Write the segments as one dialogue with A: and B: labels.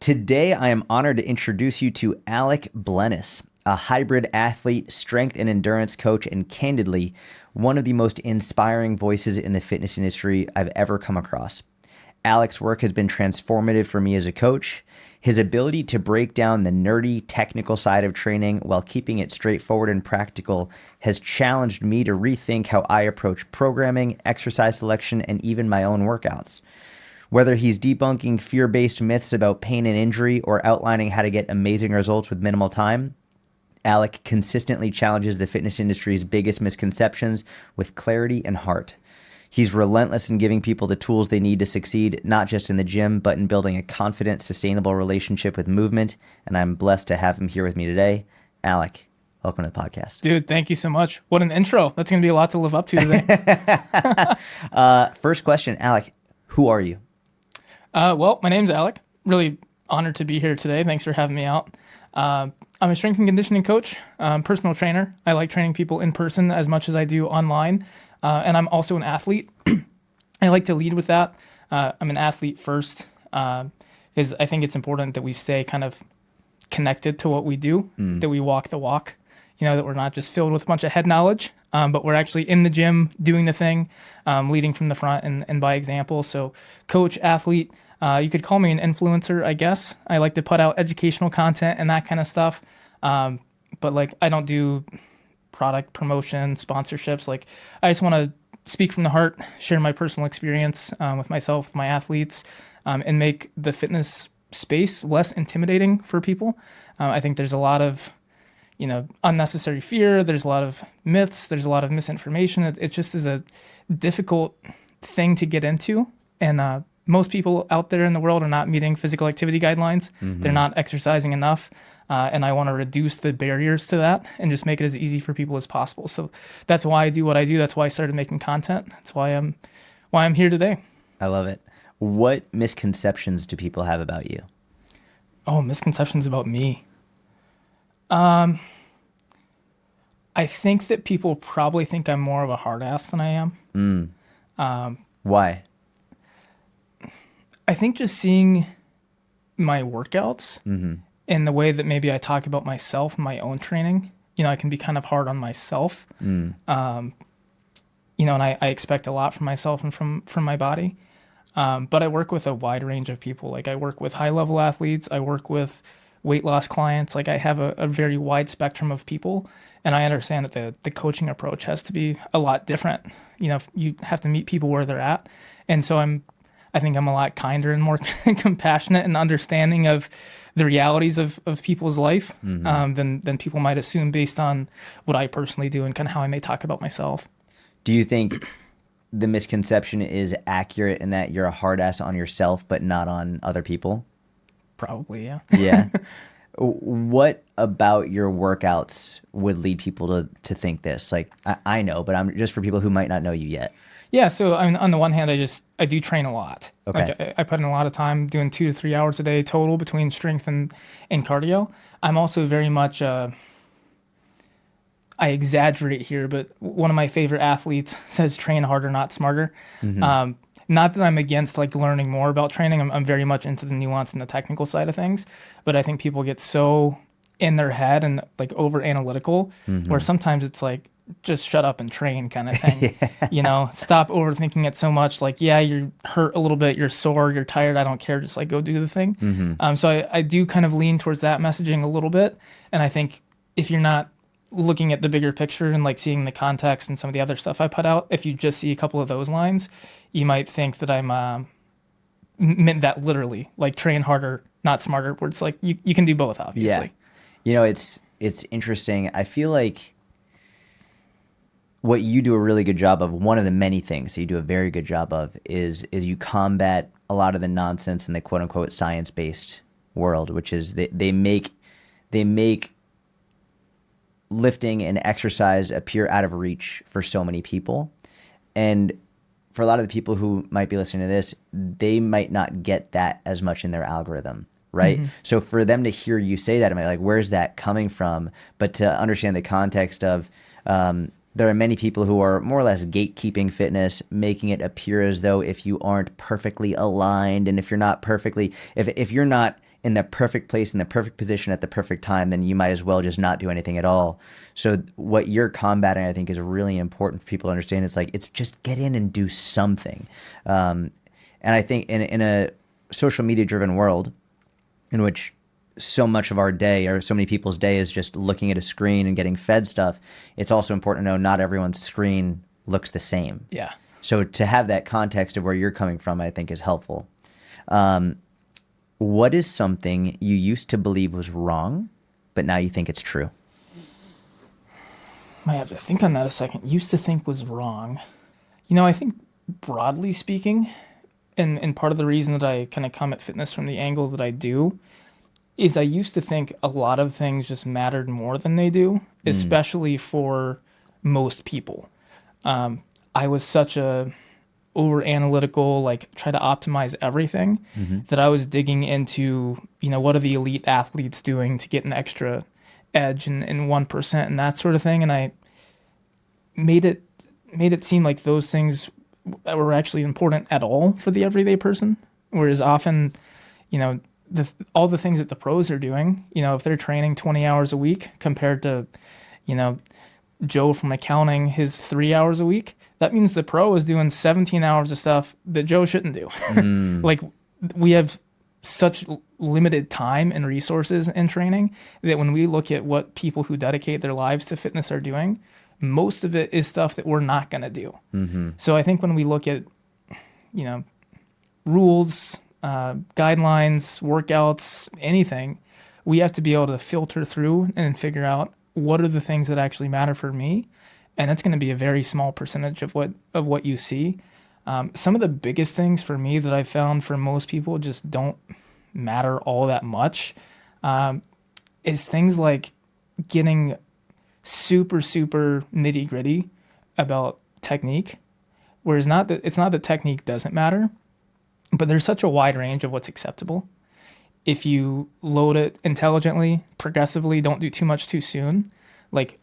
A: Today, I am honored to introduce you to Alec Blenis, a hybrid athlete, strength and endurance coach, and candidly, one of the most inspiring voices in the fitness industry I've ever come across. Alec's work has been transformative for me as a coach. His ability to break down the nerdy, technical side of training while keeping it straightforward and practical has challenged me to rethink how I approach programming, exercise selection, and even my own workouts. Whether he's debunking fear-based myths about pain and injury or outlining how to get amazing results with minimal time, Alec consistently challenges the fitness industry's biggest misconceptions with clarity and heart. He's relentless in giving people the tools they need to succeed, not just in the gym, but in building a confident, sustainable relationship with movement, and I'm blessed to have him here with me today. Alec, welcome to the podcast.
B: Dude, thank you so much. What an intro. That's going to be a lot to live up to today.
A: First question, Alec, who are you?
B: Well, my name's Alec. Really honored to be here today. Thanks for having me out. I'm a strength and conditioning coach, personal trainer. I like training people in person as much as I do online. And I'm also an athlete. I like to lead with that. I'm an athlete first because I think it's important that we stay kind of connected to what we do, that we walk the walk, that we're not just filled with a bunch of head knowledge, but we're actually in the gym doing the thing, leading from the front and by example. So coach, athlete, you could call me an influencer, I guess. I like to put out educational content and that kind of stuff. But I don't do product promotion, sponsorships. I just want to speak from the heart, share my personal experience with myself, with my athletes, and make the fitness space less intimidating for people. I think there's a lot of unnecessary fear. There's a lot of myths. There's a lot of misinformation. It just is a difficult thing to get into. And most people out there in the world are not meeting physical activity guidelines. Mm-hmm. They're not exercising enough. And I want to reduce the barriers to that and just make it as easy for people as possible. So that's why I do what I do. That's why I started making content. That's why I'm here today.
A: I love it. What misconceptions do people have about you?
B: Oh, misconceptions about me. I think that people probably think I'm more of a hard ass than I am.
A: Why?
B: I think just seeing my workouts and the way that maybe I talk about myself and my own training, I can be kind of hard on myself. And I expect a lot from myself and from my body. But I work with a wide range of people. I work with high level athletes. I work with weight loss clients. I have a very wide spectrum of people. And I understand that the coaching approach has to be a lot different. You have to meet people where they're at. And so I think I'm a lot kinder and more compassionate and understanding of the realities of people's life than people might assume based on what I personally do and kind of how I may talk about myself.
A: Do you think the misconception is accurate in that you're a hard ass on yourself but not on other people?
B: Probably, yeah.
A: Yeah. What about your workouts would lead people to think this? I know, but I'm just for people who might not know you yet.
B: Yeah, so on the one hand, I do train a lot.
A: Okay.
B: I put in a lot of time doing 2 to 3 hours a day total between strength and cardio. I'm also very much, I exaggerate here, but one of my favorite athletes says train harder, not smarter. Mm-hmm. Not that I'm against learning more about training. I'm very much into the nuance and the technical side of things, but I think people get so in their head and over analytical where sometimes it's just shut up and train kind of thing. Yeah. Stop overthinking it so much. You're hurt a little bit, you're sore, you're tired. I don't care. Just go do the thing. Mm-hmm. So I do kind of lean towards that messaging a little bit. And I think if you're not looking at the bigger picture and seeing the context and some of the other stuff I put out, if you just see a couple of those lines, you might think that I'm meant that literally, train harder, not smarter, where it's you can do both, obviously.
A: Yeah. It's interesting. I feel like what you do a really good job of, one of the many things that you do a very good job of is you combat a lot of the nonsense in the quote unquote science-based world, which is they make lifting and exercise appear out of reach for so many people. And for a lot of the people who might be listening to this, they might not get that as much in their algorithm, right? Mm-hmm. So for them to hear you say that, I'm where's that coming from? But to understand the context of there are many people who are more or less gatekeeping fitness, making it appear as though if you aren't perfectly aligned and if you're not perfectly, if you're not in the perfect place, in the perfect position at the perfect time, then you might as well just not do anything at all. So what you're combating, I think, is really important for people to understand. It's like, it's just get in and do something. And I think in a social media driven world in which so much of our day or so many people's day is just looking at a screen and getting fed stuff, it's also important to know not everyone's screen looks the same.
B: Yeah.
A: So to have that context of where you're coming from, I think is helpful. What is something you used to believe was wrong, but now you think it's true?
B: Might have to think on that a second. Used to think was wrong. I think broadly speaking, and part of the reason that I kind of come at fitness from the angle that I do is I used to think a lot of things just mattered more than they do, especially for most people. I was such a over analytical, like try to optimize everything that I was digging into, what are the elite athletes doing to get an extra edge in 1% and that sort of thing. And I made it seem like those things were actually important at all for the everyday person. Whereas often, all the things that the pros are doing, if they're training 20 hours a week compared to, Joe from accounting his 3 hours a week, that means the pro is doing 17 hours of stuff that Joe shouldn't do. Like we have such limited time and resources in training that when we look at what people who dedicate their lives to fitness are doing, most of it is stuff that we're not going to do. So I think when we look at, rules, guidelines, workouts, anything, we have to be able to filter through and figure out what are the things that actually matter for me. And it's going to be a very small percentage of what you see. Some of the biggest things for me that I've found for most people just don't matter all that much is things like getting super, super nitty gritty about technique. Whereas it's not that technique doesn't matter, but there's such a wide range of what's acceptable. If you load it intelligently, progressively, don't do too much too soon, like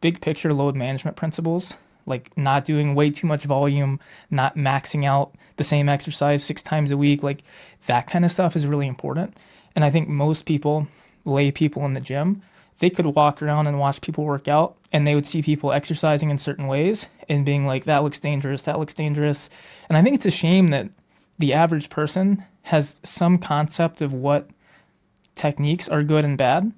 B: big picture load management principles, like not doing way too much volume, not maxing out the same exercise 6 times a week, like that kind of stuff is really important. And I think most people, lay people in the gym, they could walk around and watch people work out and they would see people exercising in certain ways and being like, that looks dangerous, that looks dangerous. And I think it's a shame that the average person has some concept of what techniques are good and bad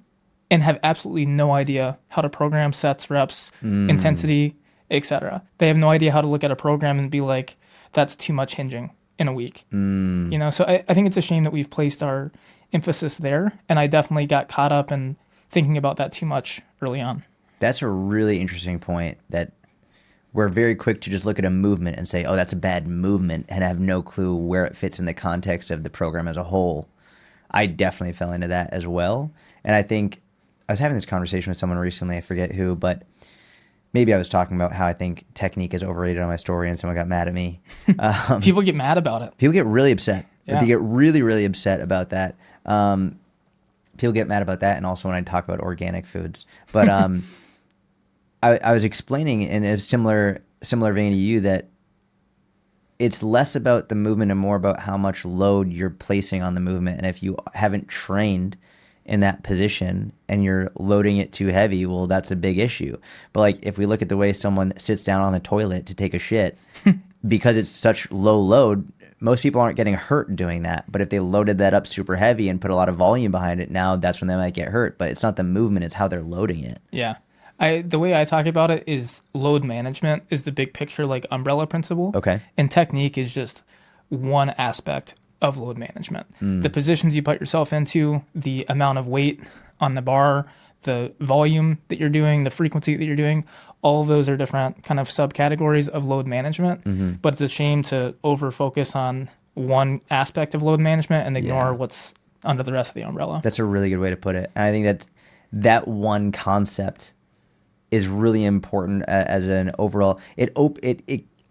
B: and have absolutely no idea how to program sets, reps, intensity, etc. They have no idea how to look at a program and be like, that's too much hinging in a week. So I think it's a shame that we've placed our emphasis there. And I definitely got caught up in thinking about that too much early on.
A: That's a really interesting point, that we're very quick to just look at a movement and say, oh, that's a bad movement, and have no clue where it fits in the context of the program as a whole. I definitely fell into that as well. And I think I was having this conversation with someone recently, I forget who, but maybe I was talking about how I think technique is overrated on my story and someone got mad at me.
B: People get mad about it.
A: People get really upset.
B: Yeah.
A: They get really, really upset about that. People get mad about that, and also when I talk about organic foods. But I was explaining in a similar vein to you that it's less about the movement and more about how much load you're placing on the movement. And if you haven't trained in that position and you're loading it too heavy, well, that's a big issue. But like if we look at the way someone sits down on the toilet to take a shit, because it's such low load, most people aren't getting hurt doing that. But if they loaded that up super heavy and put a lot of volume behind it, now that's when they might get hurt. But it's not the movement, it's how they're loading it.
B: Yeah. The way I talk about it is load management is the big picture, like umbrella principle.
A: Okay.
B: And technique is just one aspect of load management. The positions you put yourself into, the amount of weight on the bar, the volume that you're doing, the frequency that you're doing, all of those are different kind of subcategories of load management. But it's a shame to over focus on one aspect of load management and ignore what's under the rest of the umbrella.
A: That's a really good way to put it. And I think that one concept is really important as an overall. It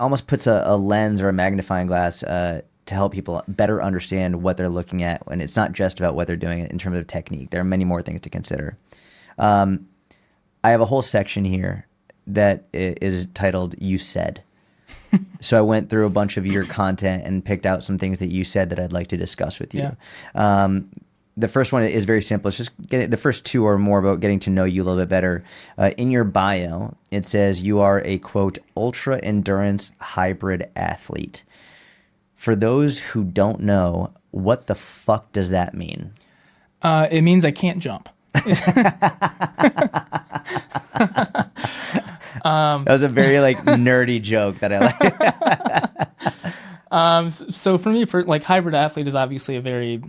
A: almost puts a lens or a magnifying glass to help people better understand what they're looking at. And it's not just about what they're doing in terms of technique. There are many more things to consider. I have a whole section here that is titled "You Said." So I went through a bunch of your content and picked out some things that you said that I'd like to discuss with you.
B: Yeah.
A: the first one is very simple. It's just the first two are more about getting to know you a little bit better. In your bio, it says you are a, quote, ultra endurance hybrid athlete. For those who don't know, what the fuck does that mean?
B: It means I can't jump.
A: That was a very like nerdy joke that I like.
B: So for me, like hybrid athlete is obviously a very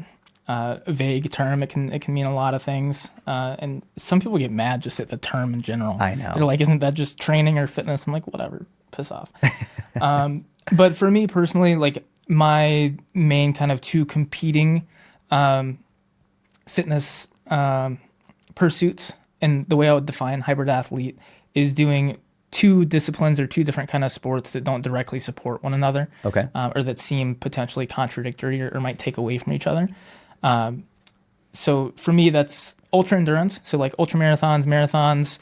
B: vague term. It can mean a lot of things, and some people get mad just at the term in general.
A: I know.
B: They're like, "Isn't that just training or fitness?" I'm like, "Whatever, piss off." But for me personally, like my main kind of two competing fitness pursuits, and the way I would define hybrid athlete is doing two disciplines or two different kind of sports that don't directly support one another.
A: Okay.
B: Or that seem potentially contradictory or might take away from each other. So for me, that's ultra endurance. So like ultra marathons,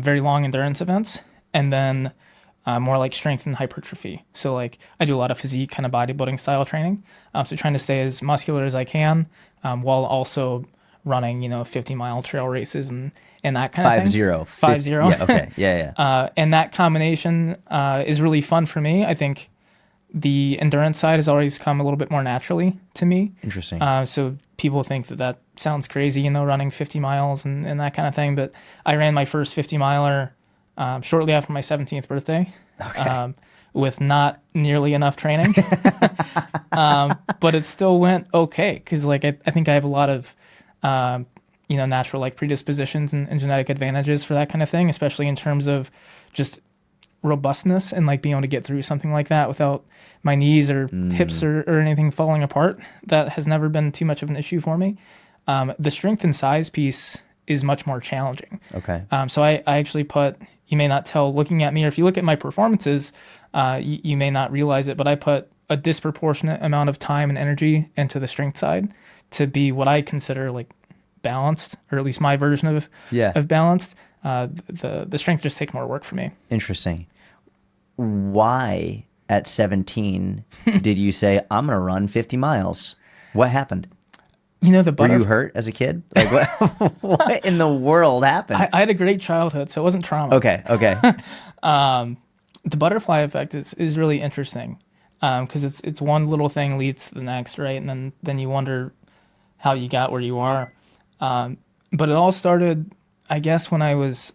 B: very long endurance events, and then more like strength and hypertrophy. So like I do a lot of physique kind of bodybuilding style training. So trying to stay as muscular as I can, while also running, 50-mile trail races and that kind of thing.
A: 5-0.
B: 5-0.
A: Yeah. Okay. Yeah.
B: And that combination is really fun for me. I think the endurance side has always come a little bit more naturally to me.
A: Interesting.
B: So people think that sounds crazy, running 50 miles and that kind of thing. But I ran my first 50-miler shortly after my 17th birthday.
A: Okay.
B: With not nearly enough training. But it still went okay because like I think I have a lot of natural like predispositions and genetic advantages for that kind of thing, especially in terms of just robustness and like being able to get through something like that without my knees or hips or anything falling apart. That has never been too much of an issue for me. The strength and size piece is much more challenging.
A: Okay.
B: So I actually you may not tell looking at me, or if you look at my performances, you may not realize it, but I put a disproportionate amount of time and energy into the strength side to be what I consider like balanced, or at least my version of balanced. The strength just take more work for me.
A: Interesting. Why at 17 did you say, I'm going to run 50 miles? What happened? Were you hurt as a kid? Like what in the world happened?
B: I had a great childhood, so it wasn't trauma.
A: Okay.
B: The butterfly effect is really interesting because it's one little thing leads to the next, right? And then you wonder how you got where you are. But it all started, I guess, when I was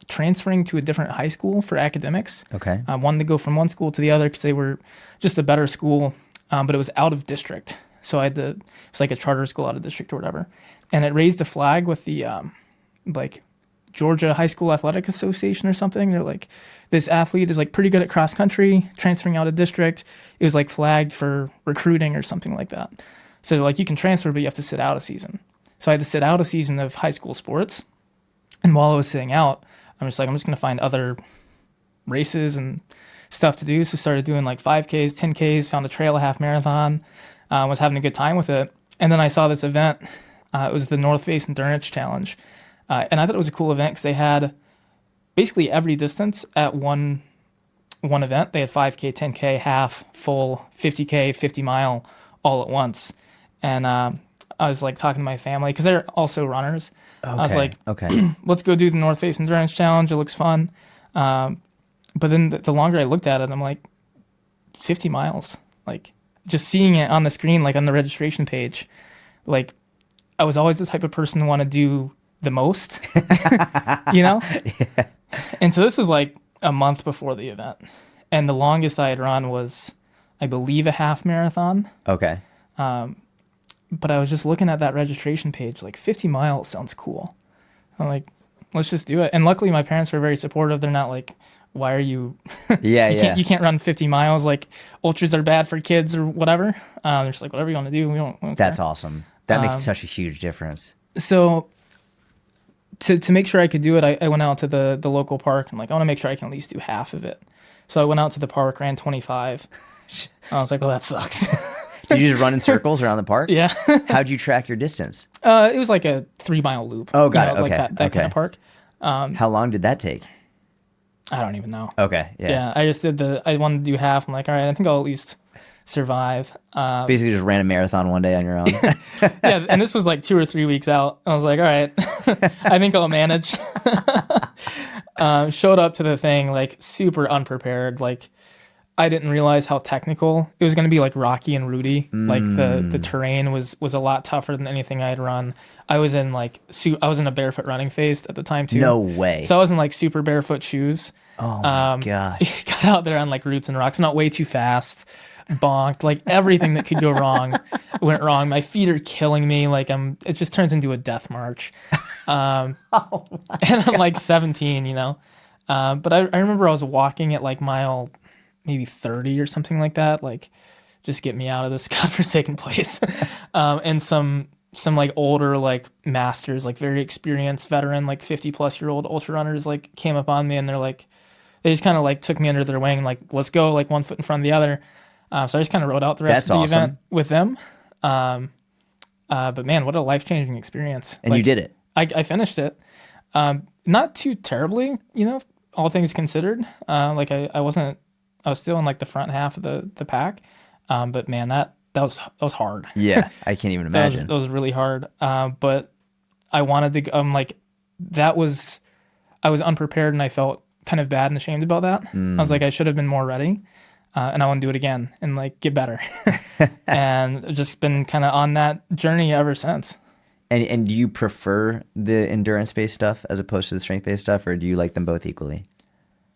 B: transferring to a different high school for academics.
A: Okay.
B: I wanted to go from one school to the other because they were just a better school, but it was out of district. So it's like a charter school out of district or whatever. And it raised a flag with the like Georgia High School Athletic Association or something. They're like, this athlete is like pretty good at cross country, transferring out of district. It was like flagged for recruiting or something like that. So they're like, you can transfer, but you have to sit out a season. So I had to sit out a season of high school sports. And while I was sitting out, I'm just going to find other races and stuff to do. So started doing like 5Ks, 10Ks, found a trail, a half marathon, was having a good time with it. And then I saw this event. It was the North Face Endurance Challenge. And I thought it was a cool event because they had basically every distance at one event. They had 5K, 10K, half, full, 50K, 50 mile all at once. And I was like talking to my family because they're also runners. Okay. I was like, let's go do the North Face Endurance Challenge. It looks fun. But then the longer I looked at it, I'm like, 50 miles. Like just seeing it on the screen, like on the registration page, like I was always the type of person to want to do the most, Yeah. And so this was like a month before the event. And the longest I had run was, I believe, a half marathon.
A: Okay.
B: But I was just looking at that registration page, like 50 miles sounds cool. I'm like, let's just do it. And luckily my parents were very supportive. They're not like, why are you, you can't run 50 miles. Like ultras are bad for kids or whatever. They're just like, whatever you want to do. We don't
A: That's
B: care.
A: awesome. That makes such a huge difference.
B: So to make sure I could do it, I went out to the local park. I'm like, I want to make sure I can at least do half of it. So I went out to the park, ran 25. I was like, well, that sucks.
A: Did you just run in circles around the park?
B: Yeah.
A: How'd you track your distance?
B: It was like a 3-mile loop.
A: Oh, got it. Okay.
B: Like that kind of park.
A: How long did that take?
B: I don't even know.
A: Okay. Yeah.
B: Yeah. I just I wanted to do half. I'm like, all right, I think I'll at least survive.
A: Basically just ran a marathon one day on your own.
B: Yeah, and this was like 2 or 3 weeks out. I was like, all right, I think I'll manage. Showed up to the thing like super unprepared. Like I didn't realize how technical it was going to be, like rocky and rooty. Like the terrain was a lot tougher than anything I had run. I was in I was in a barefoot running phase at the time too.
A: No way.
B: So I was in like super barefoot shoes.
A: Oh my gosh.
B: Got out there on like roots and rocks, not way too fast, bonked, like everything that could go wrong went wrong. My feet are killing me. Like it just turns into a death march. And I'm like 17, you know? But I remember I was walking at like mile maybe 30 or something like that. Like just get me out of this godforsaken place. And some like older, like masters, like very experienced veteran, like 50+ year old ultra runners, like came up on me and they just kind of like took me under their wing, like, let's go, like one foot in front of the other. So I just kind of rode out the rest of the event with them. But man, what a life-changing experience.
A: And you did it.
B: I finished it. Not too terribly, you know, all things considered. Like I was still in like the front half of the pack. But man, that was hard.
A: Yeah, I can't even imagine.
B: That was really hard. But I wanted to, I was unprepared and I felt kind of bad and ashamed about that. I was like, I should have been more ready. And I want to do it again and like get better. And I've just been kind of on that journey ever since.
A: And do you prefer the endurance-based stuff as opposed to the strength-based stuff, or do you like them both equally?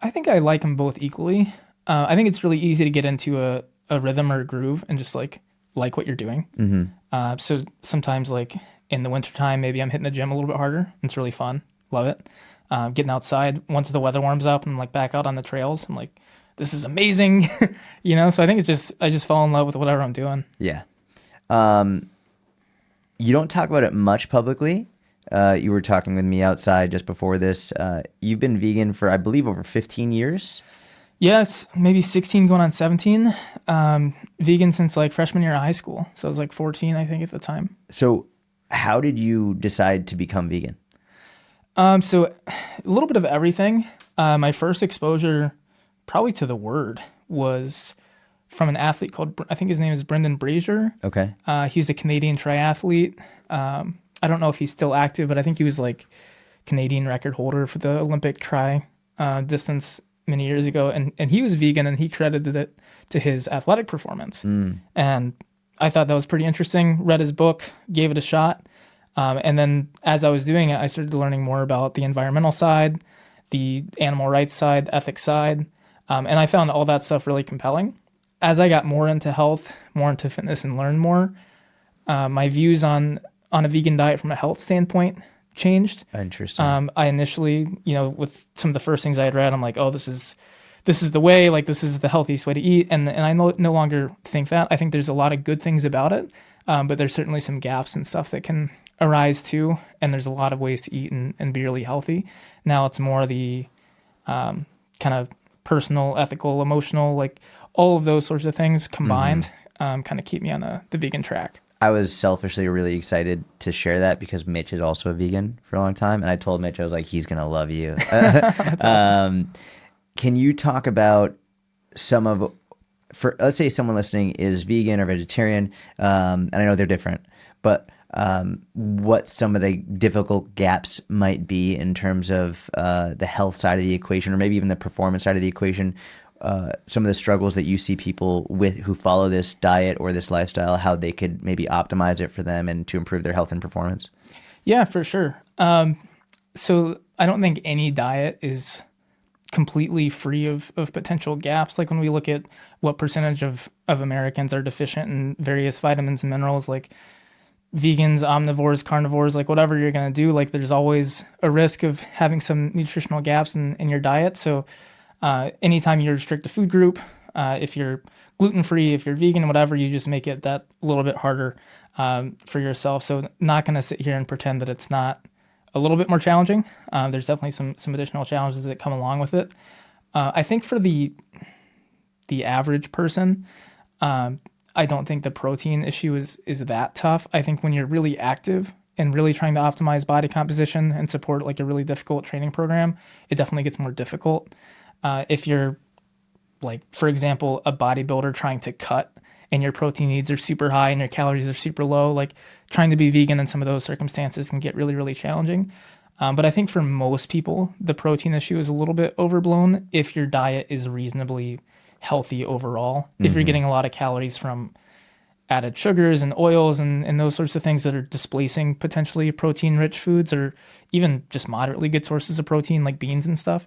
B: I think I like them both equally. I think it's really easy to get into a rhythm or a groove and just like what you're doing. Mm-hmm. So sometimes like in the wintertime, maybe I'm hitting the gym a little bit harder. It's really fun. Love it. Getting outside once the weather warms up and I'm like back out on the trails. I'm like, this is amazing. You know? So I think I just fall in love with whatever I'm doing.
A: Yeah. You don't talk about it much publicly. You were talking with me outside just before this. You've been vegan for, I believe, over 15 years.
B: Yes, maybe 16 going on 17. Vegan since like freshman year of high school. So I was like 14, I think, at the time.
A: So how did you decide to become vegan?
B: So a little bit of everything. My first exposure probably to the word was from an athlete called, I think his name is Brendan Brazier.
A: Okay.
B: He was a Canadian triathlete. I don't know if he's still active, but I think he was like Canadian record holder for the Olympic tri distance many years ago. And he was vegan and he credited it to his athletic performance. And I thought that was pretty interesting. Read his book, gave it a shot. And then as I was doing it, I started learning more about the environmental side, the animal rights side, the ethics side. And I found all that stuff really compelling. As I got more into health, more into fitness and learned more, my views on a vegan diet from a health standpoint changed.
A: Interesting.
B: I initially, you know, with some of the first things I had read, I'm like, oh, this is the way, like this is the healthiest way to eat. And I no longer think that. I think there's a lot of good things about it, but there's certainly some gaps and stuff that can arise too. And there's a lot of ways to eat and be really healthy. Now it's more the kind of personal, ethical, emotional, like all of those sorts of things combined kind of keep me on the vegan track.
A: I was selfishly really excited to share that because Mitch is also a vegan for a long time. And I told Mitch, I was like, he's going to love you.
B: That's awesome.
A: Can you talk about let's say someone listening is vegan or vegetarian, and I know they're different, but what some of the difficult gaps might be in terms of the health side of the equation, or maybe even the performance side of the equation, some of the struggles that you see people with who follow this diet or this lifestyle, how they could maybe optimize it for them and to improve their health and performance?
B: Yeah, for sure. So I don't think any diet is completely free of potential gaps. Like when we look at what percentage of Americans are deficient in various vitamins and minerals, like vegans, omnivores, carnivores, like whatever you're going to do, like there's always a risk of having some nutritional gaps in your diet. So anytime you restrict a food group, if you're gluten-free, if you're vegan, whatever, you just make it that little bit harder for yourself. So not going to sit here and pretend that it's not a little bit more challenging. There's definitely some additional challenges that come along with it. I think for the average person, I don't think the protein issue is that tough. I think when you're really active and really trying to optimize body composition and support like a really difficult training program, it definitely gets more difficult. If you're like, for example, a bodybuilder trying to cut and your protein needs are super high and your calories are super low, like trying to be vegan in some of those circumstances can get really, really challenging. But I think for most people, the protein issue is a little bit overblown if your diet is reasonably healthy overall. If you're getting a lot of calories from added sugars and oils and those sorts of things that are displacing potentially protein-rich foods, or even just moderately good sources of protein like beans and stuff.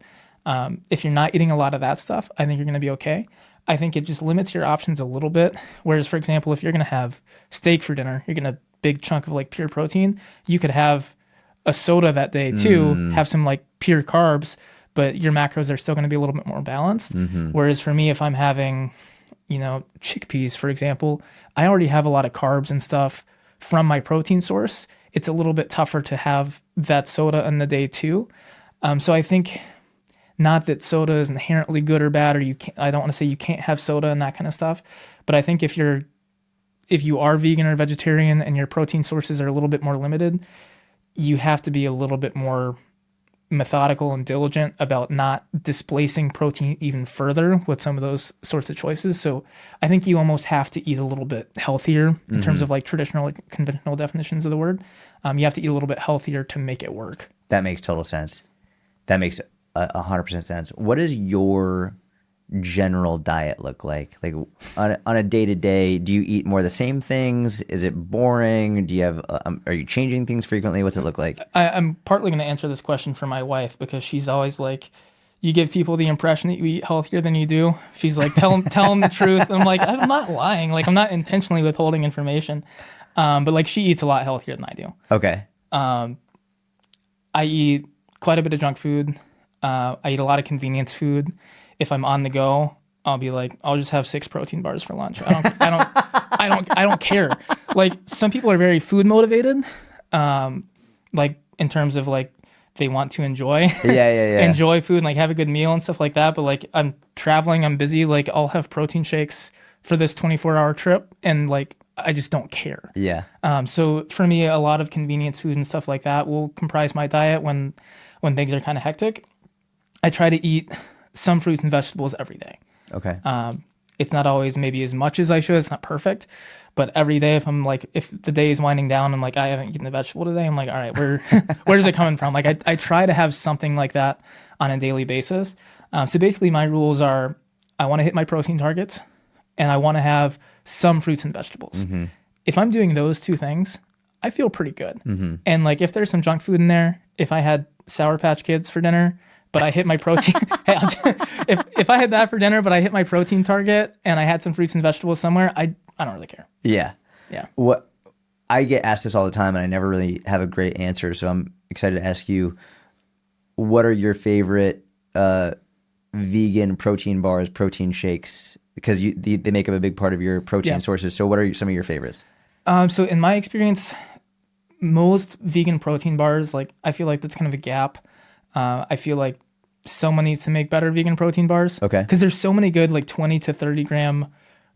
B: If you're not eating a lot of that stuff, I think you're going to be okay. I think it just limits your options a little bit. Whereas, for example, if you're going to have steak for dinner, you're getting a big chunk of like pure protein. You could have a soda that day too, have some like pure carbs, but your macros are still going to be a little bit more balanced. Whereas for me, if I'm having, chickpeas, for example, I already have a lot of carbs and stuff from my protein source. It's a little bit tougher to have that soda in the day too. So I think, not that soda is inherently good or bad, or I don't want to say you can't have soda and that kind of stuff, but I think if you are vegan or vegetarian and your protein sources are a little bit more limited, you have to be a little bit more methodical and diligent about not displacing protein even further with some of those sorts of choices. So I think you almost have to eat a little bit healthier in terms of like traditional, like conventional definitions of the word. You have to eat a little bit healthier to make it work.
A: That makes total sense. That makes 100% sense. What does your general diet look like? Like on a day-to-day, do you eat more of the same things? Is it boring? Do you have are you changing things frequently? What's it look like?
B: I'm partly going to answer this question for my wife, because she's always like, you give people the impression that you eat healthier than you do. She's like, tell them the truth. And I'm like, I'm not lying. Like, I'm not intentionally withholding information. But like, she eats a lot healthier than I do.
A: Okay.
B: I eat quite a bit of junk food. I eat a lot of convenience food. If I'm on the go, I'll be like, I'll just have 6 protein bars for lunch. I don't care. Like, some people are very food motivated, like in terms of like they want to enjoy enjoy food and like have a good meal and stuff like that. But like, I'm traveling, I'm busy, like I'll have protein shakes for this 24-hour trip, and like I just don't care.
A: Yeah.
B: So for me, a lot of convenience food and stuff like that will comprise my diet when things are kind of hectic. I try to eat some fruits and vegetables every day.
A: Okay.
B: It's not always maybe as much as I should. It's not perfect, but every day, if the day is winding down and like I haven't eaten a vegetable today, I'm like, all right, where's it coming from? Like I try to have something like that on a daily basis. So basically my rules are, I want to hit my protein targets and I want to have some fruits and vegetables. If I'm doing those 2 things, I feel pretty good. And like, if there's some junk food in there, if I had Sour Patch Kids for dinner, but I hit my protein. If I had that for dinner, but I hit my protein target and I had some fruits and vegetables somewhere, I don't really care.
A: Yeah.
B: Yeah.
A: What I get asked this all the time, and I never really have a great answer. So I'm excited to ask you, what are your favorite vegan protein bars, protein shakes? Because they make up a big part of your protein sources. So what are some of your favorites?
B: So in my experience, most vegan protein bars, like I feel like that's kind of a gap. I feel like someone needs to make better vegan protein bars.
A: Okay.
B: Because there's so many good like 20 to 30 gram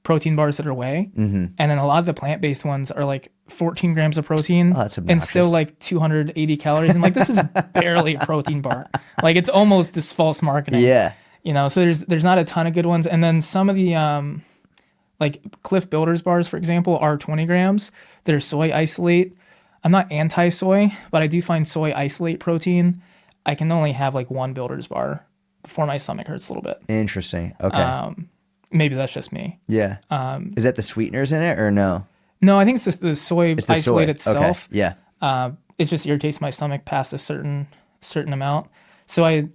B: protein bars that are whey. And then a lot of the plant-based ones are like 14 grams of protein and still like 280 calories. And like, this is barely a protein bar. Like, it's almost this false marketing.
A: Yeah.
B: So there's not a ton of good ones. And then some of the like Cliff Builders bars, for example, are 20 grams. They're soy isolate. I'm not anti-soy, but I do find soy isolate protein. I can only have like 1 Builders bar before my stomach hurts a little bit.
A: Interesting. Okay.
B: Maybe that's just me.
A: Yeah. Is that the sweeteners in it or no?
B: No, I think it's just the soy isolate itself.
A: Okay. Yeah.
B: It just irritates my stomach past a certain amount. So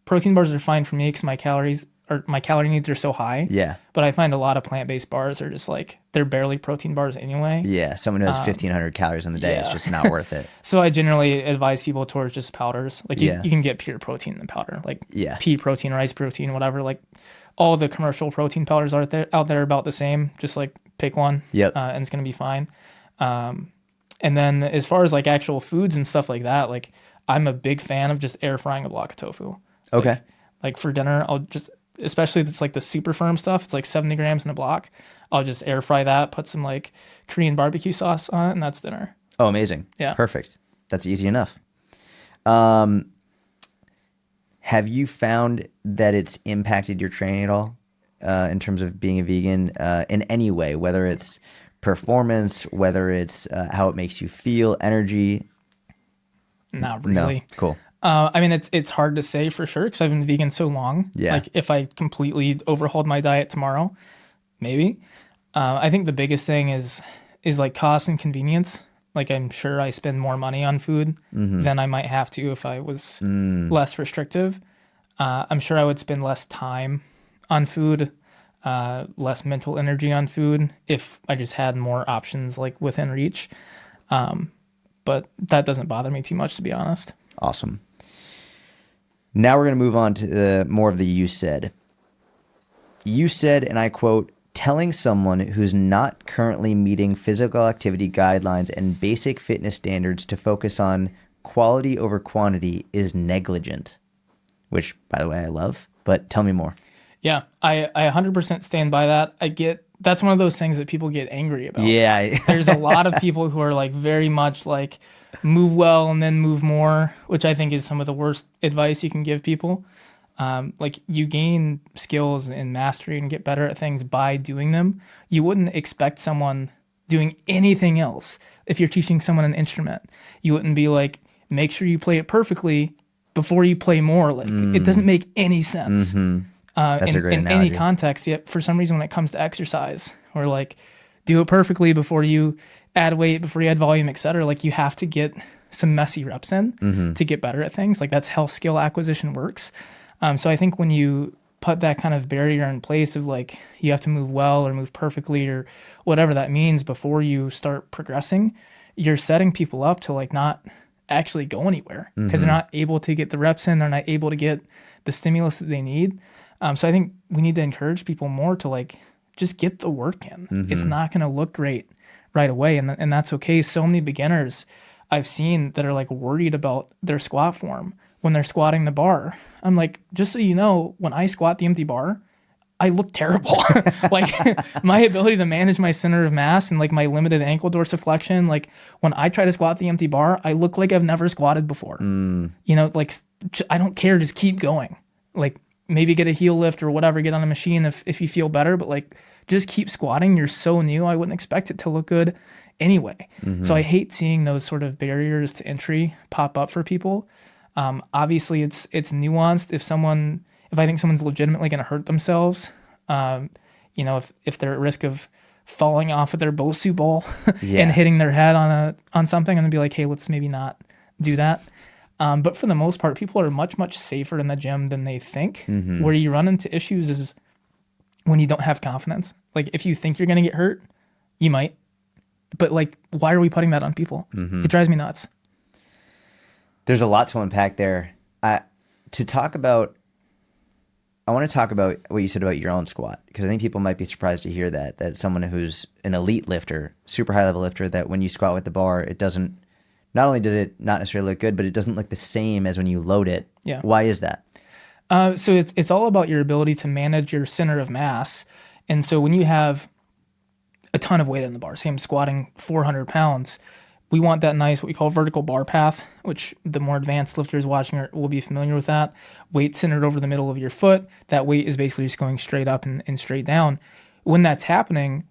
B: protein bars are fine for me because my calorie needs are so high.
A: Yeah.
B: But I find a lot of plant-based bars are just like, they're barely protein bars anyway.
A: Yeah. Someone who has 1,500 calories in the day is just not worth it.
B: So I generally advise people towards just powders. Like you can get pure protein in the powder, like pea protein, rice protein, whatever. Like all the commercial protein powders out there are about the same. Just like pick one.
A: Yep.
B: And it's going to be fine. And then as far as like actual foods and stuff like that, like I'm a big fan of just air frying a block of tofu.
A: Okay.
B: Like for dinner, I'll just, especially if it's like the super firm stuff, it's like 70 grams in a block. I'll just air fry that, put some like Korean barbecue sauce on it, and that's dinner.
A: Oh, amazing.
B: Yeah.
A: Perfect. That's easy enough. Have you found that it's impacted your training at all? in terms of being a vegan in any way, whether it's performance, whether it's how it makes you feel, energy?
B: Not
A: No.
B: really.
A: Cool.
B: I mean, it's hard to say for sure because I've been vegan so long.
A: Yeah.
B: Like if I completely overhauled my diet tomorrow, maybe. I think the biggest thing is like cost and convenience. Like I'm sure I spend more money on food than I might have to if I was less restrictive. I'm sure I would spend less time on food, less mental energy on food if I just had more options like within reach. But that doesn't bother me too much, to be honest.
A: Awesome. Now we're going to move on to more of the you said. You said, and I quote, telling someone who's not currently meeting physical activity guidelines and basic fitness standards to focus on quality over quantity is negligent, which, by the way, I love, but tell me more.
B: Yeah, I 100% stand by that. That's one of those things that people get angry about.
A: Yeah.
B: There's a lot of people who are like very much like move well and then move more, which I think is some of the worst advice you can give people. Like you gain skills and mastery and get better at things by doing them. You wouldn't expect someone doing anything else. If you're teaching someone an instrument, you wouldn't be like, make sure you play it perfectly before you play more. Like it doesn't make any sense.
A: That's a great
B: in
A: analogy.
B: any context. Yet for some reason, when it comes to exercise, or like do it perfectly before you add weight, before you add volume, etc. Like you have to get some messy reps in to get better at things. Like that's how skill acquisition works. So I think when you put that kind of barrier in place of like you have to move well or move perfectly or whatever that means before you start progressing, you're setting people up to like not actually go anywhere because they're not able to get the reps in. They're not able to get the stimulus that they need. So I think we need to encourage people more to like just get the work in. It's not going to look great right away, and that's okay. So many beginners I've seen that are like worried about their squat form when they're squatting the bar. I'm like, just so you know, when I squat the empty bar, I look terrible. Like my ability to manage my center of mass and like my limited ankle dorsiflexion, like when I try to squat the empty bar, I look like I've never squatted before. You know, like I don't care, just keep going. Like maybe get a heel lift or whatever, get on a machine if you feel better, but like just keep squatting. You're so new. I wouldn't expect it to look good anyway. So I hate seeing those sort of barriers to entry pop up for people. Obviously it's nuanced. If I think someone's legitimately going to hurt themselves, you know, if they're at risk of falling off of their Bosu ball and hitting their head on something, I'm gonna be like, hey, let's maybe not do that. But for the most part, people are much, much safer in the gym than they think. Where you run into issues is when you don't have confidence. Like if you think you're going to get hurt, you might. But like, why are we putting that on people? It drives me nuts.
A: There's a lot to unpack there. I want to talk about what you said about your own squat, because I think people might be surprised to hear that someone who's an elite lifter, super high level lifter, that when you squat with the bar, it doesn't, not only does it not necessarily look good, but it doesn't look the same as when you load it.
B: Yeah.
A: Why is that?
B: So it's all about your ability to manage your center of mass. And so when you have a ton of weight in the bar, say I'm squatting 400 pounds, we want that nice, what we call vertical bar path, which the more advanced lifters watching will be familiar with that. Weight centered over the middle of your foot. That weight is basically just going straight up and straight down. When that's happening,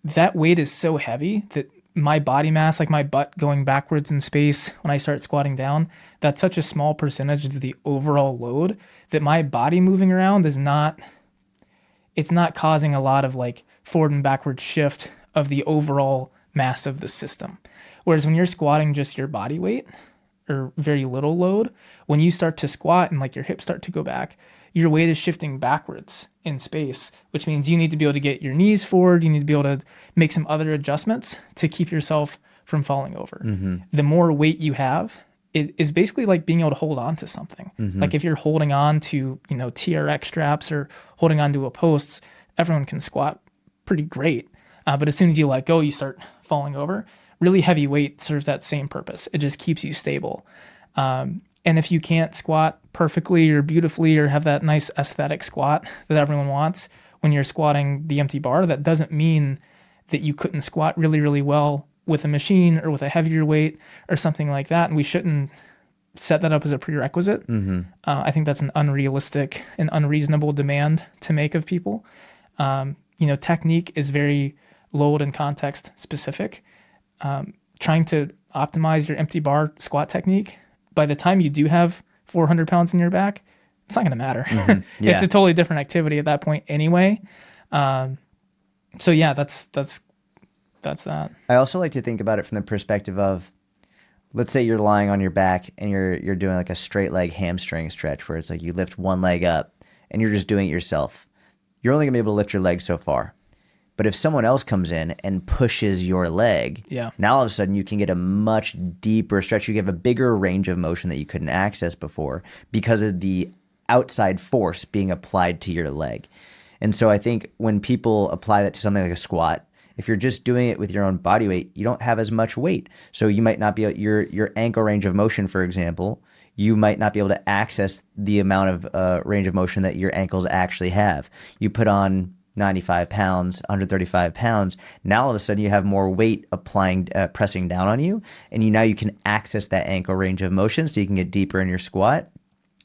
B: that weight is so heavy that my body mass, like my butt going backwards in space when I start squatting down, that's such a small percentage of the overall load that my body moving around it's not causing a lot of like forward and backward shift of the overall mass of the system. Whereas when you're squatting just your body weight or very little load, when you start to squat and like your hips start to go back, your weight is shifting backwards in space, which means you need to be able to get your knees forward. You need to be able to make some other adjustments to keep yourself from falling over. The more weight you have, it is basically like being able to hold on to something. Like if you're holding on to, you know, TRX straps or holding on to a post, everyone can squat pretty great. But as soon as you let go, you start falling over. Really heavy weight serves that same purpose. It just keeps you stable. And if you can't squat perfectly or beautifully or have that nice aesthetic squat that everyone wants when you're squatting the empty bar, that doesn't mean that you couldn't squat really, really well with a machine or with a heavier weight or something like that. And we shouldn't set that up as a prerequisite. I think that's an unrealistic and unreasonable demand to make of people. Technique is very load and context specific. Trying to optimize your empty bar squat technique, by the time you do have 400 pounds in your back, it's not going to matter.
A: Yeah.
B: It's a totally different activity at that point anyway. So yeah, that's that.
A: I also like to think about it from the perspective of, let's say you're lying on your back and you're doing like a straight leg hamstring stretch where it's like you lift one leg up and you're just doing it yourself. You're only gonna be able to lift your leg so far. But if someone else comes in and pushes your leg, now all of a sudden you can get a much deeper stretch. You have a bigger range of motion that you couldn't access before because of the outside force being applied to your leg. And so I think when people apply that to something like a squat, if you're just doing it with your own body weight, you don't have as much weight. So you might not be your ankle range of motion, for example, you might not be able to access the amount of range of motion that your ankles actually have. You put on 95 pounds, 135 pounds. Now all of a sudden you have more weight applying, pressing down on you, and now you can access that ankle range of motion so you can get deeper in your squat.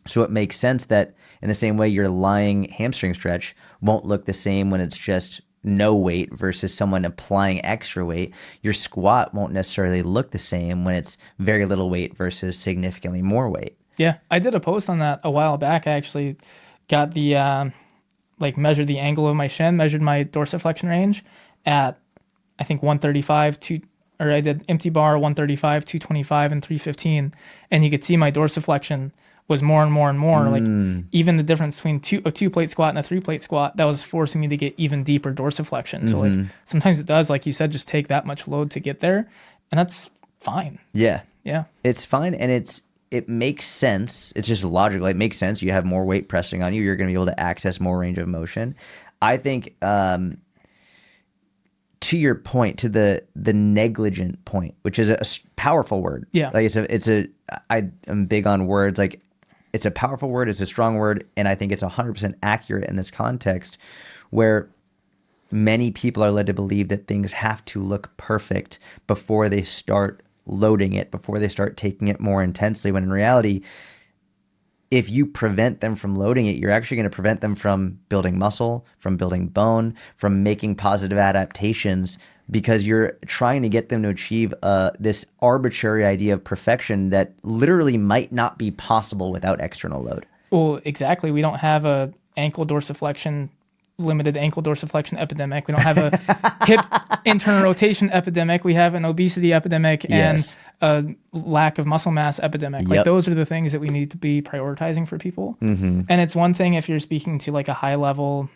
A: So it makes sense that in the same way your lying hamstring stretch won't look the same when it's just no weight versus someone applying extra weight. Your squat won't necessarily look the same when it's very little weight versus significantly more weight.
B: Yeah, I did a post on that a while back. I actually got the measured the angle of my shin, measured my dorsiflexion range at I think 135 or I did empty bar 135, 225, and 315, and you could see my dorsiflexion was more and more and more. Like even the difference between a 2-plate squat and a 3-plate squat, that was forcing me to get even deeper dorsiflexion. So like sometimes it does, like you said, just take that much load to get there, and that's fine.
A: Yeah.
B: Yeah.
A: It's fine, and it makes sense. It's just logical. It makes sense. You have more weight pressing on you. You're going to be able to access more range of motion. I think to your point, to the negligent point, which is a powerful word.
B: Yeah.
A: Like I am big on words. Like it's a powerful word. It's a strong word. And I think it's 100% accurate in this context where many people are led to believe that things have to look perfect before they start loading it, before they start taking it more intensely, when in reality, if you prevent them from loading it, you're actually going to prevent them from building muscle, from building bone, from making positive adaptations, because you're trying to get them to achieve this arbitrary idea of perfection that literally might not be possible without external load.
B: Well, exactly. We don't have a limited ankle dorsiflexion epidemic. We don't have a hip internal rotation epidemic. We have an obesity epidemic and a lack of muscle mass epidemic. Like those are the things that we need to be prioritizing for people. And it's one thing if you're speaking to like a high level,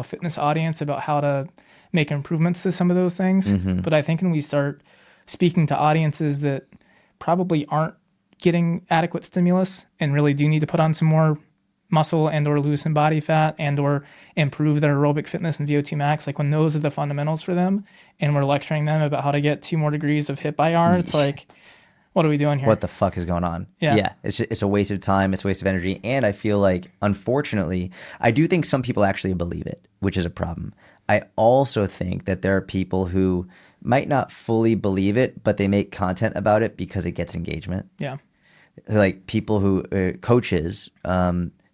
B: fitness audience about how to make improvements to some of those things. But I think when we start speaking to audiences that probably aren't getting adequate stimulus and really do need to put on some more muscle and or loosen body fat and or improve their aerobic fitness and VO2 max, like when those are the fundamentals for them and we're lecturing them about how to get 2 more degrees of hip IR, it's like, what are we doing here?
A: What the fuck is going on? Yeah. It's a waste of time. It's a waste of energy. And I feel like, unfortunately, I do think some people actually believe it, which is a problem. I also think that there are people who might not fully believe it, but they make content about it because it gets engagement.
B: Yeah.
A: Like people who, coaches,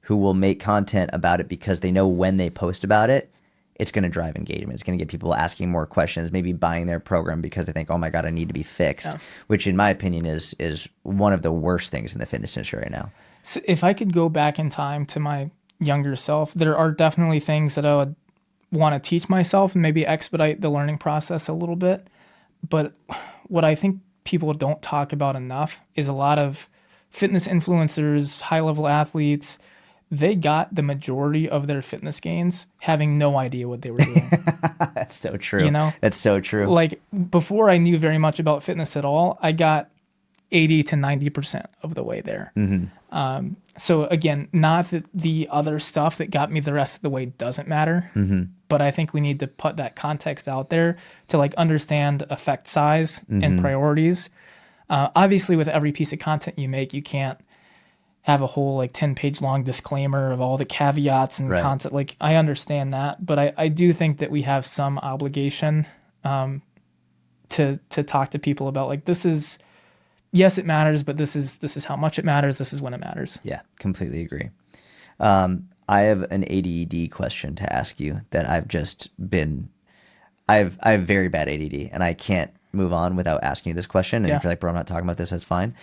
A: who will make content about it because they know when they post about it, it's going to drive engagement. It's going to get people asking more questions, maybe buying their program because they think, oh my God, I need to be fixed, which in my opinion is one of the worst things in the fitness industry right now.
B: So if I could go back in time to my younger self, there are definitely things that I would want to teach myself and maybe expedite the learning process a little bit. But what I think people don't talk about enough is a lot of fitness influencers, high-level athletes, they got the majority of their fitness gains having no idea what they were doing.
A: That's so true. That's so true.
B: Like before I knew very much about fitness at all, I got 80 to 90% of the way there. So again, not that the other stuff that got me the rest of the way doesn't matter, but I think we need to put that context out there to like understand effect size and priorities. Obviously with every piece of content you make, you can't have a whole like 10-page long disclaimer of all the caveats and concept. Like I understand that, but I do think that we have some obligation to talk to people about like this is yes, it matters, but this is how much it matters. This is when it matters.
A: Yeah, completely agree. I have an ADD question to ask you that I have very bad ADD, and I can't move on without asking you this question. And
B: Yeah.
A: if you're like, bro, I'm not talking about this, that's fine.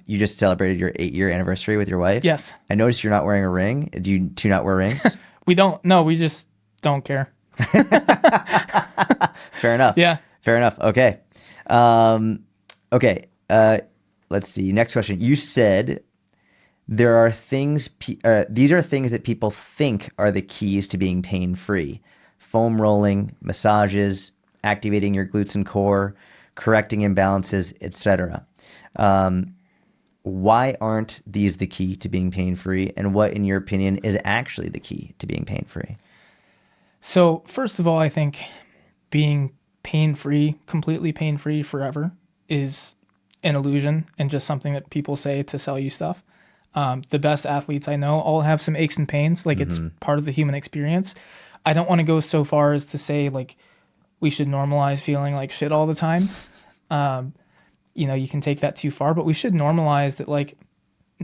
A: You just celebrated your 8-year anniversary with your wife.
B: Yes.
A: I noticed you're not wearing a ring. Do you two not wear rings?
B: We don't. No, we just don't care.
A: Fair enough.
B: Yeah.
A: Fair enough. Okay. Okay. Let's see. Next question. You said there are things, these are things that people think are the keys to being pain-free. Foam rolling, massages, activating your glutes and core, correcting imbalances, etc. Why aren't these the key to being pain-free? And what, in your opinion, is actually the key to being pain-free?
B: So first of all, I think being pain-free, completely pain-free forever is an illusion and just something that people say to sell you stuff. The best athletes I know all have some aches and pains. Like it's part of the human experience. I don't want to go so far as to say like we should normalize feeling like shit all the time. You can take that too far, but we should normalize that like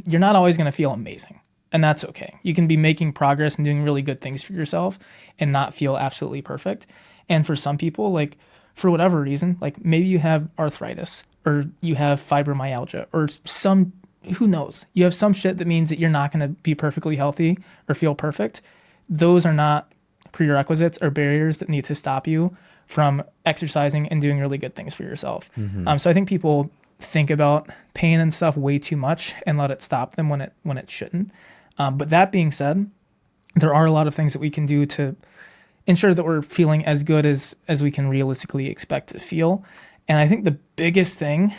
B: you're not always going to feel amazing. And that's okay. You can be making progress and doing really good things for yourself and not feel absolutely perfect. And for some people, like for whatever reason, like maybe you have arthritis or you have fibromyalgia or who knows, you have some shit that means that you're not going to be perfectly healthy or feel perfect. Those are not prerequisites or barriers that need to stop you from exercising and doing really good things for yourself. So I think people think about pain and stuff way too much and let it stop them when it shouldn't. But that being said, there are a lot of things that we can do to ensure that we're feeling as good as we can realistically expect to feel. And I think the biggest thing,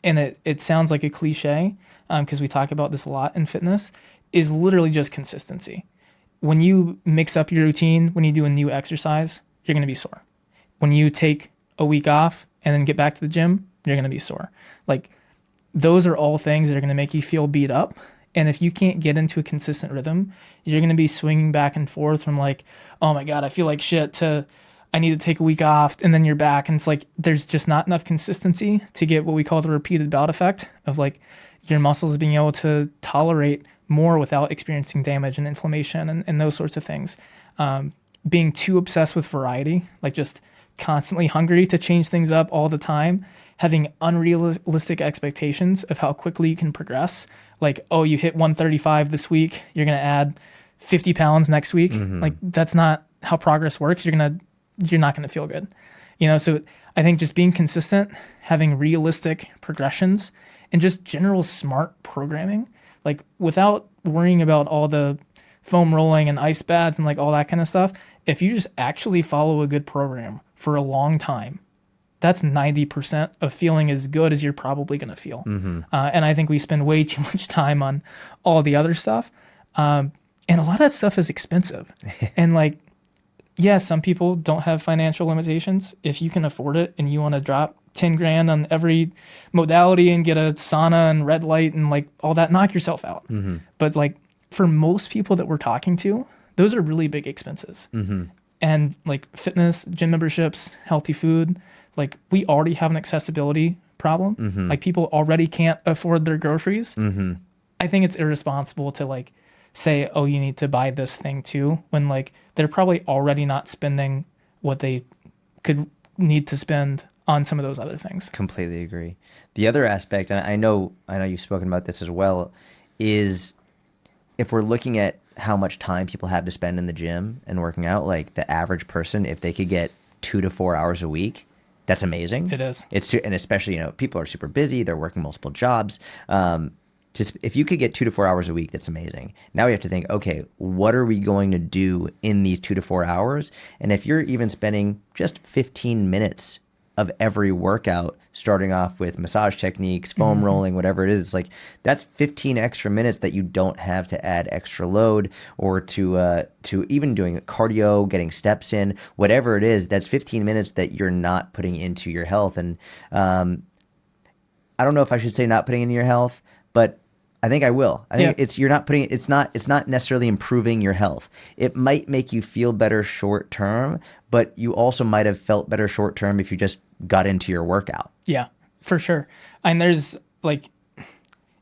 B: and it sounds like a cliche because we talk about this a lot in fitness, is literally just consistency. When you mix up your routine, when you do a new exercise, you're going to be sore. When you take a week off and then get back to the gym, you're going to be sore. Like those are all things that are going to make you feel beat up. And if you can't get into a consistent rhythm, you're going to be swinging back and forth from like, oh my God, I feel like shit to I need to take a week off, and then you're back. And it's like, there's just not enough consistency to get what we call the repeated bout effect of like your muscles being able to tolerate more without experiencing damage and inflammation and those sorts of things. Being too obsessed with variety, like just constantly hungry to change things up all the time, having unrealistic expectations of how quickly you can progress. Like, oh, you hit 135 this week, you're going to add 50 pounds next week. Like that's not how progress works. You're not going to feel good. So I think just being consistent, having realistic progressions, and just general smart programming, like without worrying about all the foam rolling and ice baths and like all that kind of stuff. If you just actually follow a good program for a long time, that's 90% of feeling as good as you're probably going to feel. And I think we spend way too much time on all the other stuff. And a lot of that stuff is expensive. And like, yeah, some people don't have financial limitations. If you can afford it and you want to drop 10 grand on every modality and get a sauna and red light and like all that, knock yourself out. But like for most people that we're talking to, those are really big expenses. And like fitness, gym memberships, healthy food, like we already have an accessibility problem. Like people already can't afford their groceries. I think it's irresponsible to like say, oh, you need to buy this thing too, when like they're probably already not spending what they could need to spend on some of those other things.
A: Completely agree. The other aspect, and I know you've spoken about this as well, is if we're looking at how much time people have to spend in the gym and working out, like the average person, if they could get 2 to 4 hours a week, that's amazing.
B: It is.
A: And especially, people are super busy. They're working multiple jobs. Just if you could get 2 to 4 hours a week, that's amazing. Now we have to think, okay, what are we going to do in these 2 to 4 hours? And if you're even spending just 15 minutes of every workout, starting off with massage techniques, foam rolling, whatever it is, like that's 15 extra minutes that you don't have to add extra load or to even doing cardio, getting steps in, whatever it is, that's 15 minutes that you're not putting into your health. And I don't know if I should say not putting into your health, but I think I will. I think it's not necessarily improving your health. It might make you feel better short term, but you also might have felt better short term if you just got into your workout.
B: Yeah, for sure. And there's like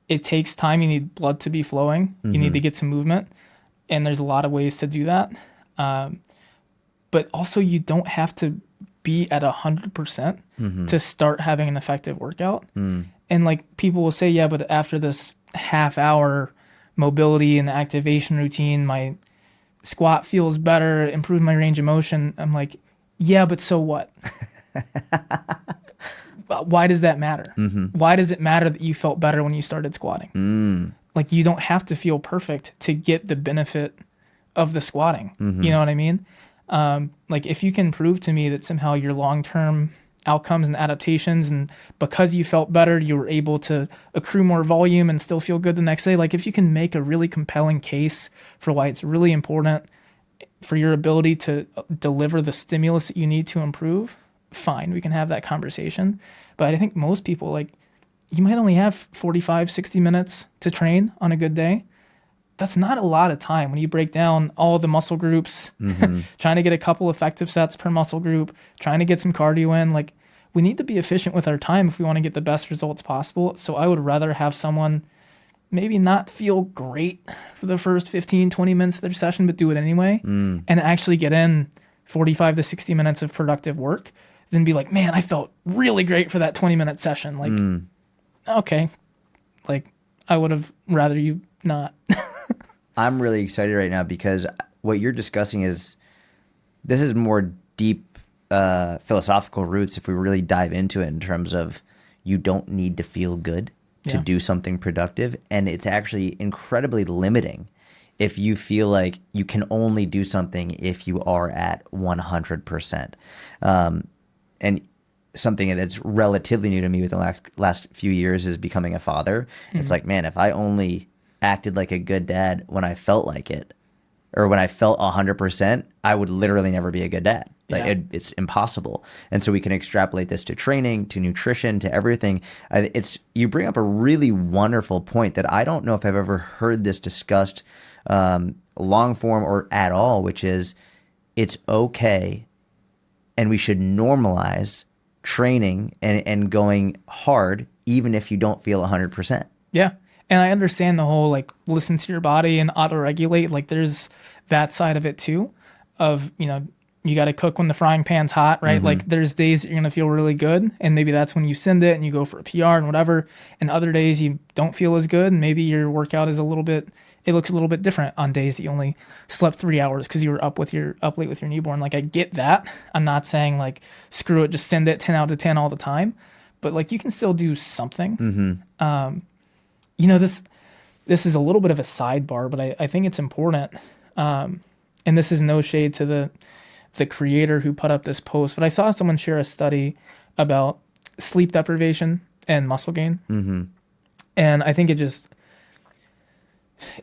B: it takes time. You need blood to be flowing. You need to get some movement. And there's a lot of ways to do that. But also you don't have to be at 100% to start having an effective workout. And like people will say, yeah, but after this half hour mobility and activation routine, my squat feels better, improved my range of motion. I'm like, yeah, but so what? Why does that matter? Why does it matter that you felt better when you started squatting? Like you don't have to feel perfect to get the benefit of the squatting. You know what I mean? Like if you can prove to me that somehow your long-term outcomes and adaptations, and because you felt better, you were able to accrue more volume and still feel good the next day. Like if you can make a really compelling case for why it's really important for your ability to deliver the stimulus that you need to improve, fine, we can have that conversation. But I think most people, like, you might only have 45, 60 minutes to train on a good day. That's not a lot of time when you break down all the muscle groups, trying to get a couple effective sets per muscle group, trying to get some cardio in. Like, we need to be efficient with our time if we want to get the best results possible. So I would rather have someone maybe not feel great for the first 15, 20 minutes of their session, but do it anyway, and actually get in 45 to 60 minutes of productive work than be like, man, I felt really great for that 20-minute session. Like, okay, like I would have rather you not.
A: I'm really excited right now because what you're discussing is more deep philosophical roots if we really dive into it in terms of you don't need to feel good to do something productive. And it's actually incredibly limiting if you feel like you can only do something if you are at 100%. And something that's relatively new to me with the last few years is becoming a father. It's like, man, if I only acted like a good dad when I felt like it, or when I felt 100%, I would literally never be a good dad. Like it's impossible. And so we can extrapolate this to training, to nutrition, to everything. You bring up a really wonderful point that I don't know if I've ever heard this discussed long form or at all, which is it's okay and we should normalize training and going hard even if you don't feel 100%.
B: Yeah. And I understand the whole, like, listen to your body and auto-regulate. Like, there's that side of it too, of, you know, you got to cook when the frying pan's hot, right? Like, there's days that you're going to feel really good, and maybe that's when you send it and you go for a PR and whatever. And other days you don't feel as good, and maybe your workout is it looks a little bit different on days that you only slept 3 hours because you were up late with your newborn. Like, I get that. I'm not saying, like, screw it, just send it 10 out of 10 all the time. But, like, you can still do something. You know, this is a little bit of a sidebar, but I think it's important. And this is no shade to the creator who put up this post, but I saw someone share a study about sleep deprivation and muscle gain. And I think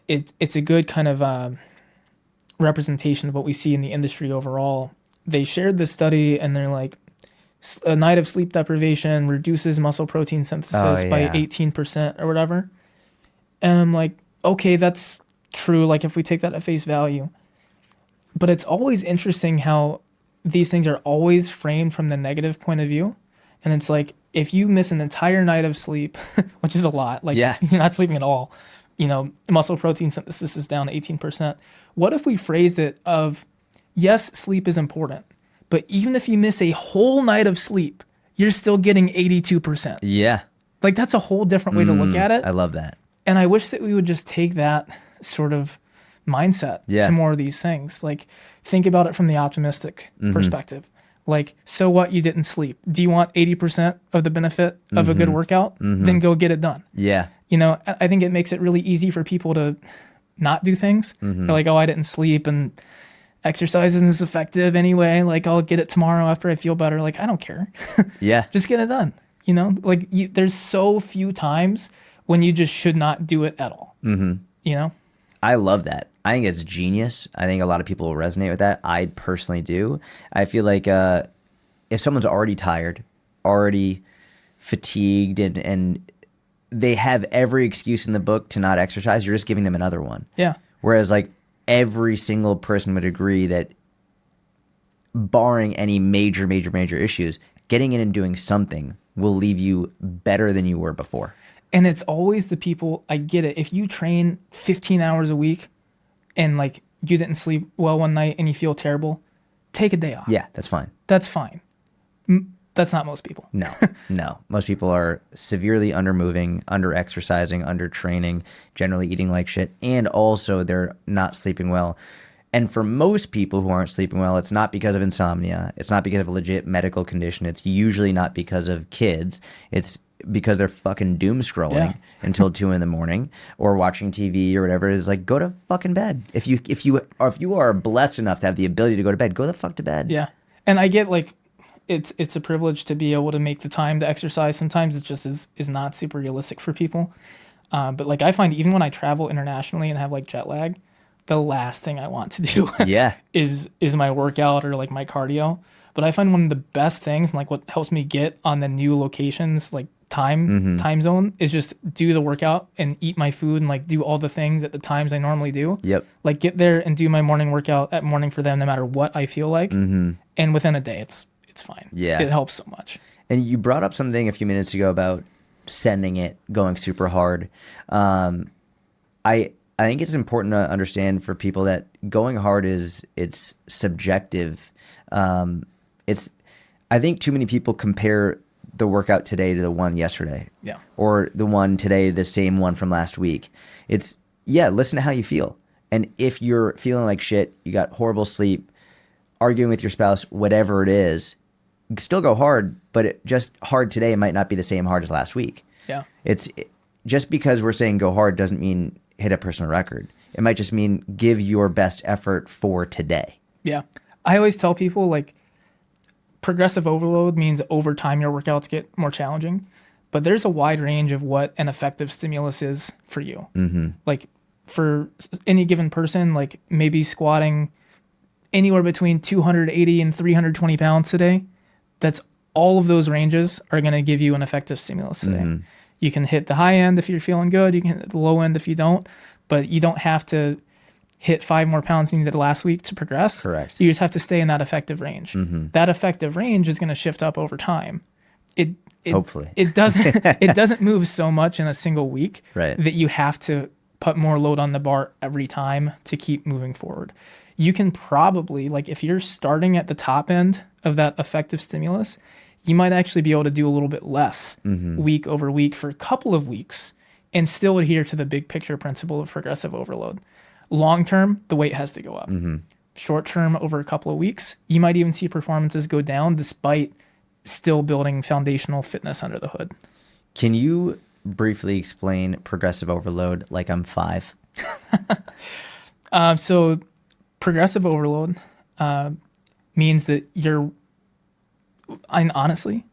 B: it's a good kind of representation of what we see in the industry overall. They shared this study and they're like, a night of sleep deprivation reduces muscle protein synthesis by 18% or whatever. And I'm like, okay, that's true. Like, if we take that at face value, but it's always interesting how these things are always framed from the negative point of view. And it's like, if you miss an entire night of sleep, which is a lot, like you're not sleeping at all, you know, muscle protein synthesis is down 18%. What if we phrased it of, yes, sleep is important, but even if you miss a whole night of sleep, you're still getting 82%.
A: Yeah.
B: Like, that's a whole different way to look at it.
A: I love that.
B: And I wish that we would just take that sort of mindset to more of these things. Like, think about it from the optimistic perspective. Like, so what, you didn't sleep? Do you want 80% of the benefit of a good workout? Then go get it done.
A: Yeah.
B: You know, I think it makes it really easy for people to not do things. They're like, oh, I didn't sleep and exercise isn't as effective anyway. Like, I'll get it tomorrow after I feel better. Like, I don't care. Just get it done. You know, like, there's so few times when you just should not do it at all. You know?
A: I love that. I think it's genius. I think a lot of people will resonate with that. I personally do. I feel like if someone's already tired, already fatigued, and they have every excuse in the book to not exercise, you're just giving them another one.
B: Yeah.
A: Whereas, like, every single person would agree that barring any major issues, getting in and doing something will leave you better than you were before.
B: And it's always the people, I get it. If you train 15 hours a week and like you didn't sleep well one night and you feel terrible, take a day off.
A: Yeah, that's fine.
B: That's fine. That's not most people.
A: No, no. Most people are severely undermoving, under-exercising, under-training, generally eating like shit, and also they're not sleeping well. And for most people who aren't sleeping well, it's not because of insomnia. It's not because of a legit medical condition. It's usually not because of kids. It's because they're fucking doom scrolling until 2 a.m. or watching TV or whatever it is. Like, go to fucking bed. If you are blessed enough to have the ability to go to bed, go the fuck to bed.
B: Yeah. And I get like, it's a privilege to be able to make the time to exercise. Sometimes it just is not super realistic for people. But like I find even when I travel internationally and have like jet lag, the last thing I want to do is my workout or like my cardio. But I find one of the best things and like what helps me get on the new locations, like time zone, is just do the workout and eat my food and like do all the things at the times I normally do.
A: Yep.
B: Like get there and do my morning workout at morning for them no matter what I feel like. And within a day it's fine.
A: Yeah.
B: It helps so much.
A: And you brought up something a few minutes ago about sending it, going super hard. I think it's important to understand for people that going hard it's subjective. I think too many people compare the workout today to the one yesterday.
B: Yeah.
A: Or the one today, the same one from last week. Listen to how you feel. And if you're feeling like shit, you got horrible sleep, arguing with your spouse, whatever it is, still go hard, but just hard today might not be the same hard as last week.
B: Yeah.
A: Just because we're saying go hard doesn't mean hit a personal record. It might just mean give your best effort for today.
B: Yeah. I always tell people like progressive overload means over time your workouts get more challenging, but there's a wide range of what an effective stimulus is for you. Like for any given person, like maybe squatting anywhere between 280 and 320 pounds today, that's all of those ranges are going to give you an effective stimulus today. You can hit the high end if you're feeling good. You can hit the low end if you don't, but you don't have to hit 5 more pounds than you did last week to progress.
A: Correct.
B: You just have to stay in that effective range. That effective range is going to shift up over time.
A: Hopefully.
B: It doesn't move so much in a single week
A: that
B: you have to put more load on the bar every time to keep moving forward. You can probably, like if you're starting at the top end of that effective stimulus, you might actually be able to do a little bit less week over week for a couple of weeks and still adhere to the big picture principle of progressive overload. Long term, the weight has to go up. Short term, over a couple of weeks, you might even see performances go down despite still building foundational fitness under the hood.
A: Can you briefly explain progressive overload like I'm 5?
B: So progressive overload means that and honestly,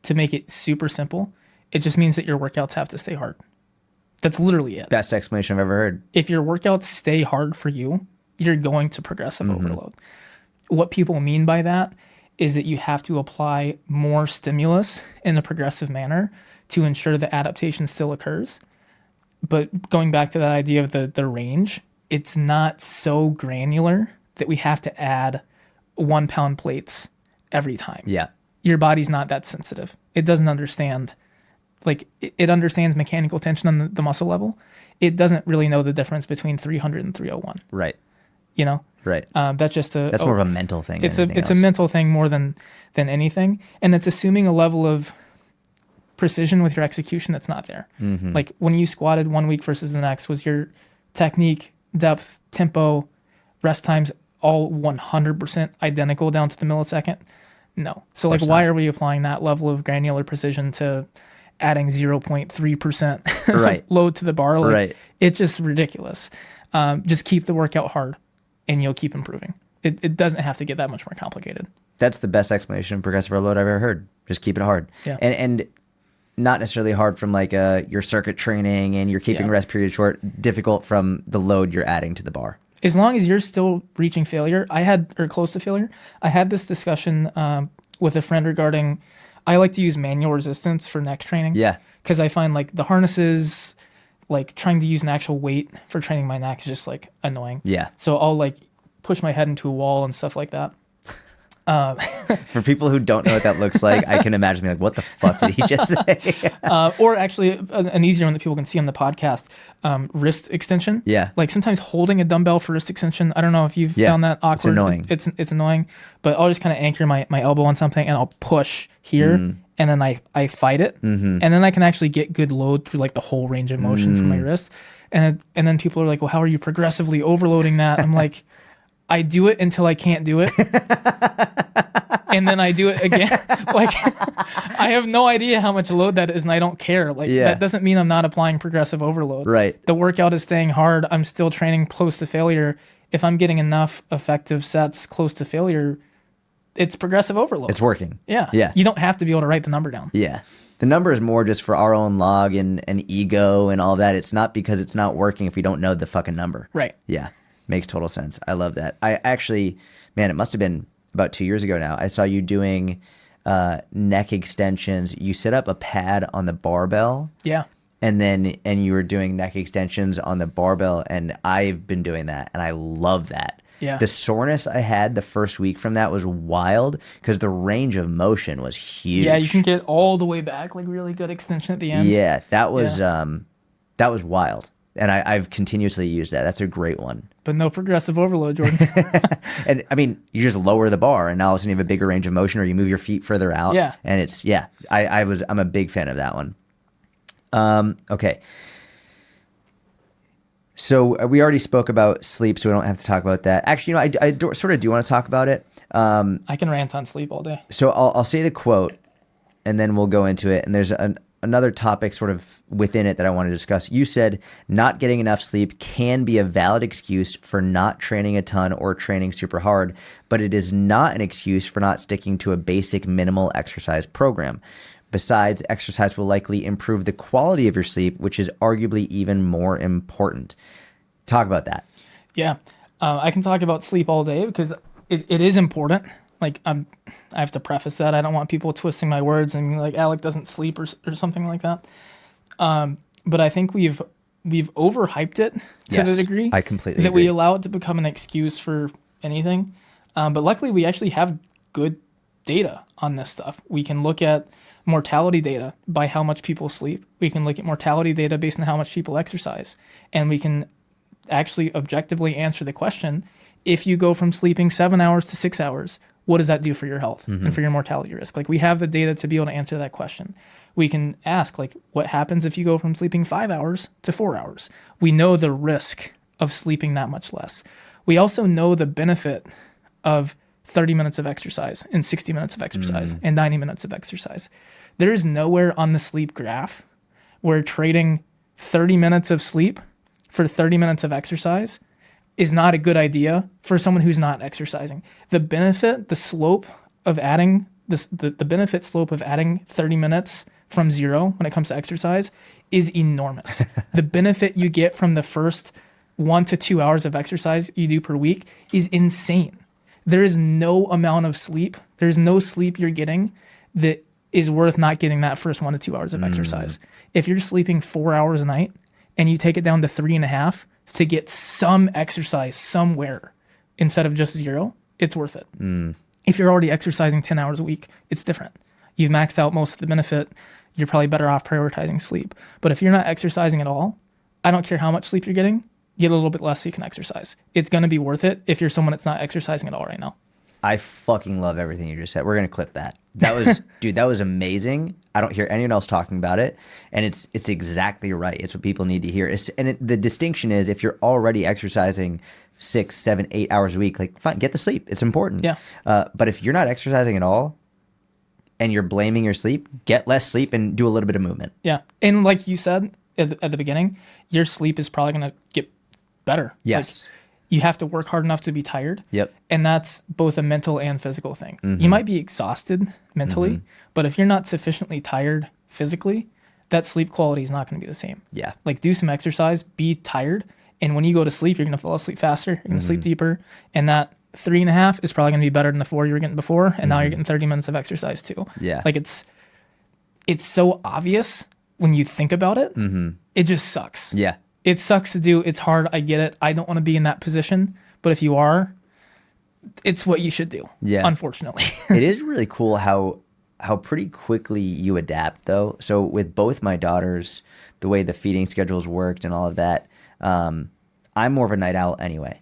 B: to make it super simple, it just means that your workouts have to stay hard. That's literally it.
A: Best explanation I've ever heard.
B: If your workouts stay hard for you, you're going to progressive overload. What people mean by that is that you have to apply more stimulus in a progressive manner to ensure that adaptation still occurs. But going back to that idea of the range, it's not so granular that we have to add 1 pound plates every time.
A: Yeah.
B: Your body's not that sensitive. It doesn't understand. Like it understands mechanical tension on the muscle level. It doesn't really know the difference between 300 and 301.
A: Right.
B: You know?
A: Right.
B: That's
A: more of a mental thing.
B: It's a mental thing more than anything. And it's assuming a level of precision with your execution that's not there. Like when you squatted 1 week versus the next, was your technique, depth, tempo, rest times all 100% identical down to the millisecond? No. So like, why are we applying that level of granular precision to adding 0.3% load to the bar? Like, it's just ridiculous. Just keep the workout hard and you'll keep improving. It doesn't have to get that much more complicated.
A: That's the best explanation of progressive overload I've ever heard. Just keep it hard.
B: Yeah.
A: And not necessarily hard from like your circuit training and you're keeping rest period short, difficult from the load you're adding to the bar.
B: As long as you're still reaching failure, or close to failure. I had this discussion with a friend regarding, I like to use manual resistance for neck training. Yeah. Because I find like the harnesses, like trying to use an actual weight for training my neck is just like annoying. Yeah. So I'll like push my head into a wall and stuff like that.
A: For people who don't know what that looks like, I can imagine being like, what the fuck did he just say?
B: Or actually, an easier one that people can see on the podcast, wrist extension.
A: Yeah.
B: Like sometimes holding a dumbbell for wrist extension, I don't know if you've found that awkward.
A: It's annoying.
B: It's annoying, but I'll just kind of anchor my elbow on something and I'll push here, and then I fight it, and then I can actually get good load through like the whole range of motion from my wrist. And then people are like, well, how are you progressively overloading that? I'm like, I do it until I can't do it. And then I do it again. Like, I have no idea how much load that is, and I don't care. Like, that doesn't mean I'm not applying progressive overload.
A: Right.
B: The workout is staying hard. I'm still training close to failure. If I'm getting enough effective sets close to failure, it's progressive overload.
A: It's working.
B: Yeah.
A: Yeah.
B: You don't have to be able to write the number down.
A: Yeah. The number is more just for our own log and ego and all of that. It's not because it's not working if we don't know the fucking number.
B: Right.
A: Yeah. Makes total sense. I love that. I actually, man, it must have been about 2 years ago now. I saw you doing neck extensions. You set up a pad on the barbell.
B: Yeah.
A: And you were doing neck extensions on the barbell, and I've been doing that, and I love that.
B: Yeah.
A: The soreness I had the first week from that was wild because the range of motion was huge.
B: Yeah, you can get all the way back, like really good extension at the end.
A: Yeah, that was wild. And I've continuously used that. That's a great one.
B: But no progressive overload, Jordan.
A: And I mean, you just lower the bar, and now all of a sudden you have a bigger range of motion, or you move your feet further out.
B: Yeah.
A: And it's I'm a big fan of that one. Okay. So we already spoke about sleep, so we don't have to talk about that. Actually, I sort of do want to talk about it.
B: I can rant on sleep all day.
A: So I'll say the quote, and then we'll go into it. And there's another topic sort of within it that I want to discuss. You said not getting enough sleep can be a valid excuse for not training a ton or training super hard, but it is not an excuse for not sticking to a basic minimal exercise program. Besides, exercise will likely improve the quality of your sleep, which is arguably even more important. Talk about that.
B: Yeah. I can talk about sleep all day because it is important. Like I have to preface that. I don't want people twisting my words and like Alec doesn't sleep or something like that. But I think we've overhyped it to the degree
A: I completely
B: that
A: agree.
B: we allow it to become an excuse for anything. But luckily we actually have good data on this stuff. We can look at mortality data by how much people sleep. We can look at mortality data based on how much people exercise. And we can actually objectively answer the question, if you go from sleeping 7 hours to 6 hours, what does that do for your health and for your mortality risk? Like, we have the data to be able to answer that question. We can ask, like, what happens if you go from sleeping 5 hours to 4 hours? We know the risk of sleeping that much less. We also know the benefit of 30 minutes of exercise and 60 minutes of exercise and 90 minutes of exercise. There is nowhere on the sleep graph where trading 30 minutes of sleep for 30 minutes of exercise is not a good idea for someone who's not exercising. The benefit, the slope of adding this, the benefit slope of adding 30 minutes from zero when it comes to exercise is enormous. The benefit you get from the first 1 to 2 hours of exercise you do per week is insane. There is no amount of sleep. There's no sleep you're getting that is worth not getting that first 1 to 2 hours of exercise. If you're sleeping 4 hours a night and you take it down to 3.5 to get some exercise somewhere instead of just zero, it's worth it. If you're already exercising 10 hours a week, it's different. You've maxed out most of the benefit. You're probably better off prioritizing sleep. But if you're not exercising at all, I don't care how much sleep you're getting, get a little bit less so you can exercise. It's going to be worth it if you're someone that's not exercising at all right now.
A: I fucking love everything you just said. We're going to clip that. That was, dude, that was amazing. I don't hear anyone else talking about it. And it's exactly right. It's what people need to hear. The distinction is if you're already exercising 6, 7, 8 hours a week, like fine, get the sleep. It's important.
B: Yeah.
A: But if you're not exercising at all and you're blaming your sleep, get less sleep and do a little bit of movement.
B: Yeah. And like you said at the beginning, your sleep is probably going to get better.
A: Yes.
B: Like, you have to work hard enough to be tired.
A: Yep.
B: And that's both a mental and physical thing. You might be exhausted mentally, but if you're not sufficiently tired physically, that sleep quality is not going to be the same.
A: Yeah.
B: Like, do some exercise, be tired. And when you go to sleep, you're going to fall asleep faster. You're going to sleep deeper. And that 3.5 is probably going to be better than the 4 you were getting before. And now you're getting 30 minutes of exercise too.
A: Yeah.
B: Like, it's so obvious when you think about it. It just sucks.
A: Yeah.
B: It sucks to do. It's hard. I get it. I don't want to be in that position. But if you are, it's what you should do.
A: Yeah.
B: Unfortunately.
A: It is really cool how pretty quickly you adapt though. So with both my daughters, the way the feeding schedules worked and all of that, I'm more of a night owl anyway.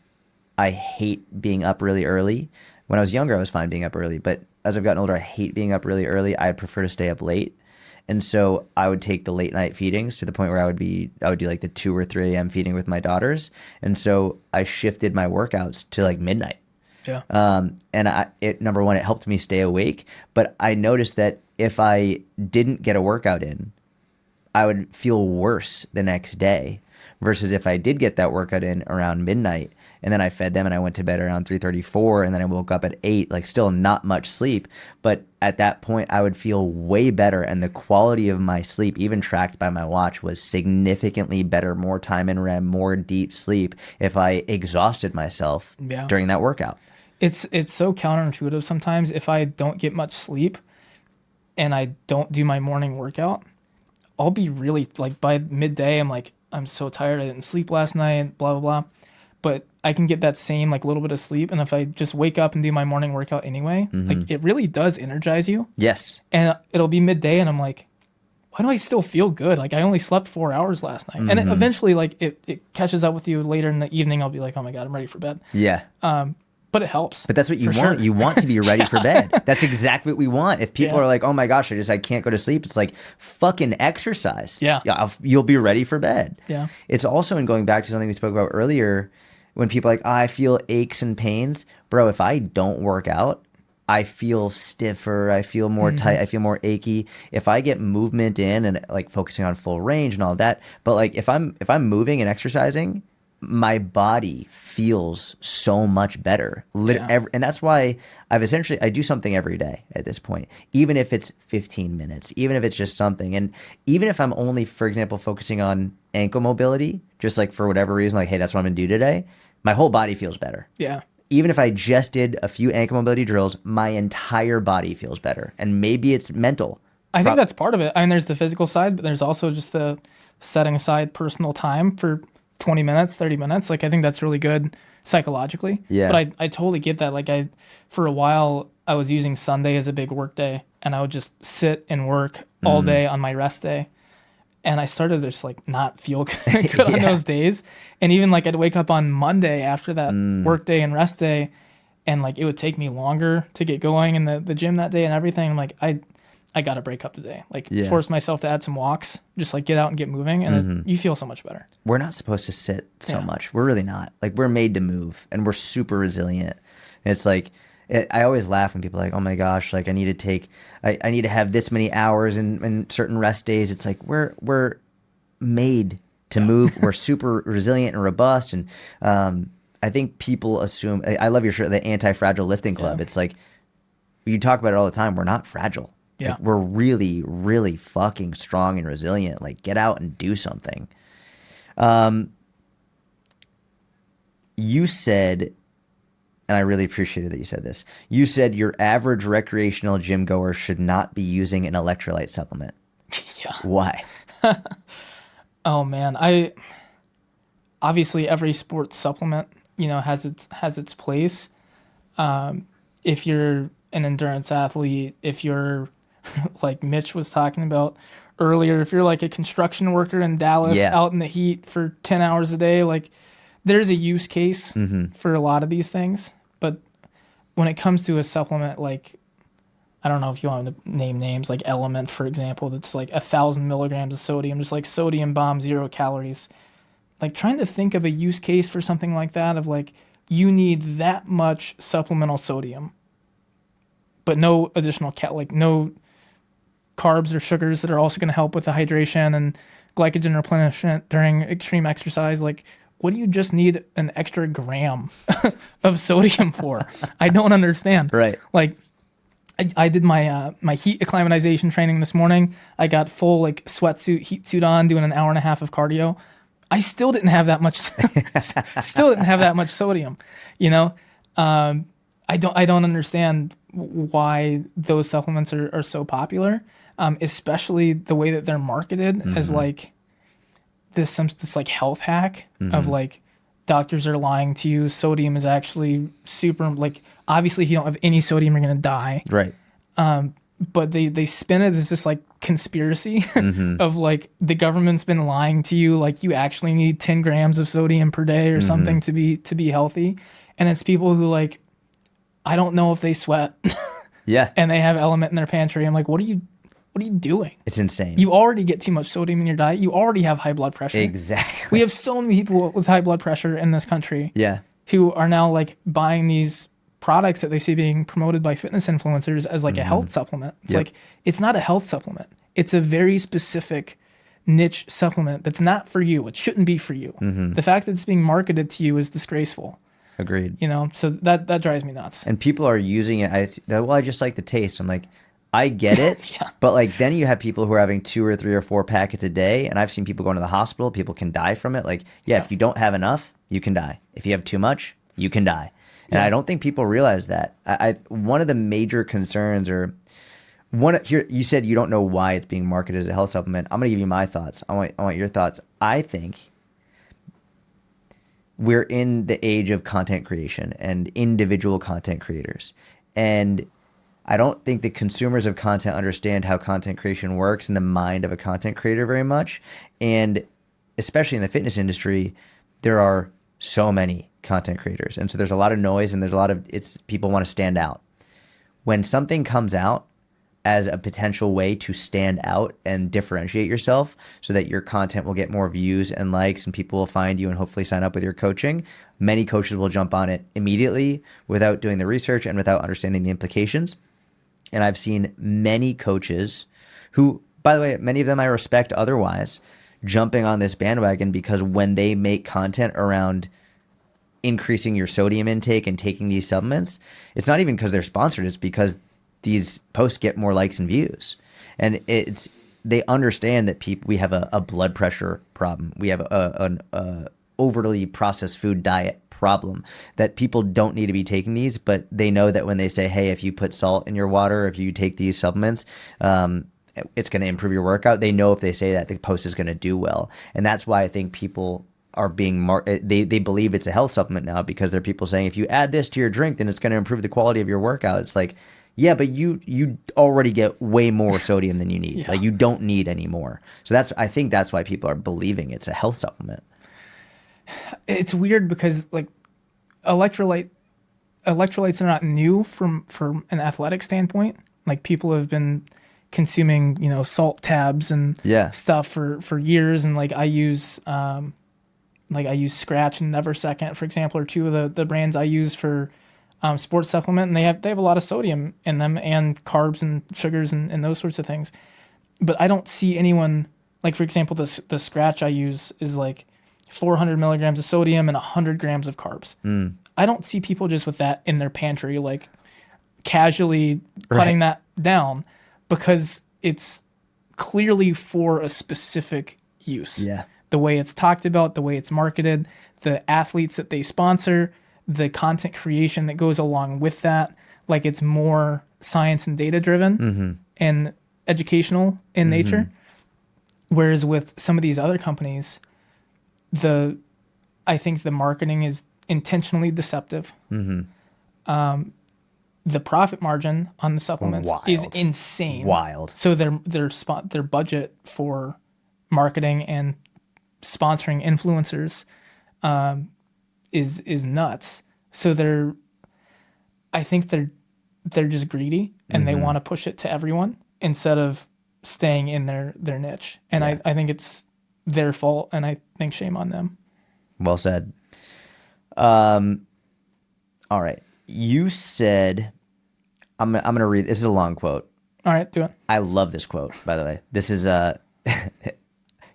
A: I hate being up really early. When I was younger, I was fine being up early, but as I've gotten older, I hate being up really early. I prefer to stay up late. And so I would take the late night feedings to the point where I would do like the 2 or 3 a.m. feeding with my daughters. And so I shifted my workouts to like midnight.
B: Yeah.
A: And number one, it helped me stay awake. But I noticed that if I didn't get a workout in, I would feel worse the next day versus if I did get that workout in around midnight and then I fed them and I went to bed around 3:34 and then I woke up at 8, like still not much sleep. But at that point, I would feel way better. And the quality of my sleep, even tracked by my watch, was significantly better, more time in REM, more deep sleep if I exhausted myself during that workout.
B: It's so counterintuitive sometimes. If I don't get much sleep and I don't do my morning workout, I'll be really like by midday, I'm like, I'm so tired. I didn't sleep last night, blah, blah, blah. But I can get that same like little bit of sleep. And if I just wake up and do my morning workout anyway, like it really does energize you.
A: Yes.
B: And it'll be midday and I'm like, why do I still feel good? Like I only slept 4 hours last night. And eventually like it catches up with you later in the evening. I'll be like, oh my God, I'm ready for bed.
A: Yeah.
B: But it helps.
A: But that's what you want.
B: Sure.
A: You want to be ready for bed. That's exactly what we want. If people are like, oh my gosh, I can't go to sleep. It's like, fucking exercise.
B: Yeah.
A: You'll be ready for bed.
B: Yeah.
A: It's also in going back to something we spoke about earlier, when people are like, I feel aches and pains. Bro, if I don't work out, I feel stiffer. I feel more tight. I feel more achy. If I get movement in and like focusing on full range and all that, but like if I'm moving and exercising, my body feels so much better. And that's why I do something every day at this point, even if it's 15 minutes, even if it's just something. And even if I'm only, for example, focusing on ankle mobility, just like for whatever reason, like, hey, that's what I'm going to do today, my whole body feels better.
B: Yeah.
A: Even if I just did a few ankle mobility drills, my entire body feels better. And maybe it's mental.
B: I think that's part of it. I mean, there's the physical side, but there's also just the setting aside personal time for 20 minutes, 30 minutes. Like, I think that's really good psychologically.
A: Yeah.
B: But I totally get that. Like, for a while, I was using Sunday as a big work day, and I would just sit and work all day on my rest day. And I started to just, like, not feel good on those days. And even, like, I'd wake up on Monday after that work day and rest day, and, like, it would take me longer to get going in the gym that day and everything. I'm like, I got to break up the day. Like, force myself to add some walks, just like get out and get moving, and you feel so much better.
A: We're not supposed to sit so much. We're really not. Like, we're made to move, and we're super resilient. And it's like, I always laugh when people are like, oh my gosh, like I need to have this many hours and certain rest days. It's like, we're made to move. We're super resilient and robust. And I think people assume, I love your shirt, the Anti-Fragile Lifting Club. It's like, you talk about it all the time. We're not fragile.
B: Yeah.
A: Like, we're really, really fucking strong and resilient. Like, get out and do something. You said, and I really appreciated that you said this, you said your average recreational gym goer should not be using an electrolyte supplement.
B: Yeah.
A: Why?
B: Oh man, obviously every sports supplement, has its place. If you're an endurance athlete, if you're like Mitch was talking about earlier, if you're like a construction worker in Dallas out in the heat for 10 hours a day, like there's a use case for a lot of these things. But when it comes to a supplement, like, I don't know if you want to name names, like Element, for example, that's like 1,000 milligrams of sodium, just like sodium bomb, 0 calories. Like, trying to think of a use case for something like that, of like, you need that much supplemental sodium, but no additional no carbs or sugars that are also going to help with the hydration and glycogen replenishment during extreme exercise. Like, what do you just need an extra gram of sodium for? I don't understand.
A: Right.
B: Like, I did my my heat acclimatization training this morning. I got full like sweatsuit, heat suit on, doing an hour and a half of cardio. I still didn't have that much. Sodium. I don't understand why those supplements are so popular, especially the way that they're marketed as like this like health hack of like doctors are lying to you. Sodium is actually super, like, obviously if you don't have any sodium, you're going to die.
A: Right.
B: But they spin it as this like conspiracy of like the government's been lying to you, like you actually need 10 grams of sodium per day or something to be healthy. And it's people who like, I don't know if they sweat
A: Yeah.
B: and they have element in their pantry. I'm like, what are you doing?
A: It's insane.
B: You already get too much sodium in your diet. You already have high blood pressure.
A: Exactly.
B: We have so many people with high blood pressure in this country.
A: Yeah.
B: Who are now like buying these products that they see being promoted by fitness influencers as like a health supplement. It's like, it's not a health supplement. It's a very specific niche supplement that's not for you. It shouldn't be for you. The fact that it's being marketed to you is disgraceful.
A: Agreed.
B: You know, so that drives me nuts.
A: And people are using it. I just like the taste. I'm like, I get it. But like, then you have people who are having 2 or 3 or 4 packets a day. And I've seen people going to the hospital. People can die from it. Like, if you don't have enough, you can die. If you have too much, you can die. And I don't think people realize that. One of the major concerns, or here, you said you don't know why it's being marketed as a health supplement. I'm going to give you my thoughts. I want your thoughts. I think we're in the age of content creation and individual content creators. And I don't think the consumers of content understand how content creation works in the mind of a content creator very much. And especially in the fitness industry, there are so many content creators. And so there's a lot of noise and there's a lot of, people want to stand out. When something comes out as a potential way to stand out and differentiate yourself so that your content will get more views and likes and people will find you and hopefully sign up with your coaching, many coaches will jump on it immediately without doing the research and without understanding the implications. And I've seen many coaches who, by the way, many of them I respect otherwise, jumping on this bandwagon because when they make content around increasing your sodium intake and taking these supplements, it's not even because they're sponsored, it's because these posts get more likes and views. And they understand that we have a blood pressure problem. We have an overly processed food diet problem, that people don't need to be taking these, but they know that when they say, hey, if you put salt in your water, if you take these supplements, it's going to improve your workout. They know if they say that, the post is going to do well. And that's why I think people are being they believe it's a health supplement now, because there are people saying, if you add this to your drink, then it's going to improve the quality of your workout. It's like, yeah, but you already get way more sodium than you need. Like, you don't need any more. So I think that's why people are believing it's a health supplement.
B: It's weird because like electrolytes are not new from an athletic standpoint. Like, people have been consuming, salt tabs and stuff for years. And like I use Scratch and Never Second, for example, are two of the brands I use for sports supplement, and they have a lot of sodium in them and carbs and sugars and those sorts of things. But I don't see anyone, like, for example, the Scratch I use is like 400 milligrams of sodium and 100 grams of carbs. I don't see people just with that in their pantry, like casually putting that down, because it's clearly for a specific use. Yeah. The way it's talked about, the way it's marketed, the athletes that they sponsor, the content creation that goes along with that. Like, it's more science and data driven and educational in nature. Whereas with some of these other companies, I think the marketing is intentionally deceptive. The profit margin on the supplements is insane. Wild. So their budget for marketing and sponsoring influencers is nuts. So I think they're just greedy and they want to push it to everyone instead of staying in their niche. And I think it's their fault, and I think shame on them.
A: Well said. All right. You said, I'm going to read, this is a long quote.
B: All right, do it.
A: I love this quote, by the way. This is,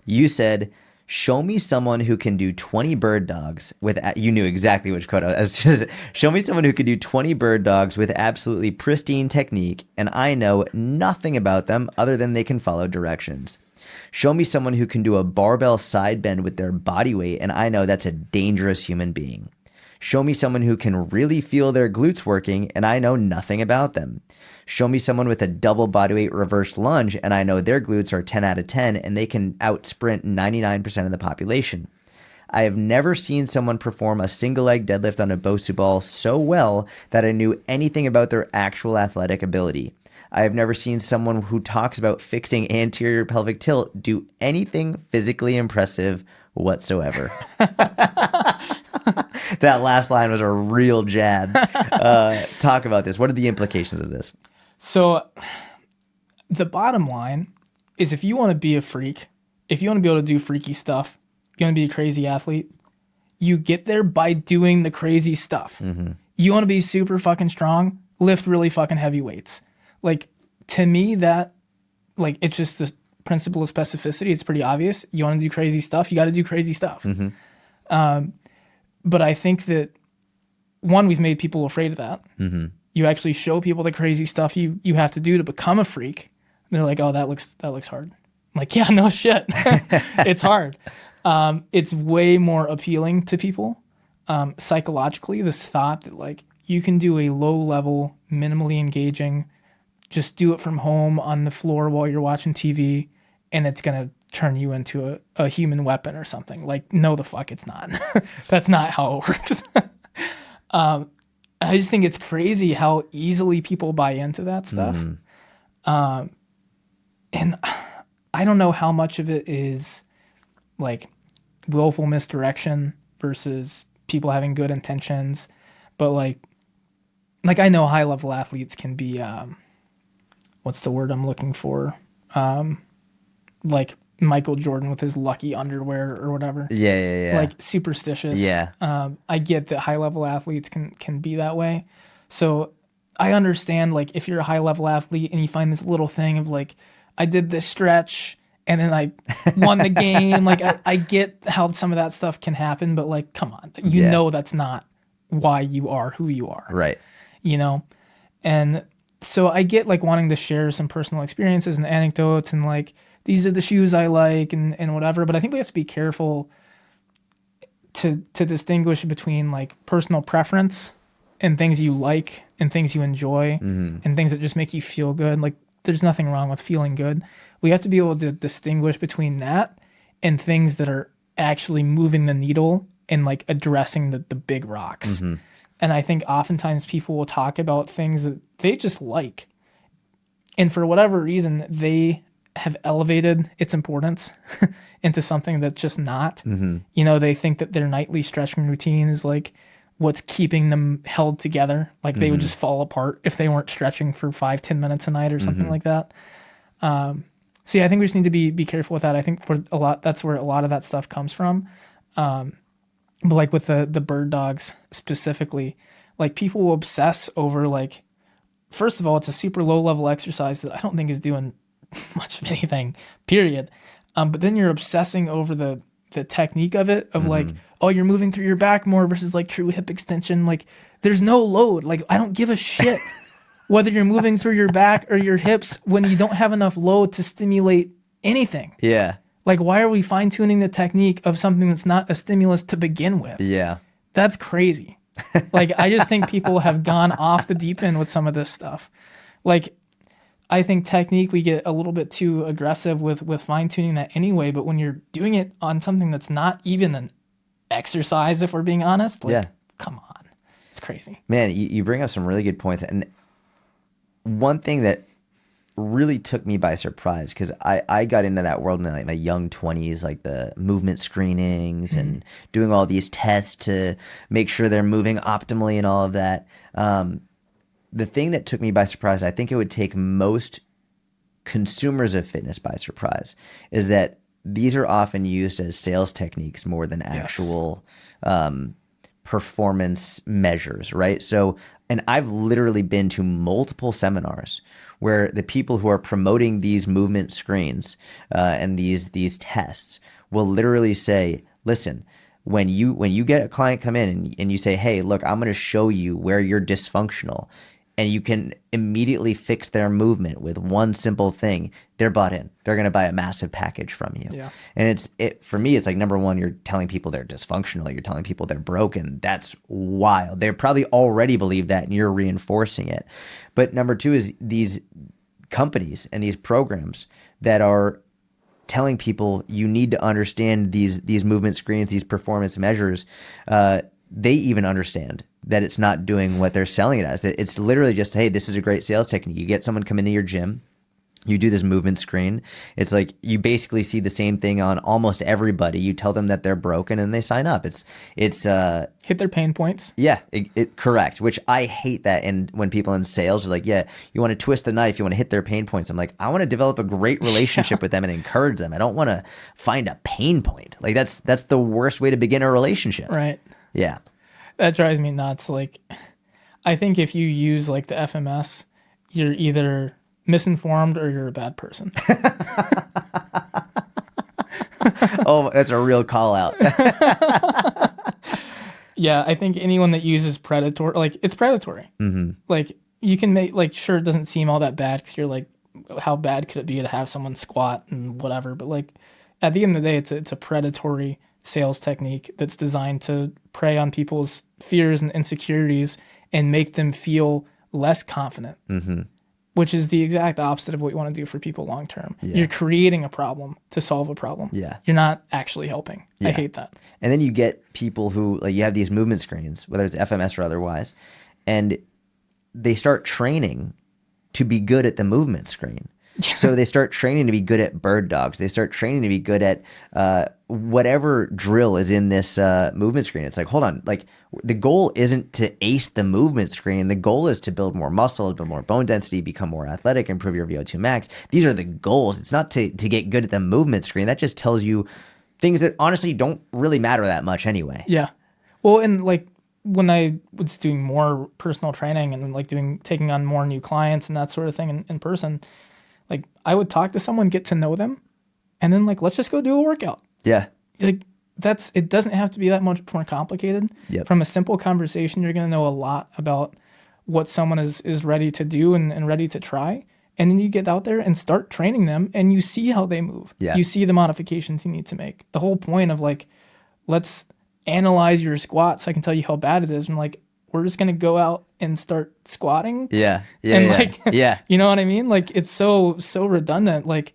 A: you said, show me someone who can do 20 bird dogs with, you knew exactly which quote I was. Show me someone who can do 20 bird dogs with absolutely pristine technique, and I know nothing about them other than they can follow directions. Show me someone who can do a barbell side bend with their body weight, and I know that's a dangerous human being. Show me someone who can really feel their glutes working, and I know nothing about them. Show me someone with a double bodyweight reverse lunge, and I know their glutes are 10 out of 10, and they can out-sprint 99% of the population. I have never seen someone perform a single leg deadlift on a Bosu ball so well that I knew anything about their actual athletic ability. I have never seen someone who talks about fixing anterior pelvic tilt do anything physically impressive whatsoever. That last line was a real jab. Talk about this. What are the implications of this?
B: So the bottom line is, if you want to be a freak, if you want to be able to do freaky stuff, you want to be a crazy athlete, you get there by doing the crazy stuff. Mm-hmm. You want to be super fucking strong, lift really fucking heavy weights. Like, to me, that, like, it's just the principle of specificity. It's pretty obvious. You want to do crazy stuff, you got to do crazy stuff. Mm-hmm. But I think that, one, we've made people afraid of that. Mm-hmm. You actually show people the crazy stuff you have to do to become a freak. They're like, oh, that looks hard. I'm like, yeah, no shit. It's hard. It's way more appealing to people psychologically, this thought that, like, you can do a low level, minimally engaging, just do it from home on the floor while you're watching TV, and it's going to turn you into a human weapon or something. Like, no, the fuck it's not. That's not how it works. I just think it's crazy how easily people buy into that stuff. Mm-hmm. And I don't know how much of it is, like, willful misdirection versus people having good intentions. But like I know high level athletes can be, what's the word I'm looking for? Like Michael Jordan with his lucky underwear or whatever.
A: Yeah.
B: Like, superstitious.
A: Yeah.
B: I get that high level athletes can be that way. So I understand, like, if you're a high level athlete and you find this little thing of, like, I did this stretch and then I won the game. Like, I get how some of that stuff can happen, but, like, come on, you know that's not why you are who you are.
A: Right.
B: You know? And so I get, like, wanting to share some personal experiences and anecdotes and, like, these are the shoes I like and whatever. But I think we have to be careful to distinguish between, like, personal preference and things you like and things you enjoy, mm-hmm. and things that just make you feel good. Like, there's nothing wrong with feeling good. We have to be able to distinguish between that and things that are actually moving the needle and, like, addressing the big rocks. Mm-hmm. And I think oftentimes people will talk about things that they just like, and for whatever reason, they have elevated its importance into something that's just not. Mm-hmm. You know, they think that their nightly stretching routine is, like, what's keeping them held together. Like, they would just fall apart if they weren't stretching for 5-10 minutes a night or something like that. So yeah, I think we just need to be careful with that. I think that's where a lot of that stuff comes from. But, like, with the bird dogs specifically, like, people will obsess over, like, first of all, it's a super low level exercise that I don't think is doing much of anything, period. But then you're obsessing over the technique of it, of, like, oh, you're moving through your back more versus, like, true hip extension. Like, there's no load. Like, I don't give a shit whether you're moving through your back or your hips when you don't have enough load to stimulate anything.
A: Yeah.
B: Like, why are we fine tuning the technique of something that's not a stimulus to begin with?
A: Yeah.
B: That's crazy. Like, I just think people have gone off the deep end with some of this stuff. Like, I think technique, we get a little bit too aggressive with fine-tuning that anyway, but when you're doing it on something that's not even an exercise, if we're being honest, like, come on. It's crazy.
A: Man, you bring up some really good points. And one thing that really took me by surprise, because I got into that world in, like, my young 20s, like the movement screenings and doing all these tests to make sure they're moving optimally and all of that. The thing that took me by surprise, I think it would take most consumers of fitness by surprise, is that these are often used as sales techniques more than actual performance measures, right? So, and I've literally been to multiple seminars where the people who are promoting these movement screens and these tests will literally say, listen, when you get a client come in and you say, hey, look, I'm going to show you where you're dysfunctional, and you can immediately fix their movement with one simple thing, they're bought in. They're going to buy a massive package from you. Yeah. And for me, it's like, number one, you're telling people they're dysfunctional. You're telling people they're broken. That's wild. They probably already believe that, and you're reinforcing it. But number two is these companies and these programs that are telling people you need to understand these movement screens, these performance measures, they even understand that it's not doing what they're selling it as. That it's literally just, hey, this is a great sales technique. You get someone come into your gym, you do this movement screen. It's like you basically see the same thing on almost everybody. You tell them that they're broken and they sign up. It's
B: hit their pain points.
A: Yeah, correct. Which I hate that. And when people in sales are like, yeah, you want to twist the knife, you want to hit their pain points. I'm like, I want to develop a great relationship with them and encourage them. I don't want to find a pain point. Like that's the worst way to begin a relationship.
B: Right.
A: Yeah.
B: That drives me nuts. Like, I think if you use like the FMS, you're either misinformed or you're a bad person.
A: Oh, that's a real call out.
B: Yeah, I think anyone that uses predatory, like it's predatory.
A: Mm-hmm.
B: Like you can make, like, sure, it doesn't seem all that bad because you're like, how bad could it be to have someone squat and whatever? But like at the end of the day, it's a predatory sales technique that's designed to prey on people's fears and insecurities and make them feel less confident.
A: Mm-hmm.
B: Which is the exact opposite of what you want to do for people long term.
A: Yeah.
B: You're creating a problem to solve a problem.
A: Yeah.
B: You're not actually helping.
A: Yeah.
B: I hate that.
A: And then you get people who, like, you have these movement screens, whether it's FMS or otherwise, and they start training to be good at the movement screen. So they start training to be good at bird dogs. They start training to be good at whatever drill is in this movement screen. It's like, hold on, like the goal isn't to ace the movement screen. The goal is to build more muscle, build more bone density, become more athletic, improve your VO2 max. These are the goals. It's not to get good at the movement screen. That just tells you things that honestly don't really matter that much anyway.
B: Yeah. Well, and like when I was doing more personal training and like taking on more new clients and that sort of thing in person, like I would talk to someone, get to know them, and then like, let's just go do a workout.
A: Yeah.
B: Like it doesn't have to be that much more complicated.
A: Yep.
B: From a simple conversation, you're going to know a lot about what someone is ready to do and ready to try. And then you get out there and start training them and you see how they move.
A: Yeah.
B: You see the modifications you need to make. The whole point of like, let's analyze your squat so I can tell you how bad it is. I'm like, we're just going to go out and start squatting.
A: Yeah.
B: And like,
A: yeah.
B: You know what I mean? Like it's so redundant. Like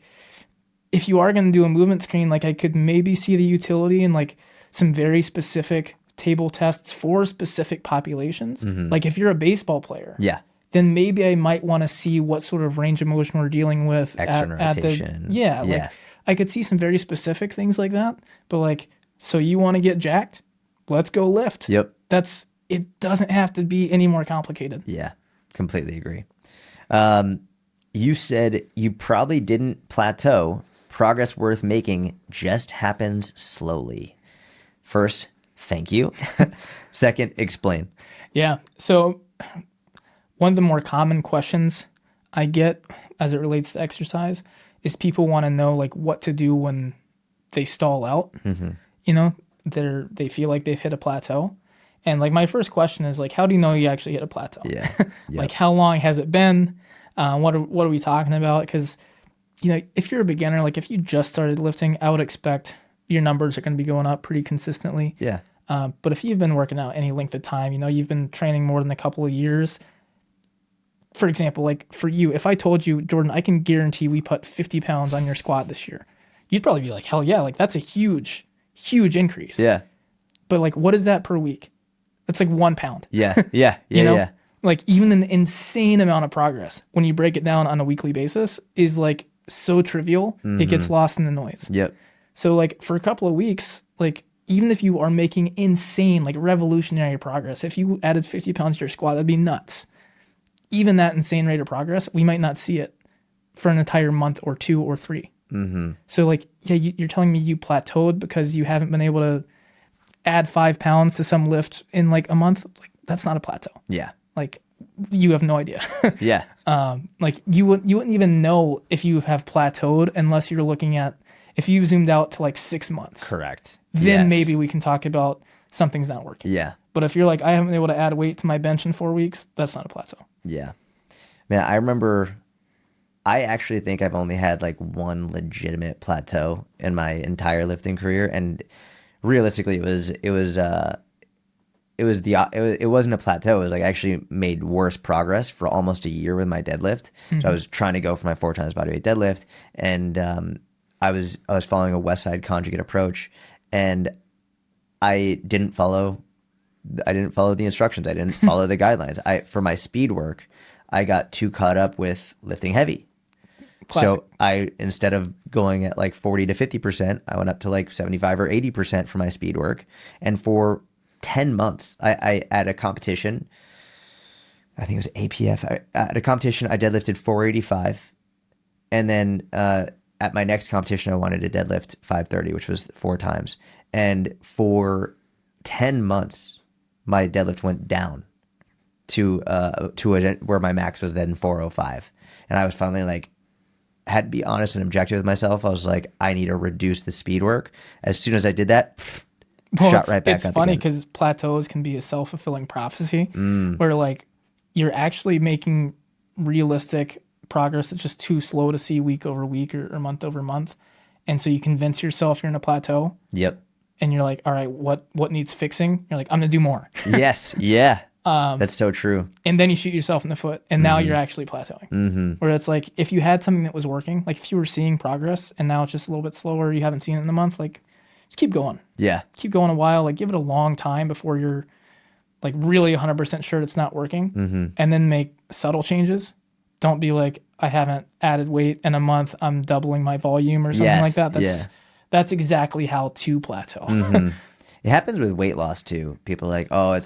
B: if you are going to do a movement screen, like I could maybe see the utility in like some very specific table tests for specific populations.
A: Mm-hmm.
B: Like if you're a baseball player,
A: Yeah.
B: then maybe I might want to see what sort of range of motion we're dealing with.
A: External rotation.
B: Like I could see some very specific things like that. But like, so you want to get jacked? Let's go lift.
A: Yep.
B: It doesn't have to be any more complicated.
A: Yeah, completely agree. You said you probably didn't plateau. Progress worth making just happens slowly. First, thank you. Second, explain.
B: Yeah. So one of the more common questions I get as it relates to exercise is people want to know like what to do when they stall out.
A: Mm-hmm.
B: You know, they feel like they've hit a plateau. And like my first question is like, how do you know you actually hit a plateau?
A: Yeah. Yep.
B: Like how long has it been? What are we talking about? Because, you know, if you're a beginner, like if you just started lifting, I would expect your numbers are going to be going up pretty consistently.
A: Yeah.
B: But if you've been working out any length of time, you know, you've been training more than a couple of years. For example, like for you, if I told you, Jordan, I can guarantee we put 50 pounds on your squat this year, you'd probably be like, hell yeah, like that's a huge increase.
A: Yeah.
B: But like, what is that per week? That's like 1 pound.
A: Yeah. Yeah.
B: You know?
A: Yeah.
B: Like even an insane amount of progress when you break it down on a weekly basis is like so trivial.
A: Mm-hmm.
B: It gets lost in the noise.
A: Yep.
B: So like for a couple of weeks, like even if you are making insane, like revolutionary progress, if you added 50 pounds to your squat, that'd be nuts. Even that insane rate of progress, we might not see it for an entire month or 2 or 3.
A: Mm-hmm.
B: So like, yeah, you're telling me you plateaued because you haven't been able to add 5 pounds to some lift in like a month? Like that's not a plateau.
A: Yeah.
B: Like you have no idea.
A: Yeah.
B: Like you wouldn't even know if you have plateaued unless you're looking at, if you zoomed out to like 6 months.
A: Correct.
B: Then
A: Yes.
B: maybe we can talk about something's not working.
A: Yeah.
B: But if you're like, I haven't been able to add weight to my bench in 4 weeks, that's not a plateau.
A: Yeah. Man, I remember, I actually think I've only had like one legitimate plateau in my entire lifting career. And realistically, it wasn't a plateau. It was like I actually made worse progress for almost a year with my deadlift.
B: Mm-hmm.
A: So I was trying to go for my 4 times body weight deadlift. And I was following a West Side conjugate approach, and I didn't follow the instructions. I didn't follow the guidelines. For my speed work, I got too caught up with lifting heavy.
B: Classic.
A: So instead of going at like 40 to 50%, I went up to like 75 or 80% for my speed work. And for 10 months, I at a competition, I think it was APF. At a competition, I deadlifted 485. And then at my next competition, I wanted to deadlift 530, which was 4 times. And for 10 months, my deadlift went down to where my max was then 405. And I was finally like, had to be honest and objective with myself. I was like, I need to reduce the speed work. As soon as I did that, shot right back up.
B: It's funny because plateaus can be a self-fulfilling prophecy where like you're actually making realistic progress that's just too slow to see week over week or month over month. And so you convince yourself you're in a plateau.
A: Yep.
B: And you're like, all right, what needs fixing? You're like, I'm going to do more.
A: Yes. Yeah. That's so true.
B: And then you shoot yourself in the foot, and now you're actually plateauing. Where it's like, if you had something that was working, like if you were seeing progress and now it's just a little bit slower, you haven't seen it in a month, like just keep going.
A: Yeah.
B: Keep going a while, like give it a long time before you're like really 100% sure it's not working, and then make subtle changes. Don't be like, I haven't added weight in a month, I'm doubling my volume or something like that. That's exactly how to plateau.
A: It happens with weight loss too. People are like, oh,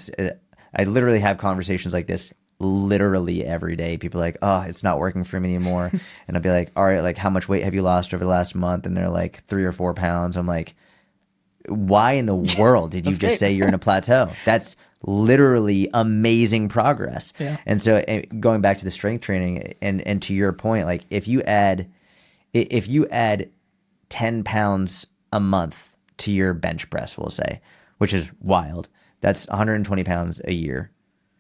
A: I literally have conversations like this literally every day. People are like, oh, it's not working for me anymore. And I'll be like, all right, like how much weight have you lost over the last month? And they're like 3 or 4 pounds. I'm like, why in the world did you just say you're in a plateau? That's literally amazing progress.
B: Yeah.
A: And so going back to the strength training and to your point, like if you add 10 pounds a month to your bench press, we'll say, which is wild. That's 120 pounds a year.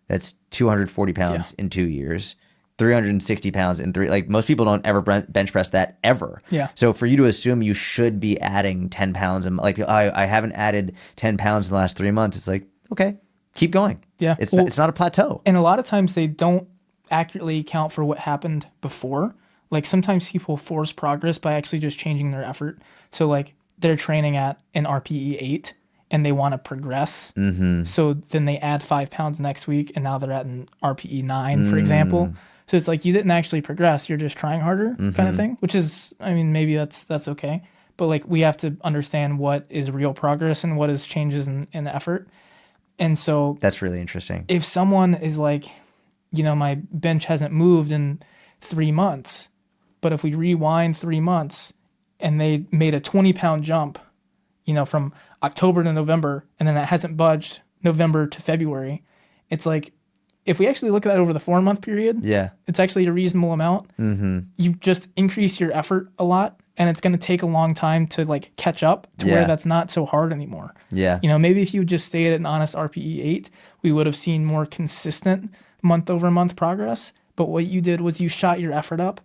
A: That's 240 pounds in 2 years, 360 pounds in 3. Like most people don't ever bench press that ever.
B: Yeah.
A: So for you to assume you should be adding 10 pounds, and like I haven't added 10 pounds in the last 3 months, it's like, okay, keep going.
B: Yeah.
A: It's not a plateau.
B: And a lot of times they don't accurately account for what happened before. Like sometimes people force progress by actually just changing their effort. So like they're training at an RPE 8 and they want to progress. So then they add 5 pounds next week and now they're at an RPE 9, for example. So it's like you didn't actually progress. You're just trying harder kind of thing, which is, I mean, maybe that's okay. But like we have to understand what is real progress and what is changes in effort. And so
A: That's really interesting.
B: if someone is like, you know, my bench hasn't moved in 3 months, but if we rewind 3 months and they made a 20-pound jump, you know, from October to November, and then it hasn't budged November to February, it's like, if we actually look at that over the 4-month period, it's actually a reasonable amount. You just increase your effort a lot, and it's going to take a long time to like catch up to where that's not so hard anymore.
A: Yeah.
B: You know, maybe if you just stayed at an honest RPE 8, we would have seen more consistent month over month progress. But what you did was you shot your effort up,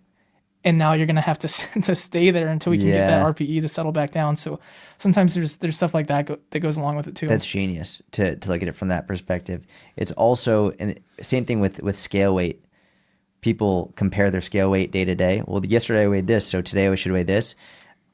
B: and now you're going to have to stay there until we can get that RPE to settle back down. So sometimes there's stuff like that that goes along with it too.
A: That's genius to look at it from that perspective. It's also, and same thing with scale weight. People compare their scale weight day to day. Well, yesterday I weighed this, so today I should weigh this.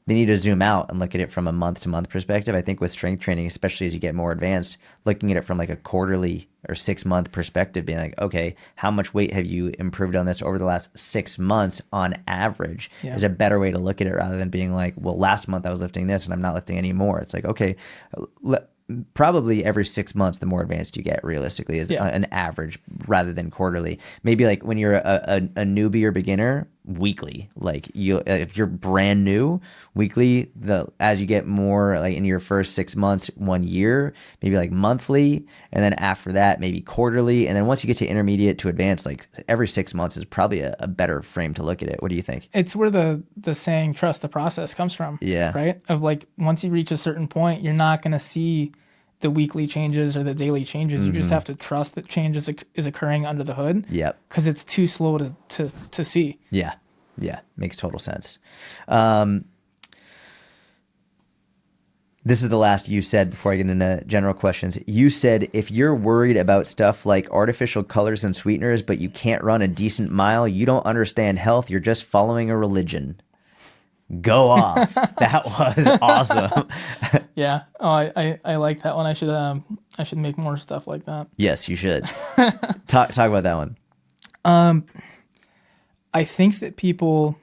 A: They need to zoom out and look at it from a month-to-month perspective. I think with strength training, especially as you get more advanced, looking at it from like a quarterly or 6-month perspective, being like, okay, how much weight have you improved on this over the last 6 months on average is a better way to look at it rather than being like, well, last month I was lifting this and I'm not lifting anymore. It's like, okay, probably every 6 months, the more advanced you get realistically is an average rather than quarterly. Maybe like when you're a newbie or beginner, weekly. Like if you're brand new, weekly. As you get more like in your first 6 months, 1 year, maybe like monthly, and then after that maybe quarterly, and then once you get to intermediate to advanced, like every 6 months is probably a better frame to look at it. What do you think?
B: It's where the saying "trust the process" comes from.
A: Yeah.
B: Right. Of like once you reach a certain point, you're not going to see the weekly changes or the daily changes. You just have to trust that change is occurring under the hood.
A: Yep.
B: Because it's too slow to see.
A: Yeah. Yeah. Makes total sense. This is the last you said before I get into general questions. You said if you're worried about stuff like artificial colors and sweeteners, but you can't run a decent mile, you don't understand health. You're just following a religion. Go off. That was awesome.
B: Yeah. Oh, I like that one. I should make more stuff like that.
A: Yes, you should. Talk about that one.
B: I think that people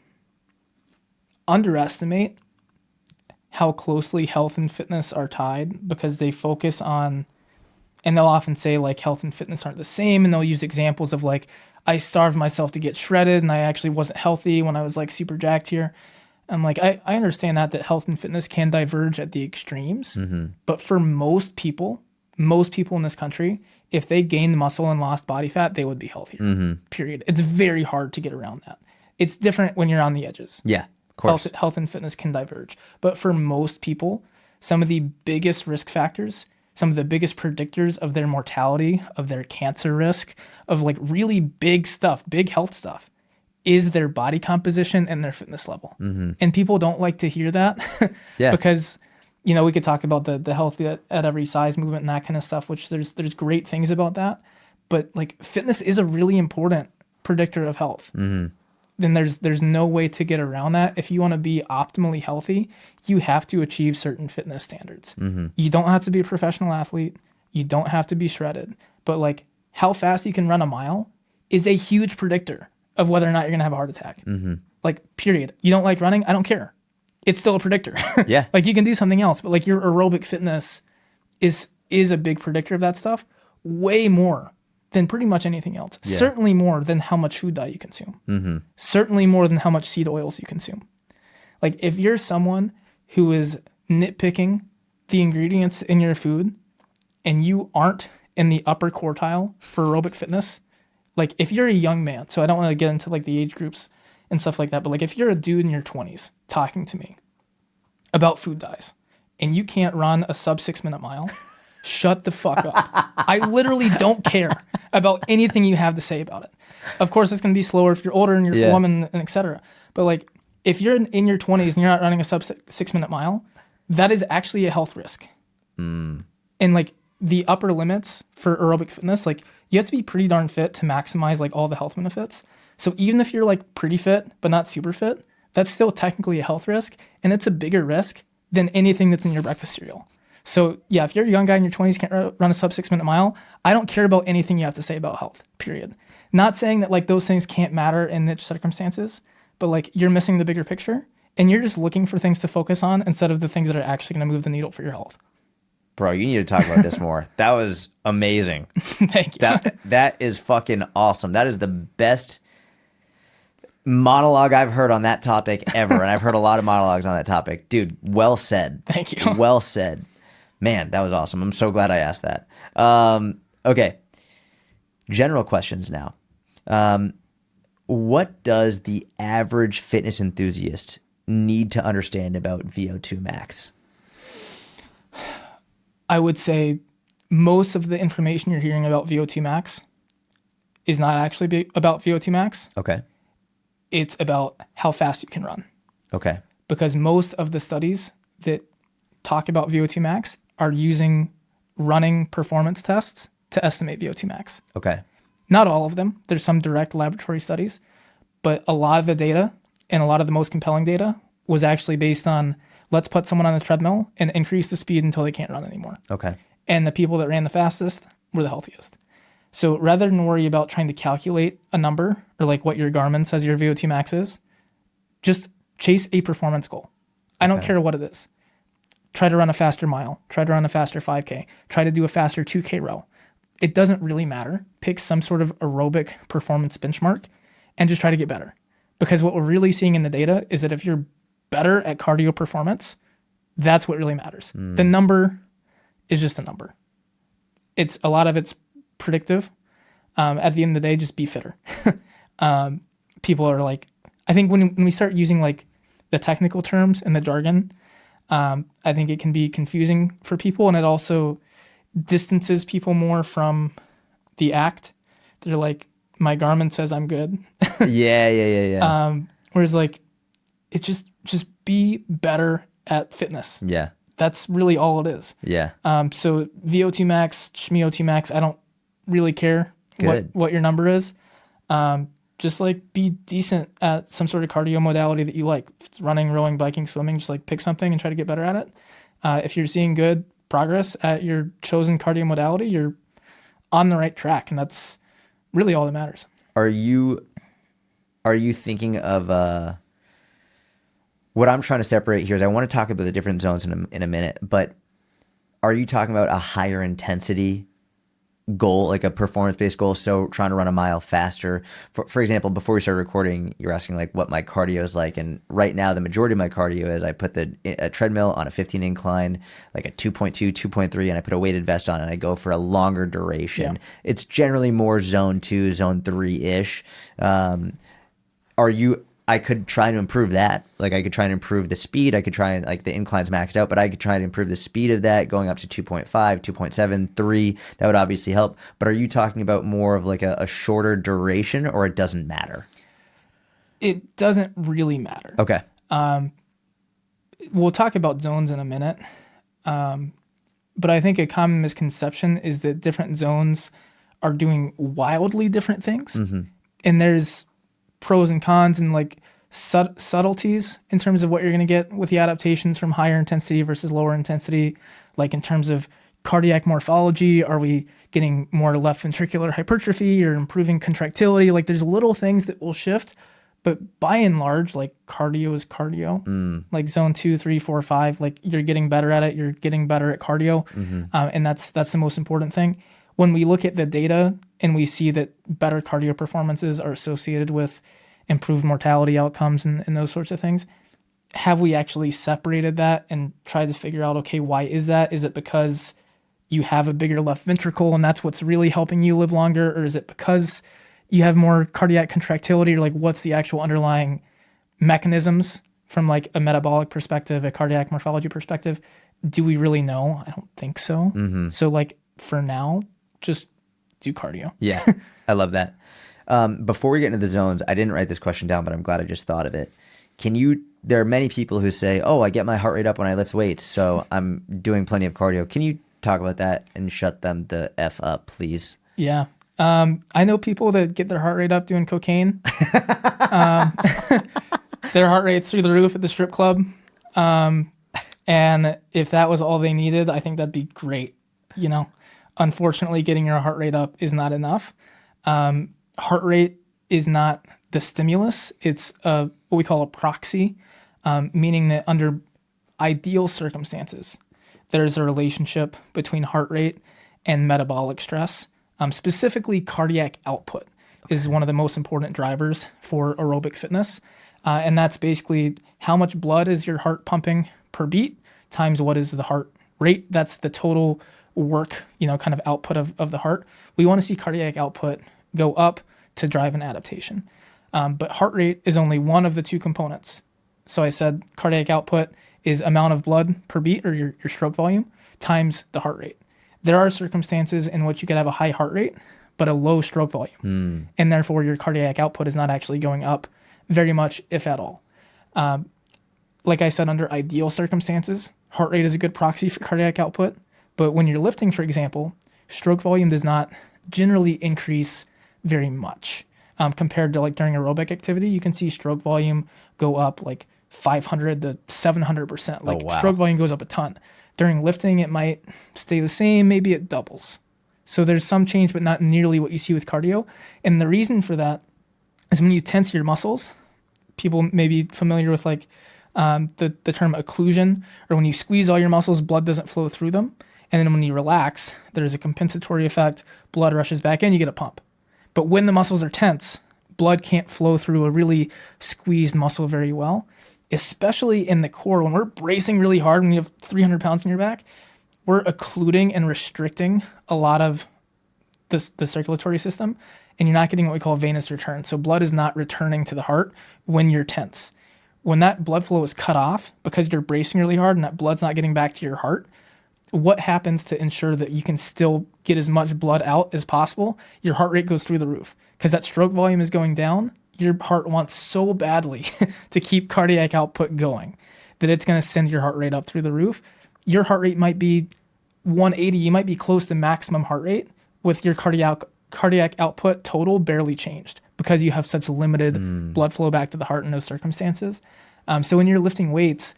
B: underestimate how closely health and fitness are tied because they focus on, and they'll often say like health and fitness aren't the same, and they'll use examples of like, I starved myself to get shredded and I actually wasn't healthy when I was like super jacked here. I'm like, I understand that health and fitness can diverge at the extremes, but for most people in this country, if they gained muscle and lost body fat, they would be healthier, period. It's very hard to get around that. It's different when you're on the edges.
A: Yeah, of course.
B: Health and fitness can diverge. But for most people, some of the biggest risk factors, some of the biggest predictors of their mortality, of their cancer risk, of like really big stuff, big health stuff, is their body composition and their fitness level. And people don't like to hear that because, you know, we could talk about the health at every size movement and that kind of stuff, which there's great things about that. But like fitness is a really important predictor of health. Then there's no way to get around that. If you want to be optimally healthy, you have to achieve certain fitness standards. You don't have to be a professional athlete. You don't have to be shredded. But like how fast you can run a mile is a huge predictor of whether or not you're going to have a heart attack. Like, period. You don't like running? I don't care. It's still a predictor.
A: Yeah.
B: Like you can do something else, but like your aerobic fitness is a big predictor of that stuff, way more than pretty much anything else.
A: Yeah.
B: Certainly more than how much food dye you consume. Certainly more than how much seed oils you consume. Like if you're someone who is nitpicking the ingredients in your food and you aren't in the upper quartile for aerobic fitness, like if you're a young man, so I don't want to get into like the age groups and stuff like that, but like if you're a dude in your 20s talking to me about food dyes and you can't run a sub 6 minute mile, shut the fuck up. I literally don't care about anything you have to say about it. Of course, it's going to be slower if you're older and you're a woman and et cetera. But like if you're in your 20s and you're not running a sub 6 minute mile, that is actually a health risk. And like the upper limits for aerobic fitness, like you have to be pretty darn fit to maximize like all the health benefits. So even if you're like pretty fit, but not super fit, that's still technically a health risk. And it's a bigger risk than anything that's in your breakfast cereal. So yeah, if you're a young guy in your 20s, can't run a sub 6 minute mile, I don't care about anything you have to say about health, period. Not saying that like those things can't matter in niche circumstances, but like you're missing the bigger picture and you're just looking for things to focus on instead of the things that are actually going to move the needle for your health.
A: Bro, you need to talk about this more. That was amazing.
B: Thank you.
A: That is fucking awesome. That is the best monologue I've heard on that topic ever. And I've heard a lot of monologues on that topic. Dude, well said.
B: Thank you.
A: Well said. Man, that was awesome. I'm so glad I asked that. Okay. General questions now. What does the average fitness enthusiast need to understand about VO2 max?
B: I would say most of the information you're hearing about VO2 max is not actually about VO2 max.
A: Okay.
B: It's about how fast you can run.
A: Okay.
B: Because most of the studies that talk about VO2 max are using running performance tests to estimate VO2 max.
A: Okay.
B: Not all of them. There's some direct laboratory studies, but a lot of the data and a lot of the most compelling data was actually based on let's put someone on a treadmill and increase the speed until they can't run anymore.
A: Okay.
B: And the people that ran the fastest were the healthiest. So rather than worry about trying to calculate a number or like what your Garmin says your VO2 max is, just chase a performance goal. I don't care what it is. Try to run a faster mile. Try to run a faster 5K. Try to do a faster 2K row. It doesn't really matter. Pick some sort of aerobic performance benchmark and just try to get better. Because what we're really seeing in the data is that if you're better at cardio performance, that's what really matters. The number is just a number. It's a lot of it's predictive. At the end of the day, just be fitter. People are like, I think when we start using like the technical terms and the jargon, I think it can be confusing for people, and it also distances people more from the act. They're like, my Garmin says I'm good.
A: Yeah.
B: Whereas like, it just be better at fitness.
A: Yeah.
B: That's really all it is.
A: Yeah.
B: So VO2 max, SMO2 max, I don't really care what your number is. just like be decent at some sort of cardio modality that you like. If it's running, rowing, biking, swimming, just like pick something and try to get better at it. If you're seeing good progress at your chosen cardio modality, you're on the right track, and that's really all that matters.
A: Are you thinking of what I'm trying to separate here is I want to talk about the different zones in a minute, but are you talking about a higher intensity goal, like a performance-based goal? So trying to run a mile faster. For example, before we started recording, you're asking like what my cardio is like. And right now, the majority of my cardio is I put a treadmill on a 15 incline, like a 2.2, 2.3, and I put a weighted vest on and I go for a longer duration. Yeah. It's generally more zone 2, zone 3-ish. I could try to improve that. Like I could try to improve the speed. I could try and like the incline's maxed out, but I could try to improve the speed of that going up to 2.5, 2.7, 3. That would obviously help. But are you talking about more of like a shorter duration, or it doesn't matter?
B: It doesn't really matter.
A: Okay.
B: We'll talk about zones in a minute. But I think a common misconception is that different zones are doing wildly different things. Mm-hmm. And there's pros and cons and like subtleties in terms of what you're going to get with the adaptations from higher intensity versus lower intensity. Like in terms of cardiac morphology, are we getting more left ventricular hypertrophy or improving contractility? Like there's little things that will shift, but by and large, like cardio is cardio. Like zone 2, 3, 4, 5, like you're getting better at it. You're getting better at cardio. Mm-hmm. And that's the most important thing. When we look at the data and we see that better cardio performances are associated with improved mortality outcomes and those sorts of things, have we actually separated that and tried to figure out, okay, why is that? Is it because you have a bigger left ventricle and that's what's really helping you live longer? Or is it because you have more cardiac contractility? Or like what's the actual underlying mechanisms from like a metabolic perspective, a cardiac morphology perspective? Do we really know? I don't think so. Mm-hmm. So like for now, just do cardio.
A: Yeah, I love that. Before we get into the zones, I didn't write this question down, but I'm glad I just thought of it. There are many people who say, oh, I get my heart rate up when I lift weights, so I'm doing plenty of cardio. Can you talk about that and shut them the F up, please?
B: Yeah. I know people that get their heart rate up doing cocaine. Their heart rate's through the roof at the strip club. And if that was all they needed, I think that'd be great. You know, unfortunately, getting your heart rate up is not enough. Heart rate is not the stimulus. It's what we call a proxy, meaning that under ideal circumstances, there's a relationship between heart rate and metabolic stress. Specifically, cardiac output is one of the most important drivers for aerobic fitness. And that's basically how much blood is your heart pumping per beat times what is the heart rate. That's the total work, kind of output of the heart. We want to see cardiac output go up to drive an adaptation. But heart rate is only one of the two components. So I said cardiac output is amount of blood per beat, or your stroke volume, times the heart rate. There are circumstances in which you could have a high heart rate, but a low stroke volume. And therefore your cardiac output is not actually going up very much, if at all. Like I said, under ideal circumstances, heart rate is a good proxy for cardiac output. But when you're lifting, for example, stroke volume does not generally increase very much. Compared to like during aerobic activity, you can see stroke volume go up like 500 to 700%. Like stroke volume goes up a ton. During lifting, it might stay the same, maybe it doubles. So there's some change, but not nearly what you see with cardio. And the reason for that is when you tense your muscles, people may be familiar with like the term occlusion, or when you squeeze all your muscles, blood doesn't flow through them. And then when you relax, there's a compensatory effect, blood rushes back in, you get a pump. But when the muscles are tense, blood can't flow through a really squeezed muscle very well, especially in the core. When we're bracing really hard, when you have 300 pounds on your back, we're occluding and restricting a lot of the circulatory system, and you're not getting what we call venous return. So blood is not returning to the heart when you're tense. When that blood flow is cut off because you're bracing really hard and that blood's not getting back to your heart, what happens to ensure that you can still get as much blood out as possible? Your heart rate goes through the roof because that stroke volume is going down. Your heart wants so badly to keep cardiac output going that it's going to send your heart rate up through the roof. Your heart rate might be 180. You might be close to maximum heart rate with your cardiac output total barely changed. because you have such limited blood flow back to the heart in those circumstances. So when you're lifting weights,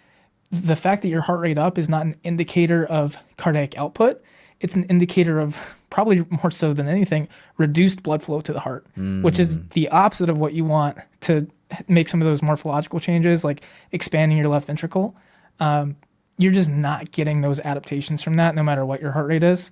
B: the fact that your heart rate up is not an indicator of cardiac output. It's an indicator of, probably more so than anything, reduced blood flow to the heart, which is the opposite of what you want to make some of those morphological changes, like expanding your left ventricle. You're just not getting those adaptations from that, no matter what your heart rate is.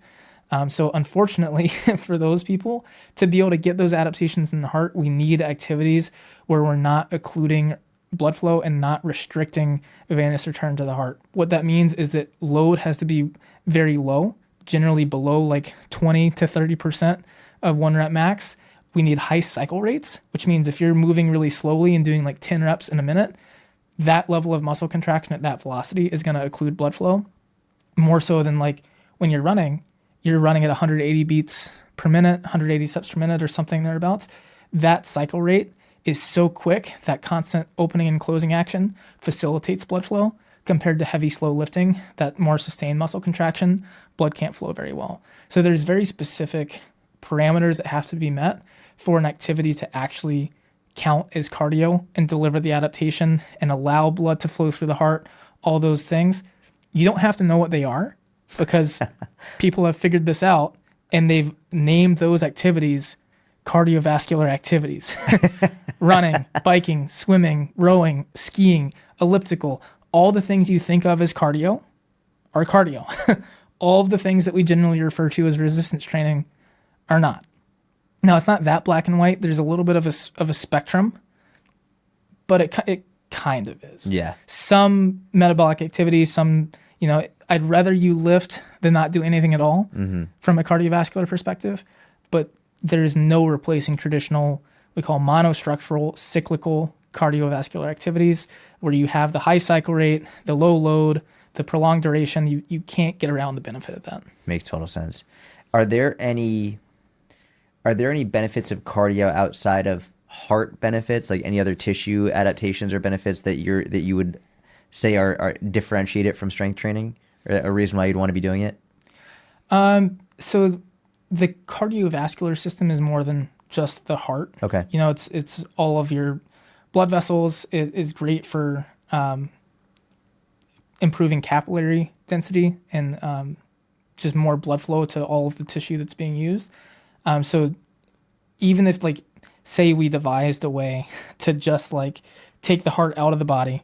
B: So unfortunately for those people, to be able to get those adaptations in the heart, we need activities where we're not occluding blood flow and not restricting venous return to the heart. What that means is that load has to be very low, generally below like 20 to 30% of 1 rep max. We need high cycle rates, which means if you're moving really slowly and doing like 10 reps in a minute, that level of muscle contraction at that velocity is going to occlude blood flow more so than like when you're running at 180 beats per minute, 180 steps per minute or something thereabouts. That cycle rate is so quick, that constant opening and closing action facilitates blood flow compared to heavy, slow lifting, that more sustained muscle contraction, blood can't flow very well. So there's very specific parameters that have to be met for an activity to actually count as cardio and deliver the adaptation and allow blood to flow through the heart, all those things. You don't have to know what they are because people have figured this out and they've named those activities cardiovascular activities. Running, biking, swimming, rowing, skiing, elliptical, all the things you think of as cardio are cardio. All of the things that we generally refer to as resistance training are not. Now, it's not that black and white. There's a little bit of a spectrum, but it kind of is.
A: Yeah.
B: Some metabolic activities, I'd rather you lift than not do anything at all from a cardiovascular perspective, but there's no replacing traditional, we call monostructural, cyclical cardiovascular activities where you have the high cycle rate, the low load, the prolonged duration. You can't get around the benefit of that.
A: Makes total sense. Are there any benefits of cardio outside of heart benefits, like any other tissue adaptations or benefits that you would say are differentiated from strength training, or a reason why you'd want to be doing it?
B: So the cardiovascular system is more than just the heart.
A: Okay.
B: It's all of your blood vessels. It is great for improving capillary density and just more blood flow to all of the tissue that's being used. So even if, like, say we devised a way to just like take the heart out of the body,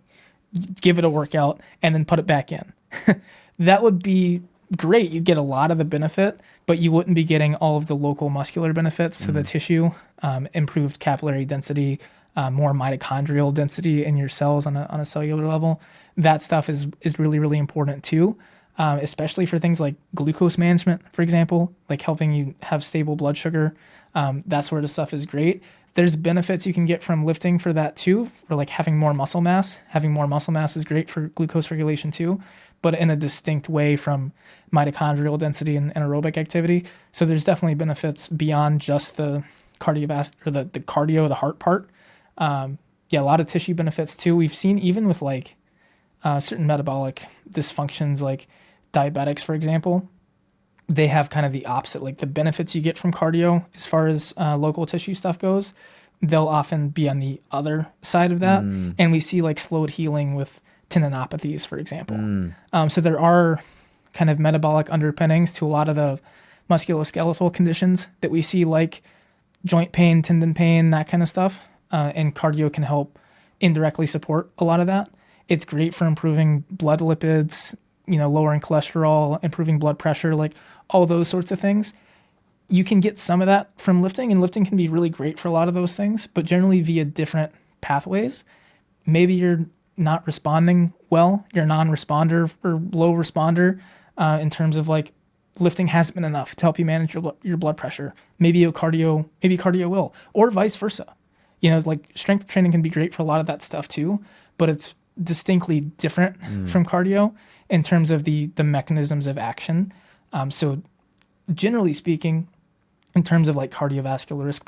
B: give it a workout, and then put it back in, that would be great. You'd get a lot of the benefit, but you wouldn't be getting all of the local muscular benefits to the tissue, improved capillary density, more mitochondrial density in your cells on a cellular level. That stuff is really, really important too, especially for things like glucose management, for example, like helping you have stable blood sugar. That sort of stuff is great. There's benefits you can get from lifting for that too, for like having more muscle mass. Having more muscle mass is great for glucose regulation too, but in a distinct way from mitochondrial density and aerobic activity. So there's definitely benefits beyond just the cardiovascular, or the cardio, the heart part. A lot of tissue benefits too. We've seen even with like certain metabolic dysfunctions, like diabetics, for example, they have kind of the opposite. Like the benefits you get from cardio as far as local tissue stuff goes, they'll often be on the other side of that. And we see like slowed healing with tendinopathies, for example. So there are kind of metabolic underpinnings to a lot of the musculoskeletal conditions that we see, like joint pain, tendon pain, that kind of stuff. And cardio can help indirectly support a lot of that. It's great for improving blood lipids, lowering cholesterol, improving blood pressure, like all those sorts of things. You can get some of that from lifting, and lifting can be really great for a lot of those things, but generally via different pathways. Maybe you're not responding well, you're a non-responder or low responder in terms of like lifting hasn't been enough to help you manage your blood pressure. Maybe cardio will, or vice versa. Like strength training can be great for a lot of that stuff too, but it's distinctly different from cardio in terms of the mechanisms of action. So generally speaking, in terms of like cardiovascular risk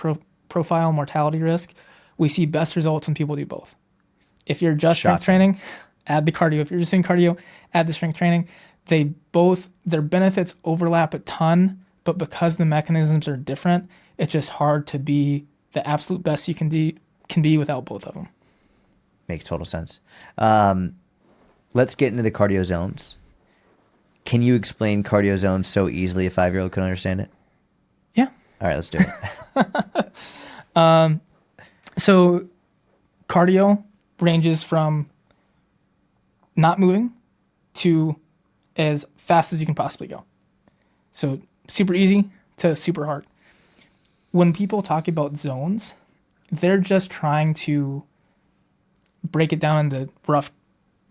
B: profile, mortality risk, we see best results when people do both. If you're just strength training, add the cardio. If you're just doing cardio, add the strength training. Their benefits overlap a ton, but because the mechanisms are different, it's just hard to be the absolute best you can be without both of them.
A: Makes total sense. Let's get into the cardio zones. Can you explain cardio zones so easily a 5-year-old can understand it?
B: Yeah.
A: All right, let's do it.
B: So cardio ranges from not moving to as fast as you can possibly go. So super easy to super hard. When people talk about zones, they're just trying to break it down into rough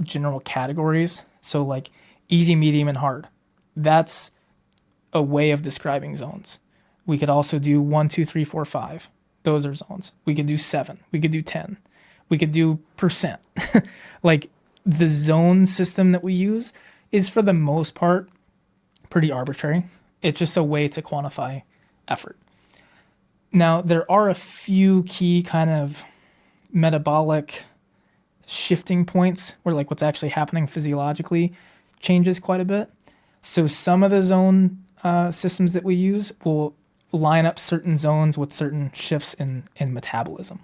B: general categories. So like easy, medium, and hard. That's a way of describing zones. We could also do 1, 2, 3, 4, 5. Those are zones. We could do 7. We could do 10. We could do percent. Like the zone system that we use is for the most part pretty arbitrary. It's just a way to quantify effort. Now, there are a few key kind of metabolic shifting points where like what's actually happening physiologically changes quite a bit. So some of the zone systems that we use will line up certain zones with certain shifts in metabolism.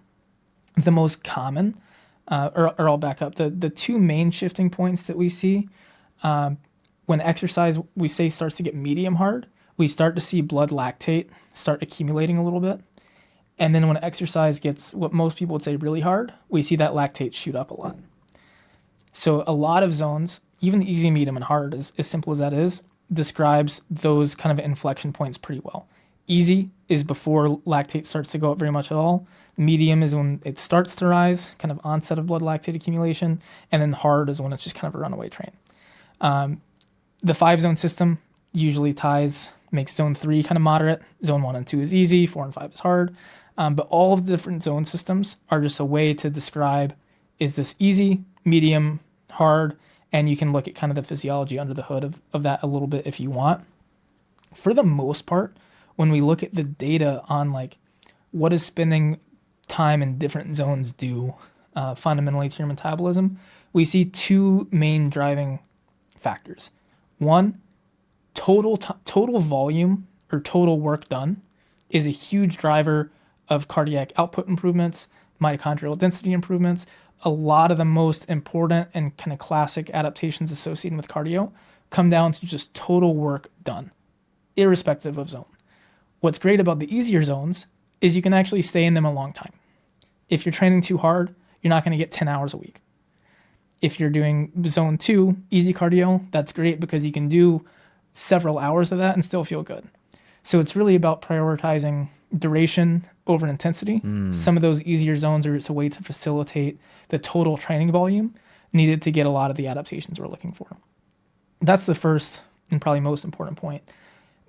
B: The most common, or I'll back up, the two main shifting points that we see when exercise, we say, starts to get medium hard, we start to see blood lactate start accumulating a little bit. And then when exercise gets what most people would say really hard, we see that lactate shoot up a lot. So a lot of zones, even the easy, medium, and hard, as simple as that is, describes those kind of inflection points pretty well. Easy is before lactate starts to go up very much at all. Medium is when it starts to rise, kind of onset of blood lactate accumulation. And then hard is when it's just kind of a runaway train. The 5-zone system usually makes zone 3 kind of moderate. Zone 1 and 2 is easy, 4 and 5 is hard. But all of the different zone systems are just a way to describe, is this easy, medium, hard, and you can look at kind of the physiology under the hood of that a little bit if you want. For the most part, when we look at the data on like what does spending time in different zones do fundamentally to your metabolism, we see two main driving factors. One, total volume or total work done is a huge driver of cardiac output improvements, mitochondrial density improvements. A lot of the most important and kind of classic adaptations associated with cardio come down to just total work done, irrespective of zone. What's great about the easier zones is you can actually stay in them a long time. If you're training too hard, you're not going to get 10 hours a week. If you're doing zone 2, easy cardio, that's great because you can do several hours of that and still feel good. So it's really about prioritizing duration over intensity. Some of those easier zones are just a way to facilitate the total training volume needed to get a lot of the adaptations we're looking for. That's the first and probably most important point.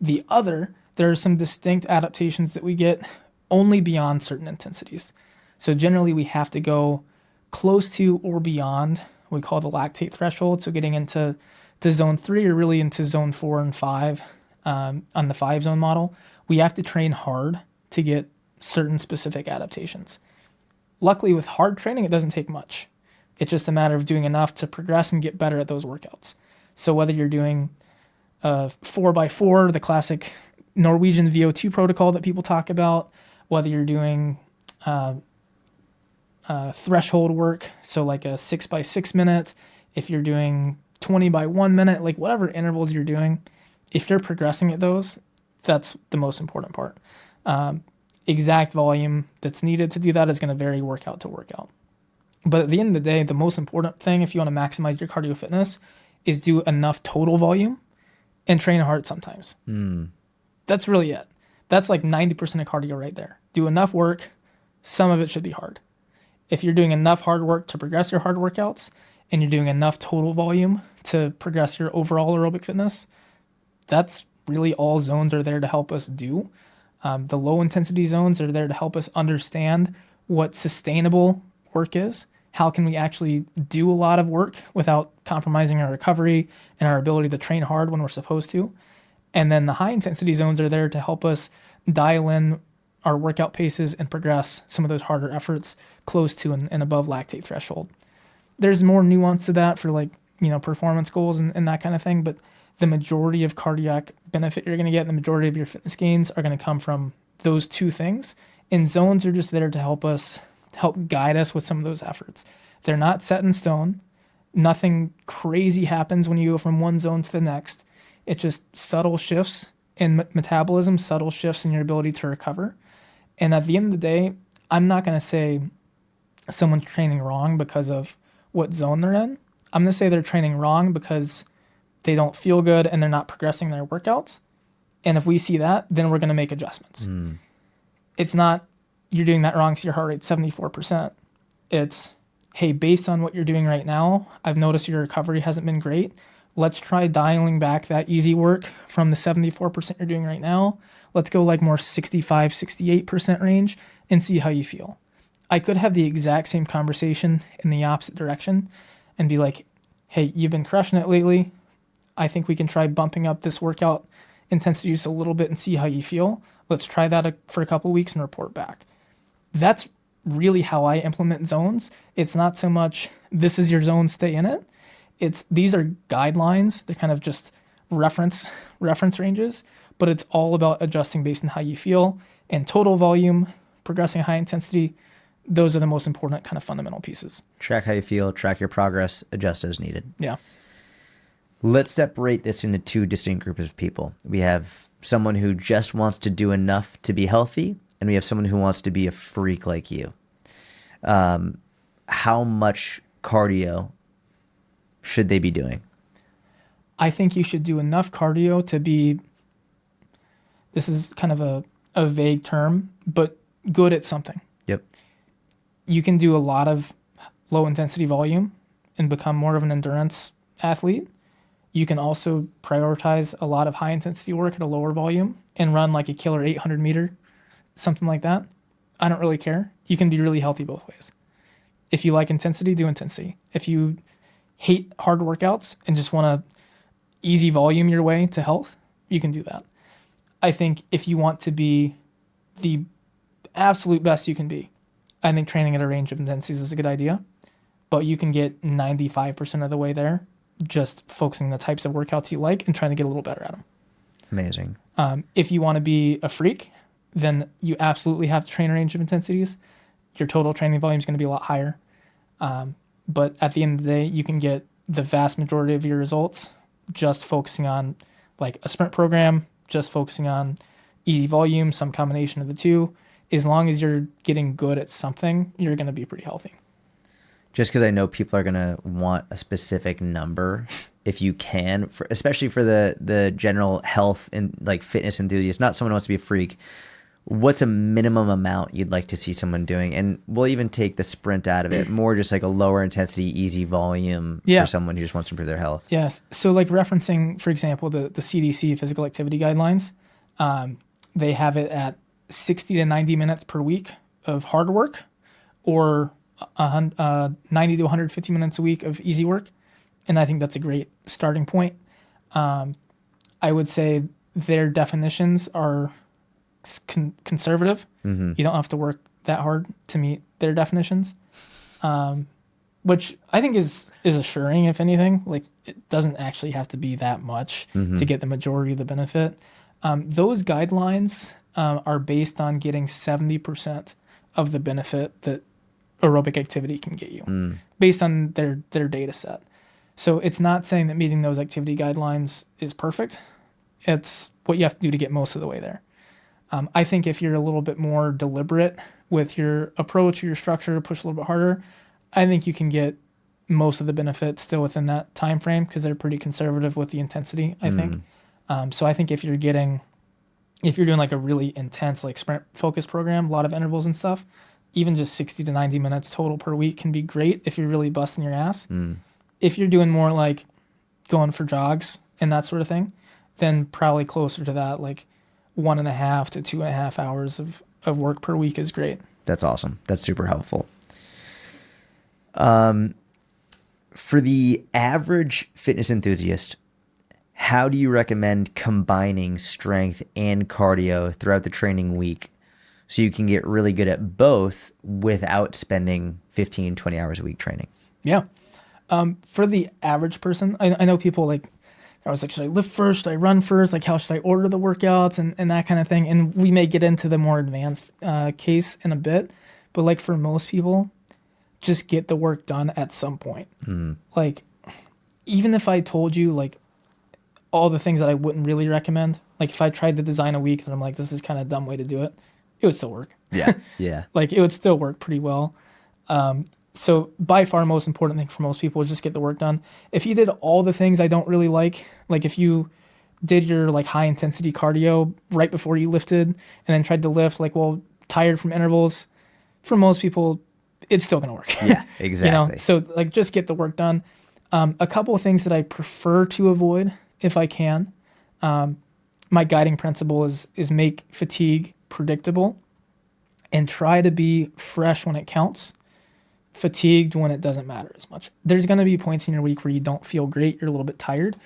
B: The other, there are some distinct adaptations that we get only beyond certain intensities. So generally we have to go close to or beyond what we call the lactate threshold. So getting into zone 3 or really into zone 4 and 5 on the 5-zone model, we have to train hard to get certain specific adaptations. Luckily with hard training, it doesn't take much. It's just a matter of doing enough to progress and get better at those workouts. So whether you're doing 4x4, the classic Norwegian VO2 protocol that people talk about, whether you're doing threshold work, so like a 6x6 minutes, if you're doing 20 by 1 minute, like whatever intervals you're doing, if you're progressing at those, that's the most important part. Exact volume that's needed to do that is going to vary workout to workout. But at the end of the day, the most important thing, if you want to maximize your cardio fitness, is do enough total volume and train hard sometimes. That's really it. That's like 90% of cardio right there. Do enough work. Some of it should be hard. If you're doing enough hard work to progress your hard workouts and you're doing enough total volume to progress your overall aerobic fitness, that's really all zones are there to help us do. The low intensity zones are there to help us understand what sustainable work is. How can we actually do a lot of work without compromising our recovery and our ability to train hard when we're supposed to? And then the high intensity zones are there to help us dial in our workout paces and progress some of those harder efforts close to and above lactate threshold. There's more nuance to that for like, performance goals and that kind of thing, but the majority of cardiac benefit you're going to get, the majority of your fitness gains are going to come from those two things And zones are just there to help guide us with some of those efforts. They're not set in stone. Nothing crazy happens when you go from one zone to the next. It's just subtle shifts in metabolism, subtle shifts in your ability to recover. And at the end of the day, I'm not going to say someone's training wrong because of what zone they're in. I'm going to say they're training wrong because they don't feel good and they're not progressing their workouts. And if we see that, then we're going to make adjustments. It's not you're doing that wrong because your heart rate's 74%. It's, hey, based on what you're doing right now, I've noticed your recovery hasn't been great. Let's try dialing back that easy work from the 74% you're doing right now. Let's go like more 65, 68% range and see how you feel. I could have the exact same conversation in the opposite direction and be like, hey, you've been crushing it lately. I think we can try bumping up this workout intensity just a little bit and see how you feel. Let's try that for a couple of weeks and report back. That's really how I implement zones. It's not so much this is your zone, stay in it. These are guidelines. They're kind of just reference ranges, but it's all about adjusting based on how you feel and total volume, progressing high intensity. Those are the most important kind of fundamental pieces.
A: Track how you feel, track your progress, adjust as needed.
B: Yeah.
A: Let's separate this into two distinct groups of people. We have someone who just wants to do enough to be healthy, and we have someone who wants to be a freak like you. How much cardio should they be doing?
B: I think you should do enough cardio to be, this is kind of a vague term, but good at something.
A: Yep.
B: You can do a lot of low intensity volume and become more of an endurance athlete. You can also prioritize a lot of high intensity work at a lower volume and run like a killer 800 meter, something like that. I don't really care. You can be really healthy both ways. If you like intensity, do intensity. If you hate hard workouts and just want to easy volume your way to health, you can do that. I think if you want to be the absolute best you can be, I think training at a range of intensities is a good idea, but you can get 95% of the way there just focusing on the types of workouts you like and trying to get a little better at them.
A: Amazing.
B: If you want to be a freak, then you absolutely have to train a range of intensities. Your total training volume is going to be a lot higher. But at the end of the day, you can get the vast majority of your results just focusing on like a sprint program, just focusing on easy volume, some combination of the two. As long as you're getting good at something, you're going to be pretty healthy.
A: Just because I know people are going to want a specific number, if you can, especially for the general health and like fitness enthusiast, not someone who wants to be a freak, what's a minimum amount you'd like to see someone doing? And we'll even take the sprint out of it, more just like a lower intensity, easy volume for someone who just wants to improve their health.
B: Yes. So like referencing, for example, the CDC physical activity guidelines, they have it at 60 to 90 minutes per week of hard work or 90 to 150 minutes a week of easy work. And I think that's a great starting point. I would say their definitions are conservative. Mm-hmm. You don't have to work that hard to meet their definitions, which I think is assuring, if anything. Like, it doesn't actually have to be that much to get the majority of the benefit. Those guidelines are based on getting 70% of the benefit that aerobic activity can get you based on their data set. So it's not saying that meeting those activity guidelines is perfect. It's what you have to do to get most of the way there. I think if you're a little bit more deliberate with your approach or your structure to push a little bit harder, I think you can get most of the benefit still within that time frame because they're pretty conservative with the intensity, I think. So I think if you're doing like a really intense like sprint focus program, a lot of intervals and stuff, even just 60 to 90 minutes total per week can be great if you're really busting your ass. If you're doing more like going for jogs and that sort of thing, then probably closer to that, like 1.5 to 2.5 hours of work per week is great.
A: That's awesome. That's super helpful. For the average fitness enthusiast, how do you recommend combining strength and cardio throughout the training week so you can get really good at both without spending 15, 20 hours a week training?
B: Yeah. For the average person, I know people like I was like, should I lift first? Should I run first? Like, how should I order the workouts and that kind of thing? And we may get into the more advanced case in a bit. But like for most people, just get the work done at some point. Like, even if I told you like all the things that I wouldn't really recommend, like if I tried to design a week that I'm like, this is kind of a dumb way to do it, it would still work.
A: Yeah. Yeah.
B: Like it would still work pretty well. So by far most important thing for most people is just get the work done. If you did all the things I don't really like if you did your like high intensity cardio right before you lifted and then tried to lift tired from intervals, for most people, it's still going to work.
A: Yeah, exactly.
B: So like just get the work done. A couple of things that I prefer to avoid if I can. My guiding principle is make fatigue predictable and try to be fresh when it counts, fatigued when it doesn't matter as much. There's going to be points in your week where you don't feel great, you're a little bit tired.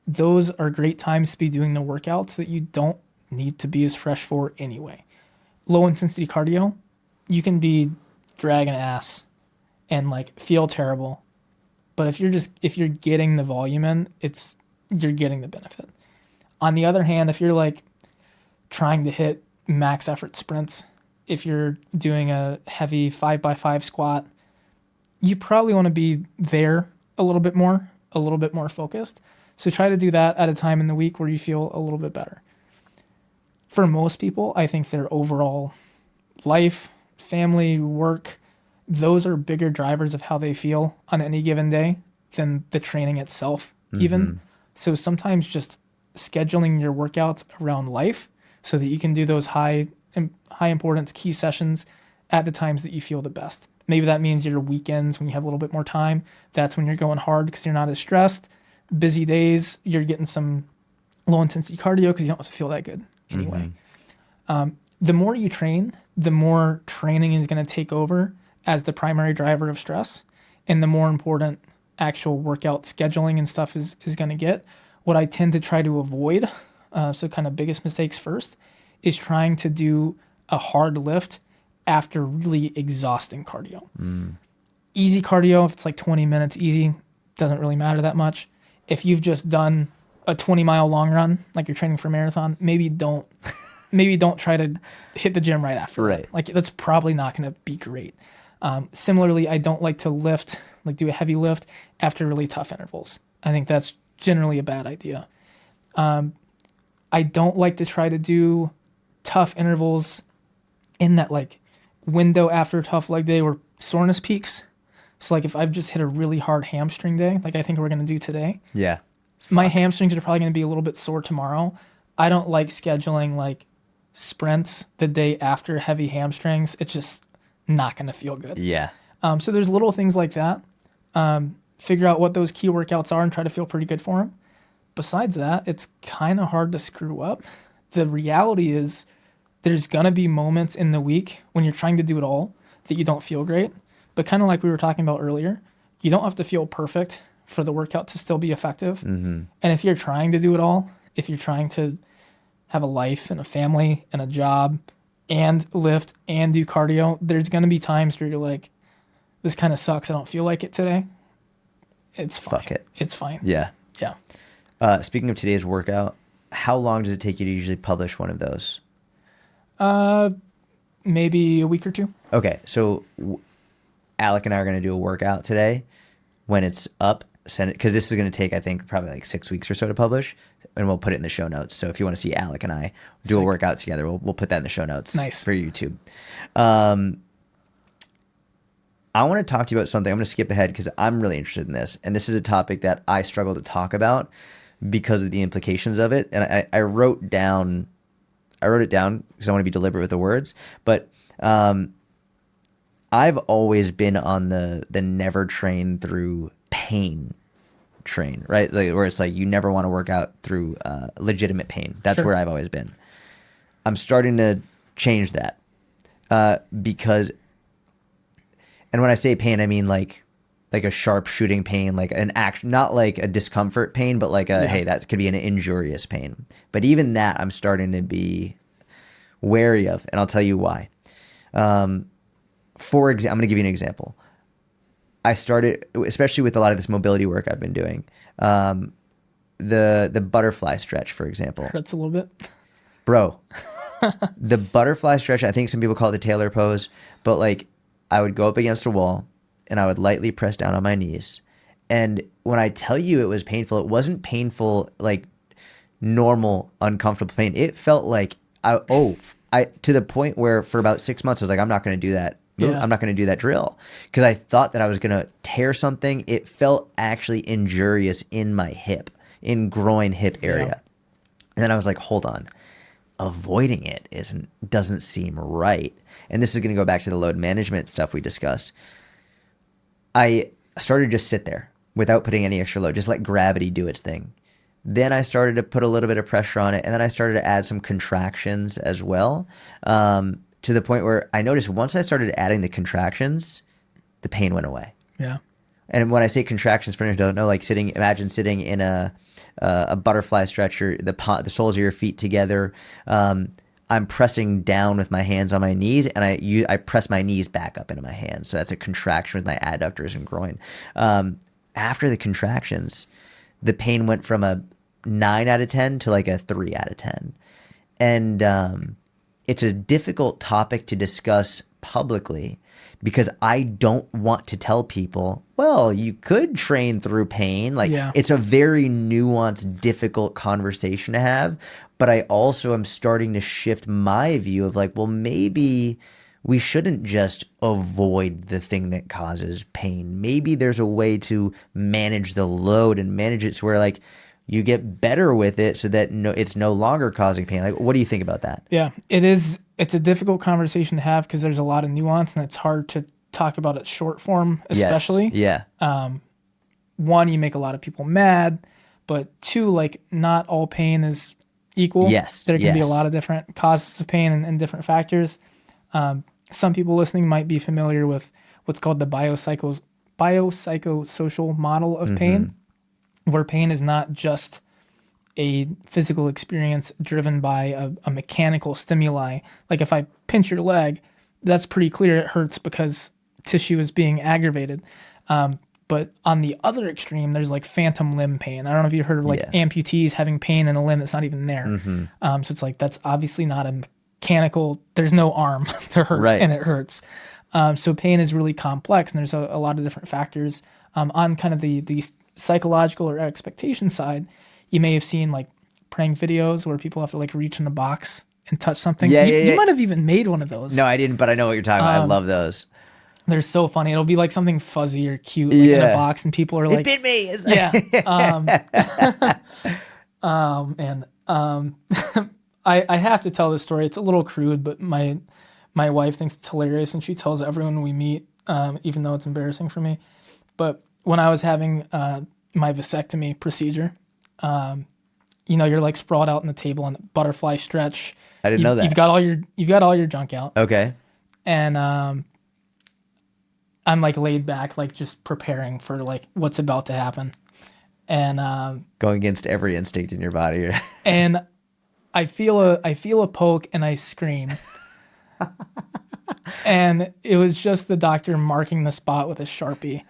B: Those are great times to be doing the workouts that you don't need to be as fresh for anyway. Low intensity cardio, you can be dragging ass and like feel terrible. But if you're getting the volume in, you're getting the benefit. On the other hand, if you're like trying to hit max effort sprints, if you're doing a heavy 5x5 squat, you probably want to be there a little bit more focused. So try to do that at a time in the week where you feel a little bit better. For most people, I think their overall life, family, work, those are bigger drivers of how they feel on any given day than the training itself even. So sometimes just scheduling your workouts around life so that you can do those high importance key sessions at the times that you feel the best. Maybe that means your weekends when you have a little bit more time, that's when you're going hard because you're not as stressed. Busy days, you're getting some low intensity cardio because you don't have to feel that good anyway. The more you train, the more training is going to take over as the primary driver of stress, and the more important actual workout scheduling and stuff is going to get. What I tend to try to avoid, so kind of biggest mistakes first, is trying to do a hard lift after really exhausting cardio. Easy cardio, if it's like 20 minutes easy, doesn't really matter that much. If you've just done a 20-mile long run, like you're training for a marathon, maybe don't try to hit the gym right after.
A: Right.
B: That. Like that's probably not going to be great. Similarly, I don't like to do a heavy lift after really tough intervals. I think that's generally a bad idea. I don't like to try to do tough intervals in that like window after a tough leg day where soreness peaks. So like if I've just hit a really hard hamstring day, like I think we're going to do today.
A: Yeah.
B: My hamstrings are probably going to be a little bit sore tomorrow. I don't like scheduling like sprints the day after heavy hamstrings. It's just not going to feel good.
A: Yeah.
B: So there's little things like that. Figure out what those key workouts are and try to feel pretty good for them. Besides that, it's kind of hard to screw up. The reality is there's going to be moments in the week when you're trying to do it all that you don't feel great. But kind of like we were talking about earlier, you don't have to feel perfect for the workout to still be effective. And if you're trying to do it all, if you're trying to have a life and a family and a job and lift and do cardio, there's going to be times where you're like, this kind of sucks. I don't feel like it today. It's fine.
A: Fuck it.
B: It's fine.
A: Yeah.
B: Yeah.
A: Speaking of today's workout, how long does it take you to usually publish one of those?
B: Maybe a week or two.
A: Okay. So Alec and I are going to do a workout today. When it's up, send it, because this is going to take, I think, probably like 6 weeks or so to publish, and we'll put it in the show notes. So if you want to see Alec and I do a workout together, we'll put that in the show notes.
B: Nice.
A: For YouTube. I want to talk to you about something. I'm going to skip ahead because I'm really interested in this, and this is a topic that I struggle to talk about because of the implications of it. And I wrote it down because I want to be deliberate with the words, but I've always been on the never train through pain train, right? Like, where it's like you never want to work out through legitimate pain. That's
B: Sure.
A: where I've always been. I'm starting to change that because, and when I say pain, I mean like a sharp shooting pain, like an action, not like a discomfort pain, but like hey, that could be an injurious pain. But even that, I'm starting to be wary of, and I'll tell you why. For example, I'm going to give you an example. I started, especially with a lot of this mobility work I've been doing, the butterfly stretch, for example.
B: Hurts a little bit.
A: Bro, the butterfly stretch, I think some people call it the Taylor pose, but like I would go up against a wall and I would lightly press down on my knees. And when I tell you it was painful, it wasn't painful like normal, uncomfortable pain. It felt like to the point where for about 6 months I was like, I'm not going to do that.
B: Yeah.
A: I'm not going to do that drill because I thought that I was going to tear something. It felt actually injurious in my groin hip area.
B: Yeah.
A: And then I was like, hold on. Avoiding it doesn't seem right. And this is going to go back to the load management stuff we discussed. I started to just sit there without putting any extra load, just let gravity do its thing. Then I started to put a little bit of pressure on it, and then I started to add some contractions as well, to the point where I noticed once I started adding the contractions, the pain went away.
B: Yeah.
A: And when I say contractions, for anyone who don't know, like imagine sitting in a butterfly stretcher, the soles of your feet together. I'm pressing down with my hands on my knees, and I press my knees back up into my hands. So that's a contraction with my adductors and groin. After the contractions, the pain went from a 9 out of 10 to like a 3 out of 10. And it's a difficult topic to discuss publicly because I don't want to tell people, well, you could train through pain. Like It's a very nuanced, difficult conversation to have. But I also am starting to shift my view of like, well, maybe we shouldn't just avoid the thing that causes pain. Maybe there's a way to manage the load and manage it to where like you get better with it so that it's no longer causing pain. Like, what do you think about that?
B: Yeah, it is. It's a difficult conversation to have because there's a lot of nuance and it's hard to talk about it short form, especially.
A: Yes. Yeah.
B: One, you make a lot of people mad, but two, like not all pain is equal.
A: Yes.
B: There can be a lot of different causes of pain and different factors. Some people listening might be familiar with what's called the biopsychosocial model of pain, where pain is not just a physical experience driven by a mechanical stimuli. Like if I pinch your leg, that's pretty clear it hurts because tissue is being aggravated. But on the other extreme, there's like phantom limb pain. I don't know if you've heard of like amputees having pain in a limb that's not even there. So it's like, that's obviously not a mechanical, there's no arm to hurt and it hurts. So pain is really complex and there's a lot of different factors. On kind of the psychological or expectation side, you may have seen like prank videos where people have to like reach in a box and touch something. You might have even made one of those.
A: No, I didn't, but I know what you're talking about. I love those.
B: They're so funny. It'll be like something fuzzy or cute like in a box and people are like,
A: it bit me.
B: I have to tell this story. It's a little crude, but my wife thinks it's hilarious and she tells everyone we meet, even though it's embarrassing for me. But when I was having my vasectomy procedure, you're like sprawled out on the table on the butterfly stretch.
A: I didn't know that.
B: You've got all your junk out.
A: Okay.
B: And I'm like laid back, like just preparing for like what's about to happen. And
A: going against every instinct in your body.
B: And I feel a poke and I scream. And it was just the doctor marking the spot with a Sharpie.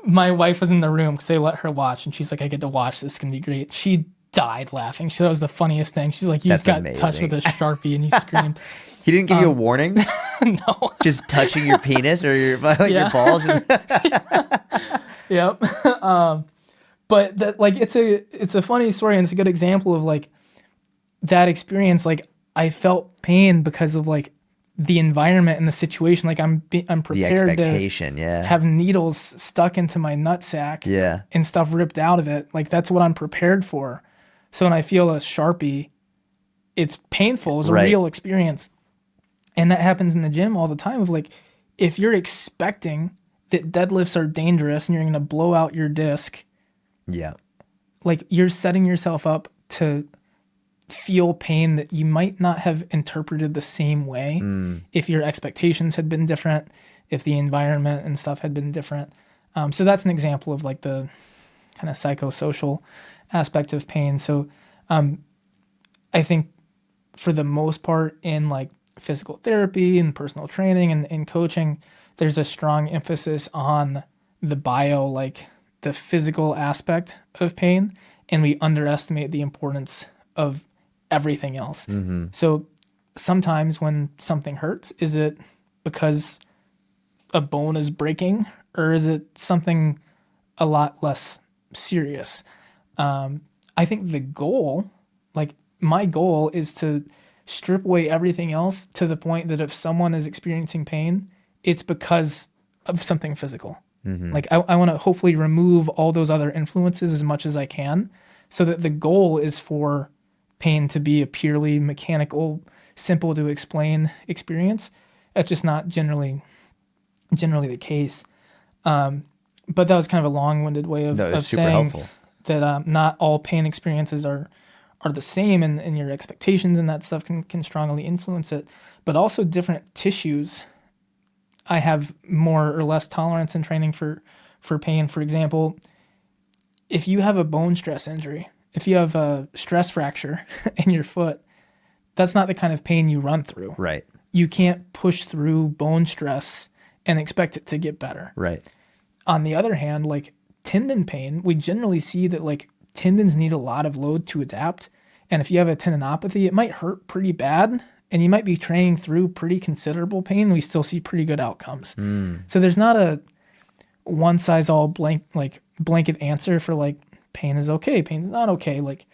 B: My wife was in the room because they let her watch, and she's like, I get to watch. This is going to be great. She died laughing. She said that was the funniest thing. She's like, you just got touched with a Sharpie and you screamed.
A: He didn't give you a warning?
B: No.
A: Just touching your penis or your balls?
B: Yep. But that, like, it's a funny story, and it's a good example of like that experience. Like, I felt pain because of like the environment and the situation. Like I'm prepared
A: the expectation,
B: to have needles stuck into my nutsack and stuff ripped out of it. Like that's what I'm prepared for. So when I feel a Sharpie, it's painful. It's a real experience. And that happens in the gym all the time of like, if you're expecting that deadlifts are dangerous and you're going to blow out your disc, like you're setting yourself up to feel pain that you might not have interpreted the same way if your expectations had been different, if the environment and stuff had been different. So that's an example of like the kind of psychosocial aspect of pain. So I think for the most part in like physical therapy and personal training and coaching, there's a strong emphasis on the bio, like the physical aspect of pain and we underestimate the importance of everything else. So sometimes when something hurts, is it because a bone is breaking, or is it something a lot less serious? I think the goal, like my goal, is to strip away everything else to the point that if someone is experiencing pain, it's because of something physical. Like I want to hopefully remove all those other influences as much as I can, so that the goal is for pain to be a purely mechanical, simple to explain experience. That's just not generally the case. But that was kind of a long-winded way of
A: super
B: saying
A: helpful.
B: that not all pain experiences are the same, and your expectations and that stuff can strongly influence it. But also different tissues, I have more or less tolerance in training for pain. For example, if you have a bone stress injury, if you have a stress fracture in your foot, that's not the kind of pain you run through.
A: Right.
B: You can't push through bone stress and expect it to get better.
A: Right.
B: On the other hand, like tendon pain, we generally see that like tendons need a lot of load to adapt. And if you have a tendinopathy, it might hurt pretty bad, and you might be training through pretty considerable pain. We still see pretty good outcomes. So there's not a one size all blanket answer for like pain is okay, pain's not okay. Like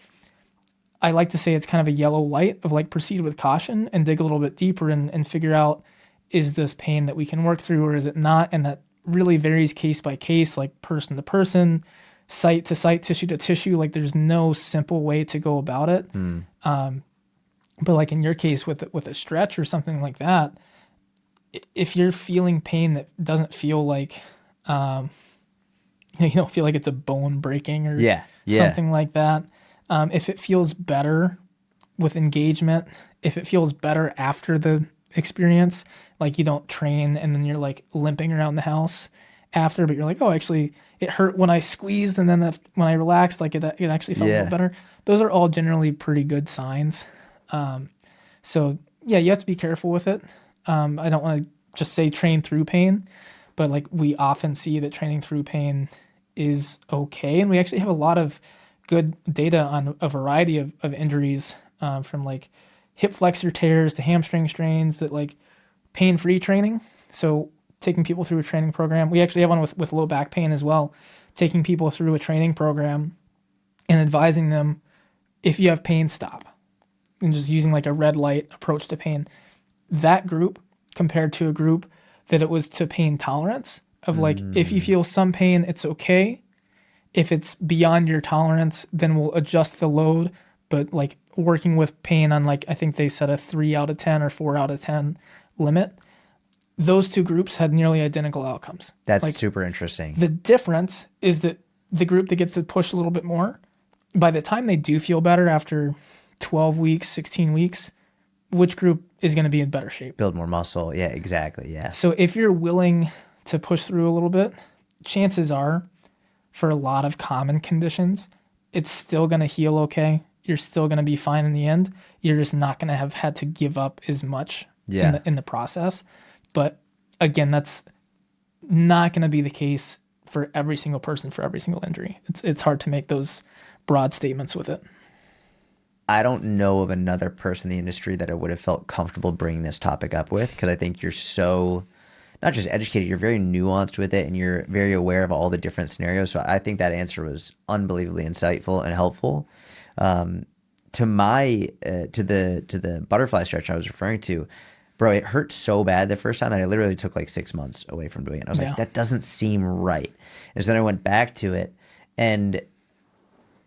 B: I like to say it's kind of a yellow light of like proceed with caution and dig a little bit deeper and figure out, is this pain that we can work through or is it not? And that really varies case by case, like person to person, site to site, tissue to tissue. Like there's no simple way to go about it. But like in your case with a stretch or something like that, if you're feeling pain that doesn't feel like, you don't feel like it's a bone breaking or something like that. If it feels better with engagement, if it feels better after the experience, like you don't train and then you're like limping around the house after, but you're like, oh, actually it hurt when I squeezed, and then when I relaxed, like it actually felt a little better. Those are all generally pretty good signs. So yeah, you have to be careful with it. I don't want to just say train through pain, but like we often see that training through pain is okay. And we actually have a lot of good data on a variety of injuries, from like hip flexor tears to hamstring strains, that like pain-free training. So taking people through a training program. We actually have one with low back pain as well, taking people through a training program and advising them, if you have pain, stop. And just using like a red light approach to pain. That group compared to a group that it was to pain tolerance of like, if you feel some pain, it's okay. If it's beyond your tolerance, then we'll adjust the load. But like working with pain on like, I think they set a 3 out of 10 or 4 out of 10 limit. Those two groups had nearly identical outcomes.
A: That's
B: like,
A: super interesting.
B: The difference is that the group that gets to push a little bit more, by the time they do feel better after 12 weeks, 16 weeks, which group is going to be in better shape?
A: Build more muscle. Yeah, exactly. Yeah.
B: So if you're willing to push through a little bit, chances are for a lot of common conditions, it's still going to heal okay. You're still going to be fine in the end. You're just not going to have had to give up as much in the process. But again, that's not going to be the case for every single person for every single injury. It's hard to make those broad statements with it.
A: I don't know of another person in the industry that I would have felt comfortable bringing this topic up with, because I think you're so not just educated, you're very nuanced with it, and you're very aware of all the different scenarios. So I think that answer was unbelievably insightful and helpful. To the butterfly stretch I was referring to, bro, it hurt so bad the first time that I literally took like 6 months away from doing it. I was like, that doesn't seem right. And so then I went back to it, and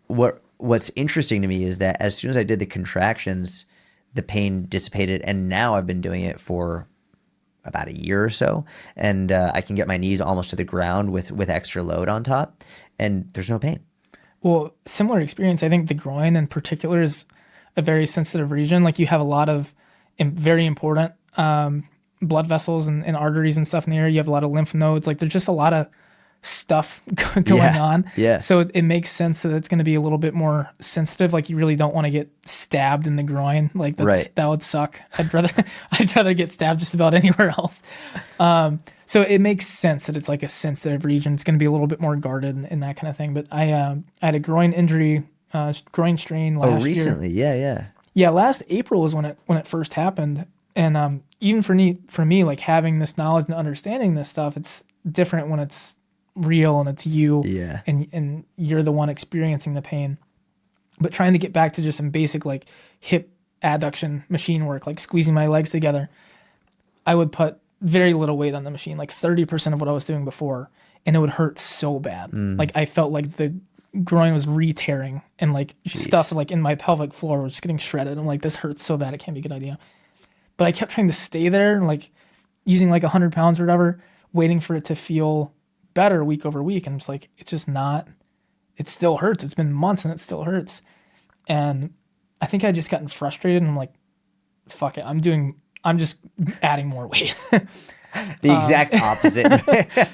A: what's interesting to me is that as soon as I did the contractions, the pain dissipated, and now I've been doing it for about a year or so, and I can get my knees almost to the ground with extra load on top, and there's no pain.
B: Well, similar experience. I think the groin in particular is a very sensitive region. Like you have a lot of very important blood vessels and arteries and stuff in the area. You have a lot of lymph nodes. Like there's just a lot of stuff going on.
A: Yeah.
B: So it makes sense that it's going to be a little bit more sensitive. Like you really don't want to get stabbed in the groin. Like that would suck. I'd rather get stabbed just about anywhere else. So it makes sense that it's like a sensitive region. It's going to be a little bit more guarded and that kind of thing. But I had a groin injury, groin strain last year.
A: Recently. Yeah.
B: Yeah. Last April is when it first happened. And even for me, like having this knowledge and understanding this stuff, it's different when it's real and it's you and you're the one experiencing the pain. But trying to get back to just some basic like hip adduction machine work, like squeezing my legs together, I would put very little weight on the machine, like 30% of what I was doing before, and it would hurt so bad. Like I felt like the groin was re-tearing and like stuff like in my pelvic floor was just getting shredded. I'm like, this hurts so bad, it can't be a good idea. But I kept trying to stay there and like using like 100 pounds or whatever, waiting for it to feel better week over week. And it's like, it's just not, it still hurts. It's been months and it still hurts. And I think I just gotten frustrated and I'm like, fuck it. I'm just adding more weight.
A: The exact opposite.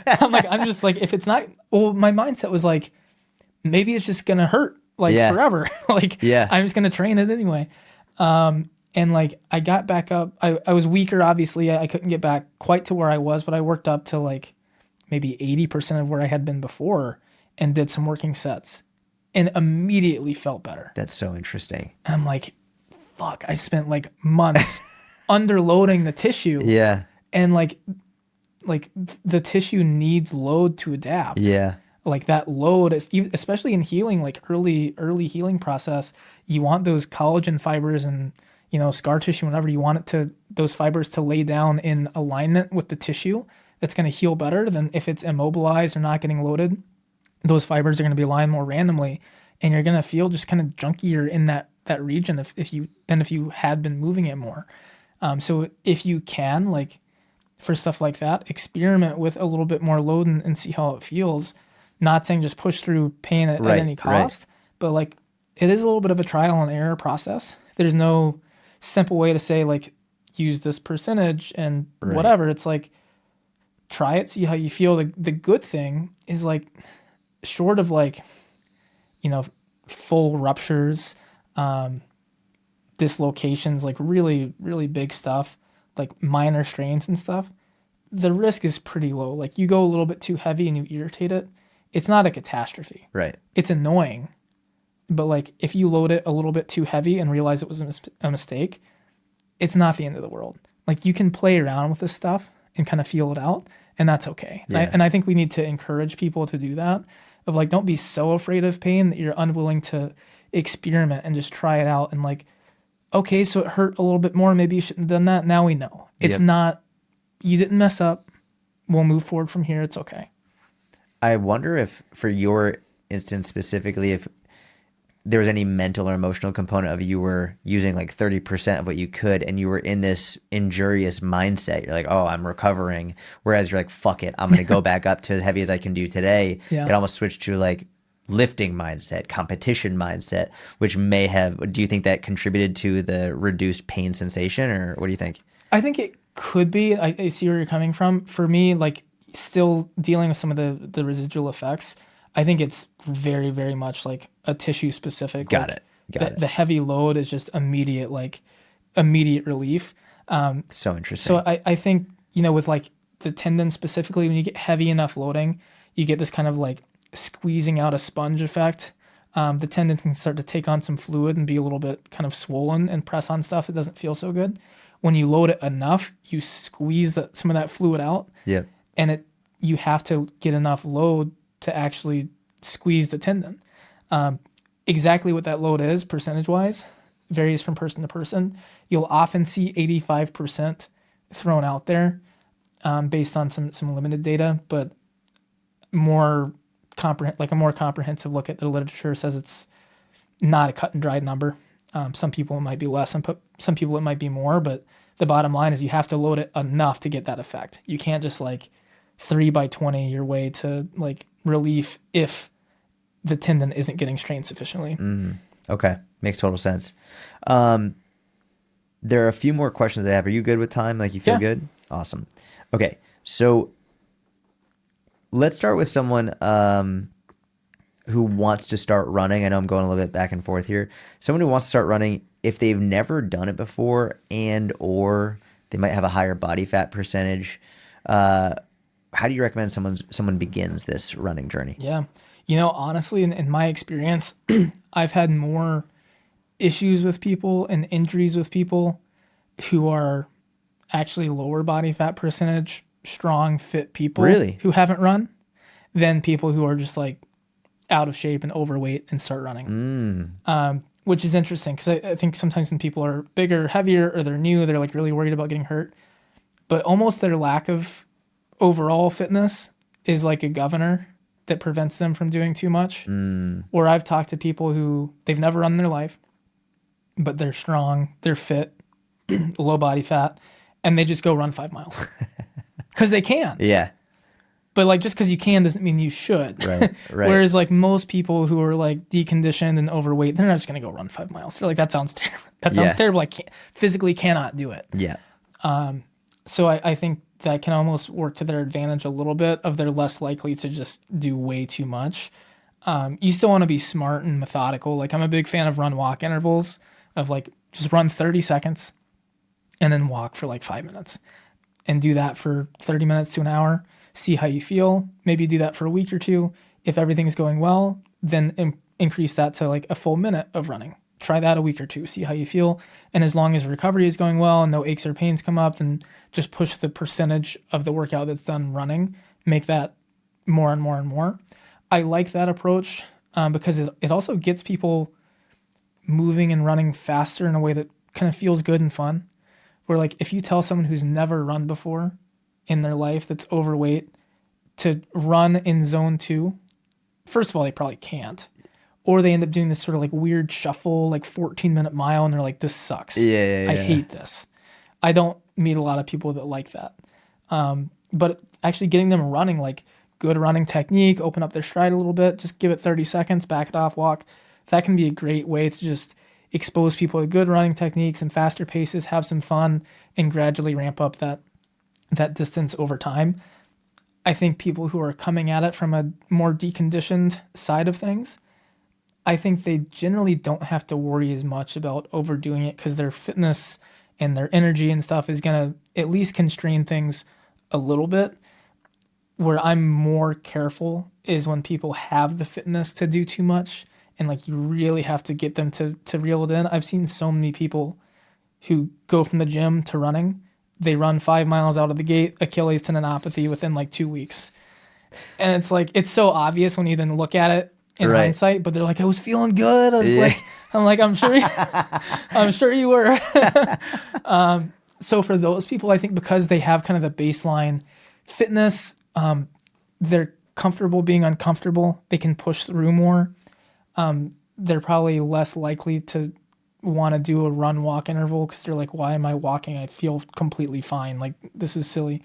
B: I'm just like, if it's not, well, my mindset was like, maybe it's just going to hurt like forever. Like, I'm just going to train it anyway. And like, I got back up, I was weaker, obviously I couldn't get back quite to where I was, but I worked up to like maybe 80% of where I had been before and did some working sets and immediately felt better.
A: That's so interesting.
B: And I'm like, fuck, I spent like months underloading the tissue.
A: Yeah.
B: And like the tissue needs load to adapt.
A: Yeah.
B: Like that load, especially in healing, like early healing process, you want those collagen fibers and, you know, scar tissue, whenever you want those fibers to lay down in alignment with the tissue that's going to heal better than if it's immobilized or not getting loaded. Those fibers are going to be aligned more randomly and you're going to feel just kind of junkier in that region if you had been moving it more. So if you can, like for stuff like that, experiment with a little bit more load and see how it feels. Not saying just push through pain at any cost, but like it is a little bit of a trial and error process. There's no simple way to say like use this percentage and whatever. It's like try it, see how you feel. The good thing is like short of like, you know, full ruptures, dislocations, like really, really big stuff, like minor strains and stuff, the risk is pretty low. Like you go a little bit too heavy and you irritate it, it's not a catastrophe.
A: Right.
B: It's annoying. But like if you load it a little bit too heavy and realize it was a mistake, it's not the end of the world. Like you can play around with this stuff and kind of feel it out, and that's okay.
A: Yeah.
B: And I think we need to encourage people to do that. Of like, don't be so afraid of pain that you're unwilling to experiment and just try it out. And like, okay, so it hurt a little bit more. Maybe you shouldn't have done that. Now we know. It's not, you didn't mess up. We'll move forward from here. It's okay.
A: I wonder if for your instance specifically, if there was any mental or emotional component of you were using like 30% of what you could and you were in this injurious mindset. You're like, oh, I'm recovering. Whereas you're like, fuck it, I'm going to go back up to as heavy as I can do today.
B: Yeah.
A: It almost switched to like lifting mindset, competition mindset, which may have, do you think that contributed to the reduced pain sensation, or what do you think?
B: I think it could be. I see where you're coming from. For me, like still dealing with some of the residual effects, I think it's very, very much like a tissue specific.
A: Got it.
B: The heavy load is just immediate relief.
A: So interesting.
B: So I think, you know, with like the tendon specifically, when you get heavy enough loading, you get this kind of like squeezing out a sponge effect. The tendon can start to take on some fluid and be a little bit kind of swollen and press on stuff that doesn't feel so good. When you load it enough, you squeeze some of that fluid out.
A: Yep.
B: And you have to get enough load to actually squeeze the tendon. Exactly what that load is, percentage-wise, varies from person to person. You'll often see 85% thrown out there based on some limited data, but a more comprehensive look at the literature says it's not a cut and dried number. Some people it might be less, and some people it might be more, but the bottom line is you have to load it enough to get that effect. You can't just like 3x20 your way to like relief if the tendon isn't getting strained sufficiently.
A: Okay. Makes total sense. There are a few more questions I have. Are you good with time? Like you feel good? Awesome. Okay. So let's start with someone who wants to start running. I know I'm going a little bit back and forth here. Someone who wants to start running, if they've never done it before and or they might have a higher body fat percentage, how do you recommend someone begins this running journey?
B: Yeah. Honestly, in my experience, I've had more issues with people and injuries with people who are actually lower body fat percentage, strong, fit people
A: Really?
B: who haven't run than people who are just like out of shape and overweight and start running. Which is interesting because I think sometimes when people are bigger, heavier, or they're new, they're like really worried about getting hurt. But almost their lack of overall fitness is like a governor that prevents them from doing too much. Or I've talked to people who they've never run in their life, but they're strong, they're fit, low body fat, and they just go run 5 miles because they can.
A: Yeah.
B: But like just because you can doesn't mean you should.
A: Right.
B: Whereas like most people who are like deconditioned and overweight, they're not just gonna go run 5 miles. They're like, that sounds terrible. That sounds terrible. I physically cannot do it.
A: Yeah.
B: So I think that can almost work to their advantage a little bit of they're less likely to just do way too much. You still want to be smart and methodical. Like I'm a big fan of run walk intervals of like just run 30 seconds and then walk for like 5 minutes and do that for 30 minutes to an hour. See how you feel. Maybe do that for a week or two. If everything's going well, then increase that to like a full minute of running. Try that a week or two. See how you feel. And as long as recovery is going well and no aches or pains come up, then just push the percentage of the workout that's done running. Make that more and more and more. I like that approach because it also gets people moving and running faster in a way that kind of feels good and fun. Where like if you tell someone who's never run before in their life that's overweight to run in zone 2, first of all, they probably can't. Or they end up doing this sort of like weird shuffle, like 14-minute mile, and they're like, this sucks.
A: Yeah.
B: I hate this. I don't meet a lot of people that like that. But actually getting them running, like good running technique, open up their stride a little bit, just give it 30 seconds, back it off, walk. That can be a great way to just expose people to good running techniques and faster paces, have some fun, and gradually ramp up that distance over time. I think people who are coming at it from a more deconditioned side of things, I think they generally don't have to worry as much about overdoing it because their fitness and their energy and stuff is going to at least constrain things a little bit. Where I'm more careful is when people have the fitness to do too much and like you really have to get them to reel it in. I've seen so many people who go from the gym to running. They run 5 miles out of the gate, Achilles tendinopathy within like 2 weeks. And it's like, it's so obvious when you then look at it in hindsight, but they're like, I was feeling good. I'm sure you were. So for those people, I think because they have kind of the baseline fitness, they're comfortable being uncomfortable. They can push through more. They're probably less likely to want to do a run walk interval because they're like, why am I walking? I feel completely fine. Like this is silly.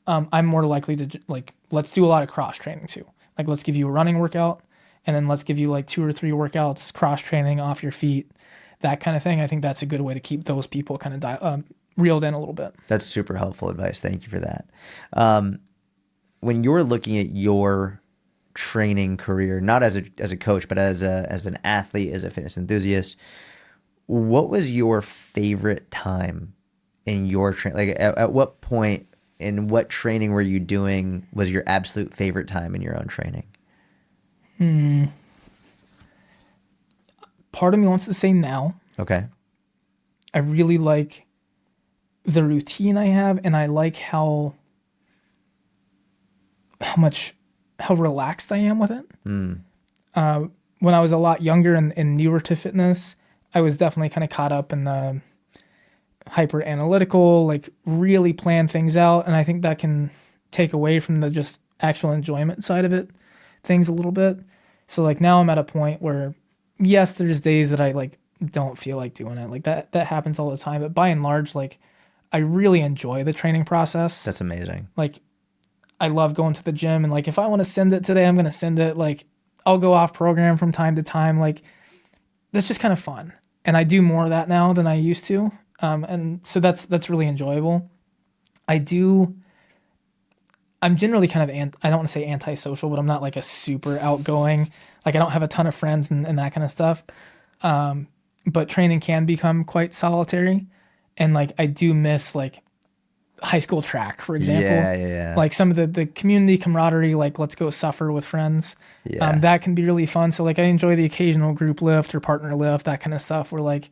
B: I'm more likely to like, let's do a lot of cross training too. Like let's give you a running workout and then let's give you like 2 or 3 workouts, cross training off your feet, that kind of thing. I think that's a good way to keep those people kind of reeled in a little bit.
A: That's super helpful advice. Thank you for that. When you're looking at your training career, not as a coach, but as an athlete, as a fitness enthusiast, what was your favorite time in your training? Like at what point in what training were you doing was your absolute favorite time in your own training?
B: Part of me wants to say now.
A: Okay.
B: I really like the routine I have, and I like how relaxed I am with it. When I was a lot younger and newer to fitness, I was definitely kind of caught up in the hyper analytical, like really plan things out. And I think that can take away from the just actual enjoyment side of it, things a little bit. So like now I'm at a point where, yes, there's days that I like don't feel like doing it. Like that happens all the time. But by and large, like I really enjoy the training process.
A: That's amazing.
B: Like I love going to the gym and like if I want to send it today, I'm going to send it. Like I'll go off program from time to time. Like that's just kind of fun. And I do more of that now than I used to. And so that's really enjoyable. I'm generally kind of I don't want to say antisocial, but I'm not like a super outgoing. Like I don't have a ton of friends and that kind of stuff. But training can become quite solitary, and like I do miss like high school track, for example.
A: Yeah, yeah, yeah.
B: Like some of the community camaraderie, like let's go suffer with friends.
A: Yeah.
B: That can be really fun. So like I enjoy the occasional group lift or partner lift, that kind of stuff. Where like,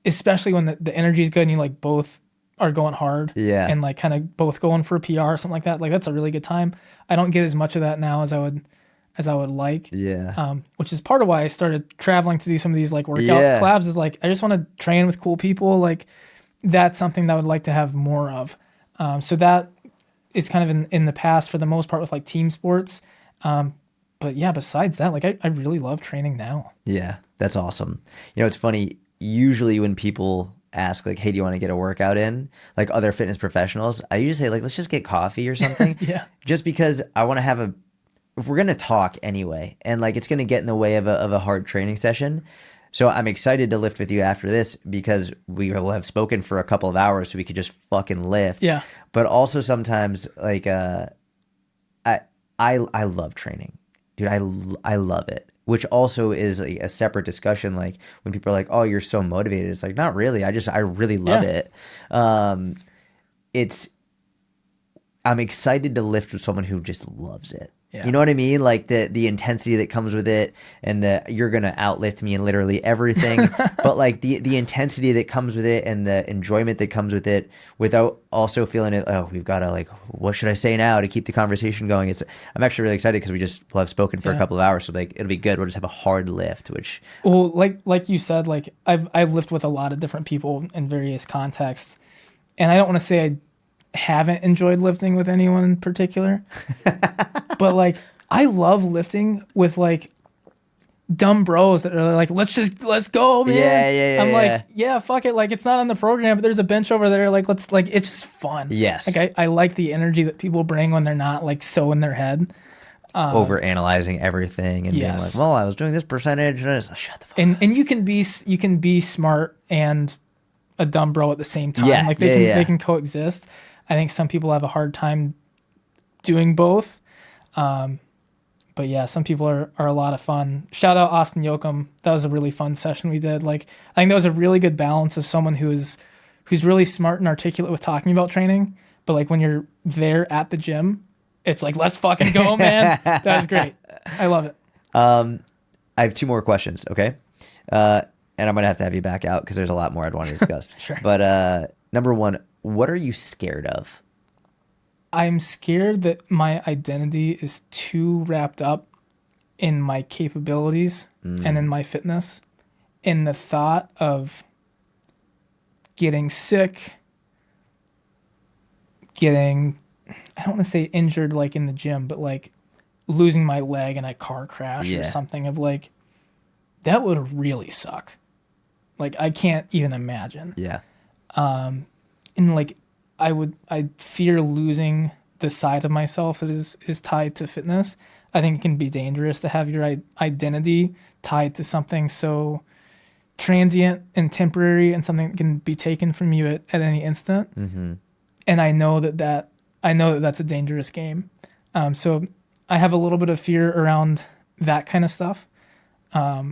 B: especially when the energy is good and you like both are going hard
A: Yeah.
B: and like kind of both going for a PR or something like that. Like that's a really good time. I don't get as much of that now as I would like.
A: Yeah.
B: Which is part of why I started traveling to do some of these like workout
A: Yeah.
B: collabs. Is like I just want to train with cool people. Like that's something that I would like to have more of. So that is kind of in the past for the most part with like team sports. But yeah, besides that, like I really love training now.
A: Yeah. That's awesome. You know, it's funny. Usually when people ask like, hey, do you want to get a workout in? Like other fitness professionals, I usually say like, let's just get coffee or something.
B: Yeah.
A: Just because I want to have if we're going to talk anyway, and like it's going to get in the way of a hard training session. So I'm excited to lift with you after this because we will have spoken for a couple of hours so we could just fucking lift.
B: Yeah.
A: But also sometimes like, I love training, dude. I love it, which also is a separate discussion. Like when people are like, "Oh, you're so motivated," it's like not really. I really love it. It's I'm excited to lift with someone who just loves it.
B: Yeah.
A: You know what I mean? Like the intensity that comes with it, and you're gonna outlift me in literally everything. But like the intensity that comes with it, and the enjoyment that comes with it, without also feeling it. Oh, we've got to like, what should I say now to keep the conversation going? I'm actually really excited because will have spoken for a couple of hours, so like it'll be good. We'll just have a hard lift, which
B: well, like you said, like I've lifted with a lot of different people in various contexts, and I don't want to say I haven't enjoyed lifting with anyone in particular. But like I love lifting with like dumb bros that are like, let's go, man.
A: Yeah.
B: I'm like, yeah, fuck it. Like it's not on the program, but there's a bench over there. Like it's just fun.
A: Yes.
B: Like I like the energy that people bring when they're not like so in their head.
A: Over analyzing everything and being like, well, I was doing this percentage, and it's like, shut the fuck up.
B: And you can be smart and a dumb bro at the same time.
A: Yeah.
B: Like they can coexist. I think some people have a hard time doing both. But yeah, some people are a lot of fun. Shout out Austin Yoakum. That was a really fun session we did. Like I think that was a really good balance of someone who's really smart and articulate with talking about training. But like when you're there at the gym, it's like, let's fucking go, man. That was great. I love it.
A: I have two more questions. Okay. And I'm going to have you back out because there's a lot more I'd want to discuss.
B: Sure.
A: But, number one, what are you scared of?
B: I'm scared that my identity is too wrapped up in my capabilities and in my fitness. In the thought of getting sick, I don't want to say injured like in the gym, but like losing my leg in a car crash or something of like, that would really suck. Like I can't even imagine.
A: Yeah.
B: And like I fear losing the side of myself that is tied to fitness. I think it can be dangerous to have your identity tied to something so transient and temporary and something that can be taken from you at any instant.
A: Mm-hmm.
B: And I know that's a dangerous game. So I have a little bit of fear around that kind of stuff. Yeah,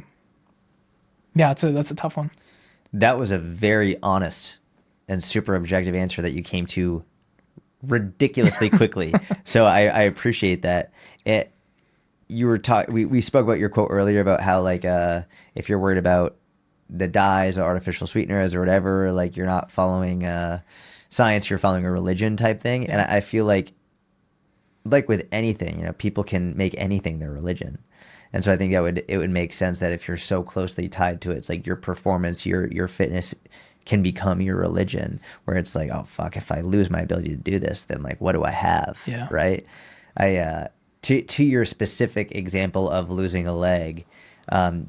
B: that's a tough one.
A: That was a very honest and super objective answer that you came to ridiculously quickly. So I appreciate that. We spoke about your quote earlier about how like if you're worried about the dyes or artificial sweeteners or whatever, like you're not following science, you're following a religion type thing. Yeah. And I feel like with anything, you know, people can make anything their religion. And so I think it would make sense that if you're so closely tied to it, it's like your performance, your fitness can become your religion, where it's like, oh fuck, if I lose my ability to do this, then like what do I have?
B: Yeah.
A: Right. To your specific example of losing a leg,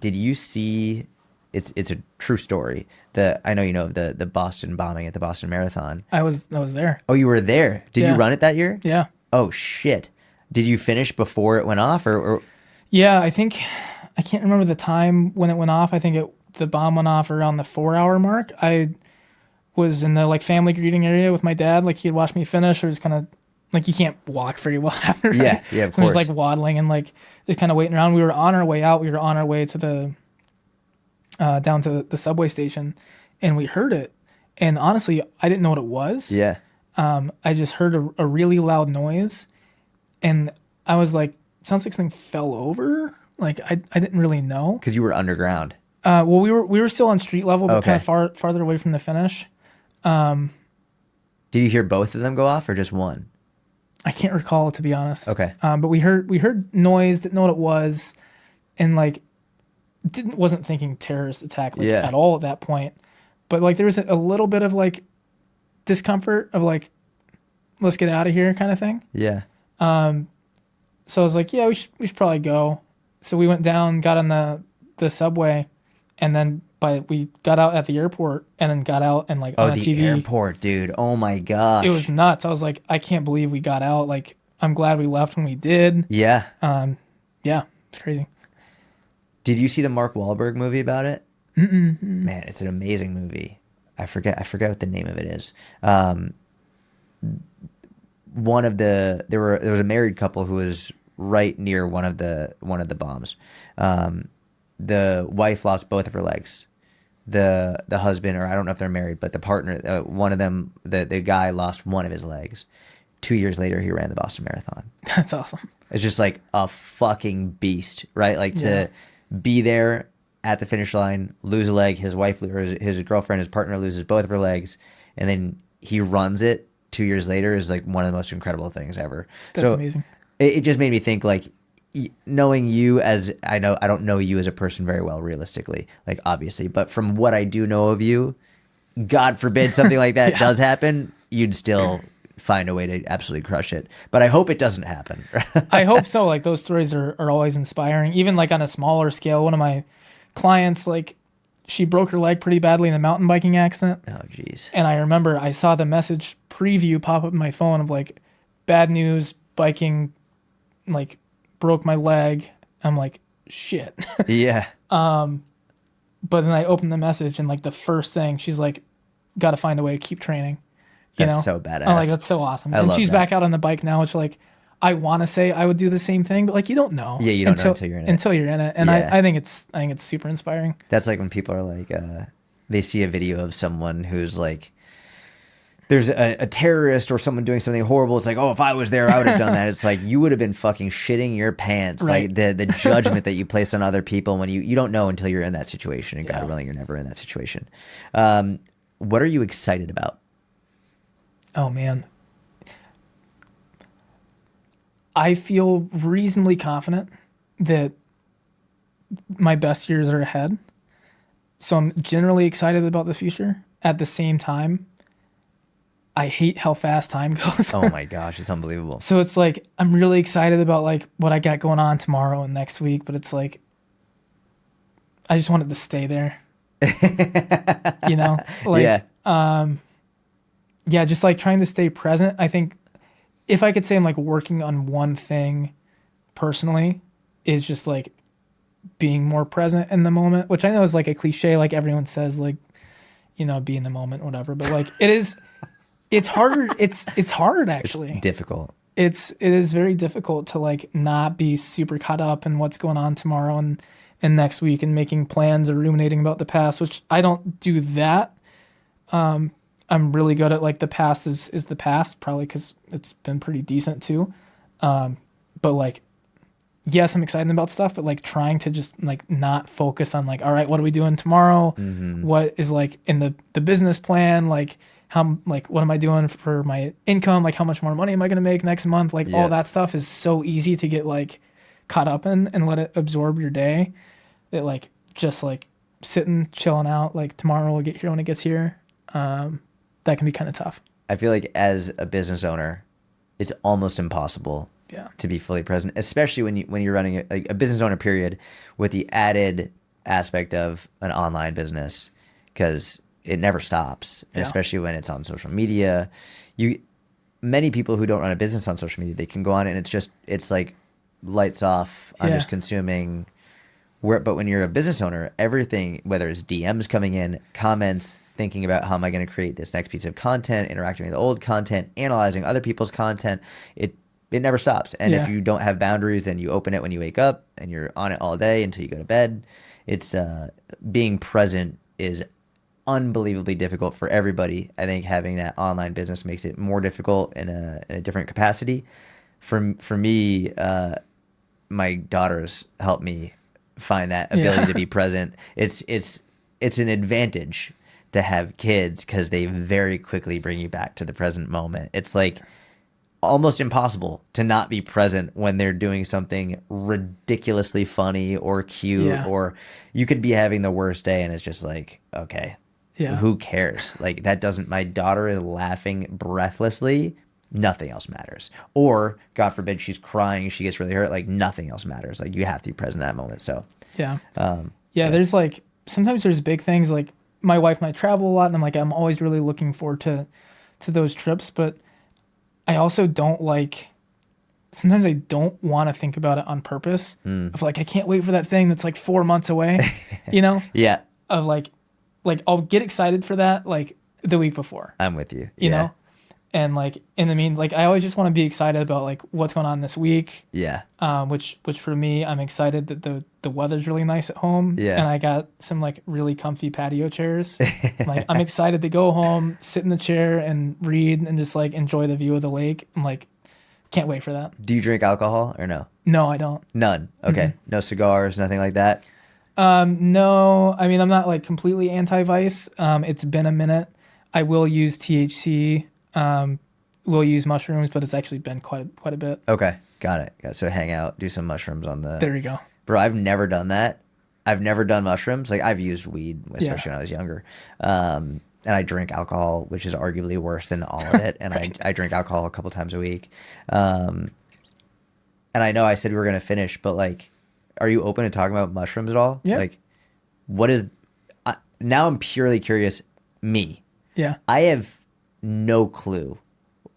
A: did you see? It's a true story. I know you know of the Boston bombing at the Boston Marathon.
B: I was there.
A: Oh, you were there. Did you run it that year?
B: Yeah.
A: Oh shit. Did you finish before it went off or?
B: Yeah, I can't remember the time when it went off. I think the bomb went off around the 4-hour mark. I was in the like family greeting area with my dad. Like he'd watched me finish. I was kind of like you can't walk very well after.
A: Yeah,
B: Right?
A: yeah, of
B: So I'm just
A: course.
B: like waddling and like just kind of waiting around. We were on our way out. We were on our way to the down to the subway station, and we heard it. And honestly, I didn't know what it was.
A: Yeah.
B: I just heard a really loud noise, and I was like, sounds like something fell over. Like I didn't really know.
A: Because you were underground.
B: Well, we were still on street level, but
A: Okay.
B: kind of farther away from the finish.
A: Did you hear both of them go off or just one?
B: I can't recall, to be honest.
A: Okay.
B: But we heard noise, didn't know what it was, and like wasn't thinking terrorist attack like
A: Yeah.
B: at all at that point. But like there was a little bit of like discomfort of like, let's get out of here kind of thing.
A: Yeah.
B: So I was like, yeah, we should probably go. So we went down, got on the subway, and then we got out at the airport and then got out and like on
A: the
B: TV.
A: airport, dude. Oh my gosh.
B: It was nuts. I was like, I can't believe we got out. Like, I'm glad we left when we did.
A: Yeah.
B: Yeah, it's crazy.
A: Did you see the Mark Wahlberg movie about it? Man, it's an amazing movie. I forget what the name of it is. There was a married couple who was right near one of the bombs. The wife lost both of her legs. The husband, or I don't know if they're married, but the partner, one of them, the guy lost one of his legs. 2 years later, he ran the Boston Marathon.
B: That's awesome.
A: It's just like a fucking beast, right? Like to be there at the finish line, lose a leg, his wife or his girlfriend, his partner loses both of her legs, and then he runs it 2 years later is like one of the most incredible things ever.
B: That's amazing.
A: It just made me think like knowing you as I don't know you as a person very well realistically, like obviously, but from what I do know of you, God forbid something like that does happen, you'd still find a way to absolutely crush it. But I hope it doesn't happen.
B: I hope so. Like those stories are always inspiring. Even like on a smaller scale, one of my clients, like she broke her leg pretty badly in a mountain biking accident.
A: Oh, geez.
B: And I remember I saw the message preview pop up in my phone of like, bad news, biking, like broke my leg. I'm like, shit.
A: Yeah.
B: But then I opened the message and like the first thing she's like, got to find a way to keep training. You
A: That's
B: know?
A: so badass.
B: I'm like, that's so awesome. And
A: love
B: she's
A: that.
B: back out on the bike now, which like, I want to say I would do the same thing, but like you don't know.
A: Yeah, you don't know until you're in it.
B: Until you're in it, and
A: Yeah.
B: I think it's super inspiring.
A: That's like when people are like, they see a video of someone who's like, there's a terrorist or someone doing something horrible. It's like, oh, if I was there, I would have done that. It's like, you would have been fucking shitting your pants.
B: Right.
A: Like the judgment that you place on other people when you don't know until you're in that situation. And God willing, you're never in that situation. What are you excited about?
B: Oh man, I feel reasonably confident that my best years are ahead. So I'm generally excited about the future. At the same time, I hate how fast time goes.
A: Oh my gosh, it's unbelievable.
B: So it's like I'm really excited about like what I got going on tomorrow and next week, but it's like I just wanted to stay there. You know? Like yeah, just like trying to stay present. I think if I could say I'm like working on one thing personally is just like being more present in the moment, which I know is like a cliche, like everyone says, like, you know, be in the moment, whatever. But like it's harder. It's hard actually.
A: It's difficult.
B: It is very difficult to like not be super caught up in what's going on tomorrow and next week and making plans or ruminating about the past, which I don't do that. I'm really good at like the past is the past, probably because it's been pretty decent too. But like, yes, I'm excited about stuff, but like trying to just like not focus on like, all right, what are we doing tomorrow?
A: Mm-hmm.
B: What is like in the business plan? Like how, like, what am I doing for my income? Like how much more money am I going to make next month? Like all that stuff is so easy to get like caught up in and let it absorb your day. That like, just like sitting, chilling out, like tomorrow will get here when it gets here. That can be kind of tough.
A: I feel like as a business owner, it's almost impossible to be fully present, especially when you're running a business owner period with the added aspect of an online business, because it never stops, and especially when it's on social media. Many people who don't run a business on social media, they can go on and it's like lights off. I'm just consuming. But when you're a business owner, everything, whether it's DMs coming in, comments, thinking about how am I going to create this next piece of content, interacting with the old content, analyzing other people's content. It never stops. And if you don't have boundaries, then you open it when you wake up and you're on it all day until you go to bed. It's being present is unbelievably difficult for everybody. I think having that online business makes it more difficult in a different capacity. For me, my daughters help me find that ability to be present. It's an advantage to have kids because they very quickly bring you back to the present moment. It's like almost impossible to not be present when they're doing something ridiculously funny or cute, or you could be having the worst day and it's just like, okay, who cares? Like my daughter is laughing breathlessly. Nothing else matters. Or God forbid she's crying, she gets really hurt. Like nothing else matters. Like you have to be present in that moment. So
B: there's like, sometimes there's big things like my wife might travel a lot and I'm always really looking forward to those trips, but I also sometimes I don't want to think about it on purpose of like, I can't wait for that thing that's like 4 months away, you know? Of like I'll get excited for that like the week before.
A: I'm with you.
B: You know? And like, I always just want to be excited about like what's going on this week. Which for me, I'm excited that the weather's really nice at home. And I got some like really comfy patio chairs. I'm excited to go home, sit in the chair and read and just like enjoy the view of the lake. I'm like, can't wait for that.
A: Do you drink alcohol or no?
B: No, I don't.
A: None. Okay. Mm-hmm. No cigars, nothing like that?
B: No, I mean, I'm not like completely anti-vice. It's been a minute. I will use THC. We'll use mushrooms, but it's actually been quite a bit.
A: Okay, got it. So hang out, do some mushrooms on the.
B: There you go,
A: bro. I've never done that. I've never done mushrooms. Like I've used weed, especially when I was younger. And I drink alcohol, which is arguably worse than all of it. And I drink alcohol a couple times a week. And I know I said we were gonna finish, but like, are you open to talking about mushrooms at all?
B: Yeah.
A: Like, what is? Now I'm purely curious. Me.
B: Yeah.
A: I have no clue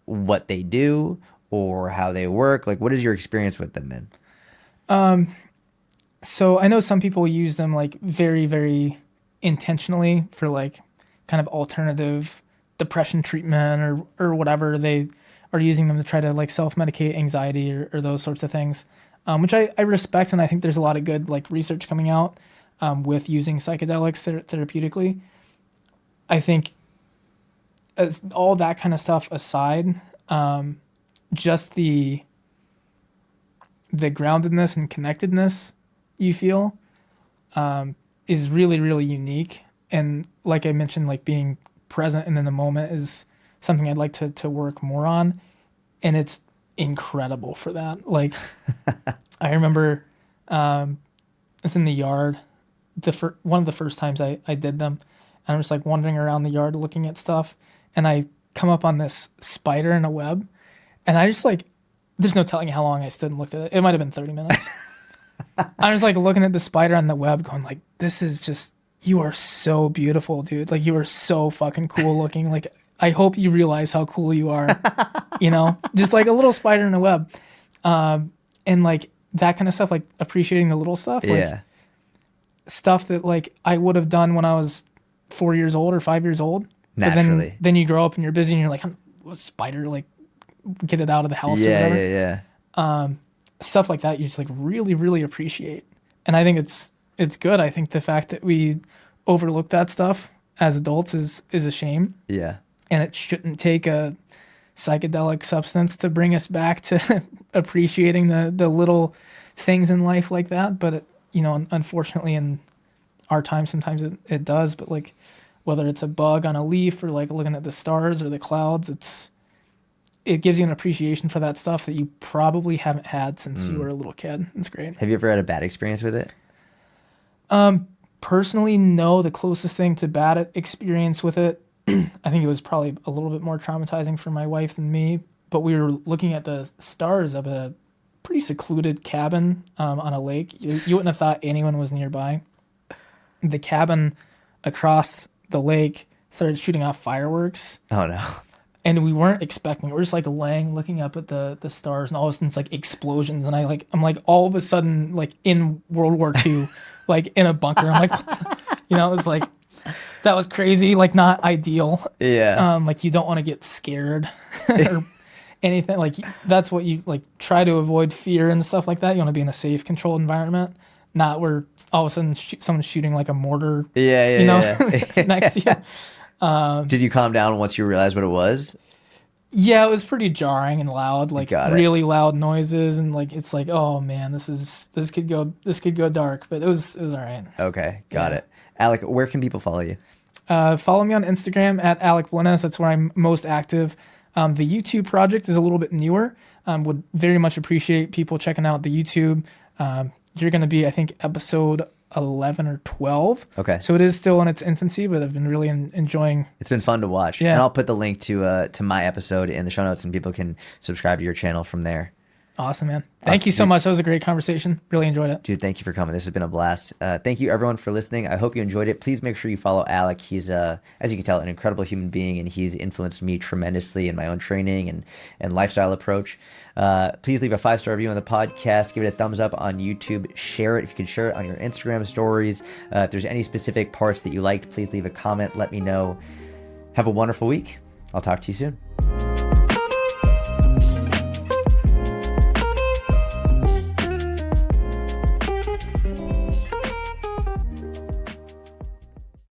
A: what they do or how they work. Like, what is your experience with them, man?
B: So I know some people use them like very, very intentionally for like kind of alternative depression treatment or whatever. They are using them to try to like self-medicate anxiety or those sorts of things, which I respect. And I think there's a lot of good like research coming out with using psychedelics therapeutically. I think as all that kind of stuff aside, just the groundedness and connectedness you feel is really, really unique. And like I mentioned, like being present and in the moment is something I'd like to work more on. And it's incredible for that. Like I remember I was in the yard one of the first times I did them. And I'm just like wandering around the yard looking at stuff. And I come up on this spider in a web. And I just like, there's no telling how long I stood and looked at it. It might have been 30 minutes. I was like looking at the spider on the web going like, this is just, you are so beautiful, dude. Like you are so fucking cool looking. Like, I hope you realize how cool you are, you know, just like a little spider in a web. And like that kind of stuff, like appreciating the little stuff, like stuff that like I would have done when I was 4 years old or 5 years old.
A: Naturally.
B: But then you grow up and you're busy and you're like, a spider, like get it out of the house or whatever.
A: Yeah.
B: Stuff like that you just like really, really appreciate. And I think it's good. I think the fact that we overlook that stuff as adults is a shame.
A: Yeah.
B: And it shouldn't take a psychedelic substance to bring us back to appreciating the little things in life like that. But it, you know, unfortunately in our time, sometimes it does, but like whether it's a bug on a leaf or like looking at the stars or the clouds, it gives you an appreciation for that stuff that you probably haven't had since you were a little kid. It's great.
A: Have you ever had a bad experience with it?
B: Personally, no. The closest thing to bad experience with it, I think it was probably a little bit more traumatizing for my wife than me, but we were looking at the stars of a pretty secluded cabin on a lake. You wouldn't have thought anyone was nearby. The cabin across the lake started shooting off fireworks.
A: Oh, no.
B: And we weren't expecting it. We're just like laying, looking up at the stars, and all of a sudden it's like explosions. And I'm like all of a sudden like in World War II, like in a bunker. I'm like, what the? You know, it was like, that was crazy, like not ideal.
A: Yeah.
B: Like you don't want to get scared or anything. Like that's what you like try to avoid fear and stuff like that. You want to be in a safe, controlled environment, not where all of a sudden someone's shooting like a mortar,
A: Yeah.
B: you know,
A: Yeah.
B: next to you.
A: Did you calm down once you realized what it was?
B: Yeah, it was pretty jarring and loud, like
A: Got it.
B: really loud noises, and like it's like, oh man, this could go dark, but it was all right.
A: Okay. Got
B: Yeah.
A: it. Alec, where can people follow you?
B: Follow me on Instagram at Alec Blenis. That's where I'm most active. The YouTube project is a little bit newer. Would very much appreciate people checking out the YouTube. You're going to be, I think, episode 11 or 12.
A: Okay.
B: So it is still in its infancy, but I've been really enjoying.
A: It's been fun to watch.
B: Yeah.
A: And I'll put the link to my episode in the show notes, and people can subscribe to your channel from there.
B: Awesome, man. Thank you so much. That was a great conversation. Really enjoyed it.
A: Dude, thank you for coming. This has been a blast. Thank you, everyone, for listening. I hope you enjoyed it. Please make sure you follow Alec. He's, as you can tell, an incredible human being, and he's influenced me tremendously in my own training and lifestyle approach. Please leave a 5-star review on the podcast. Give it a thumbs up on YouTube. Share it if you can share it on your Instagram stories. If there's any specific parts that you liked, please leave a comment. Let me know. Have a wonderful week. I'll talk to you soon.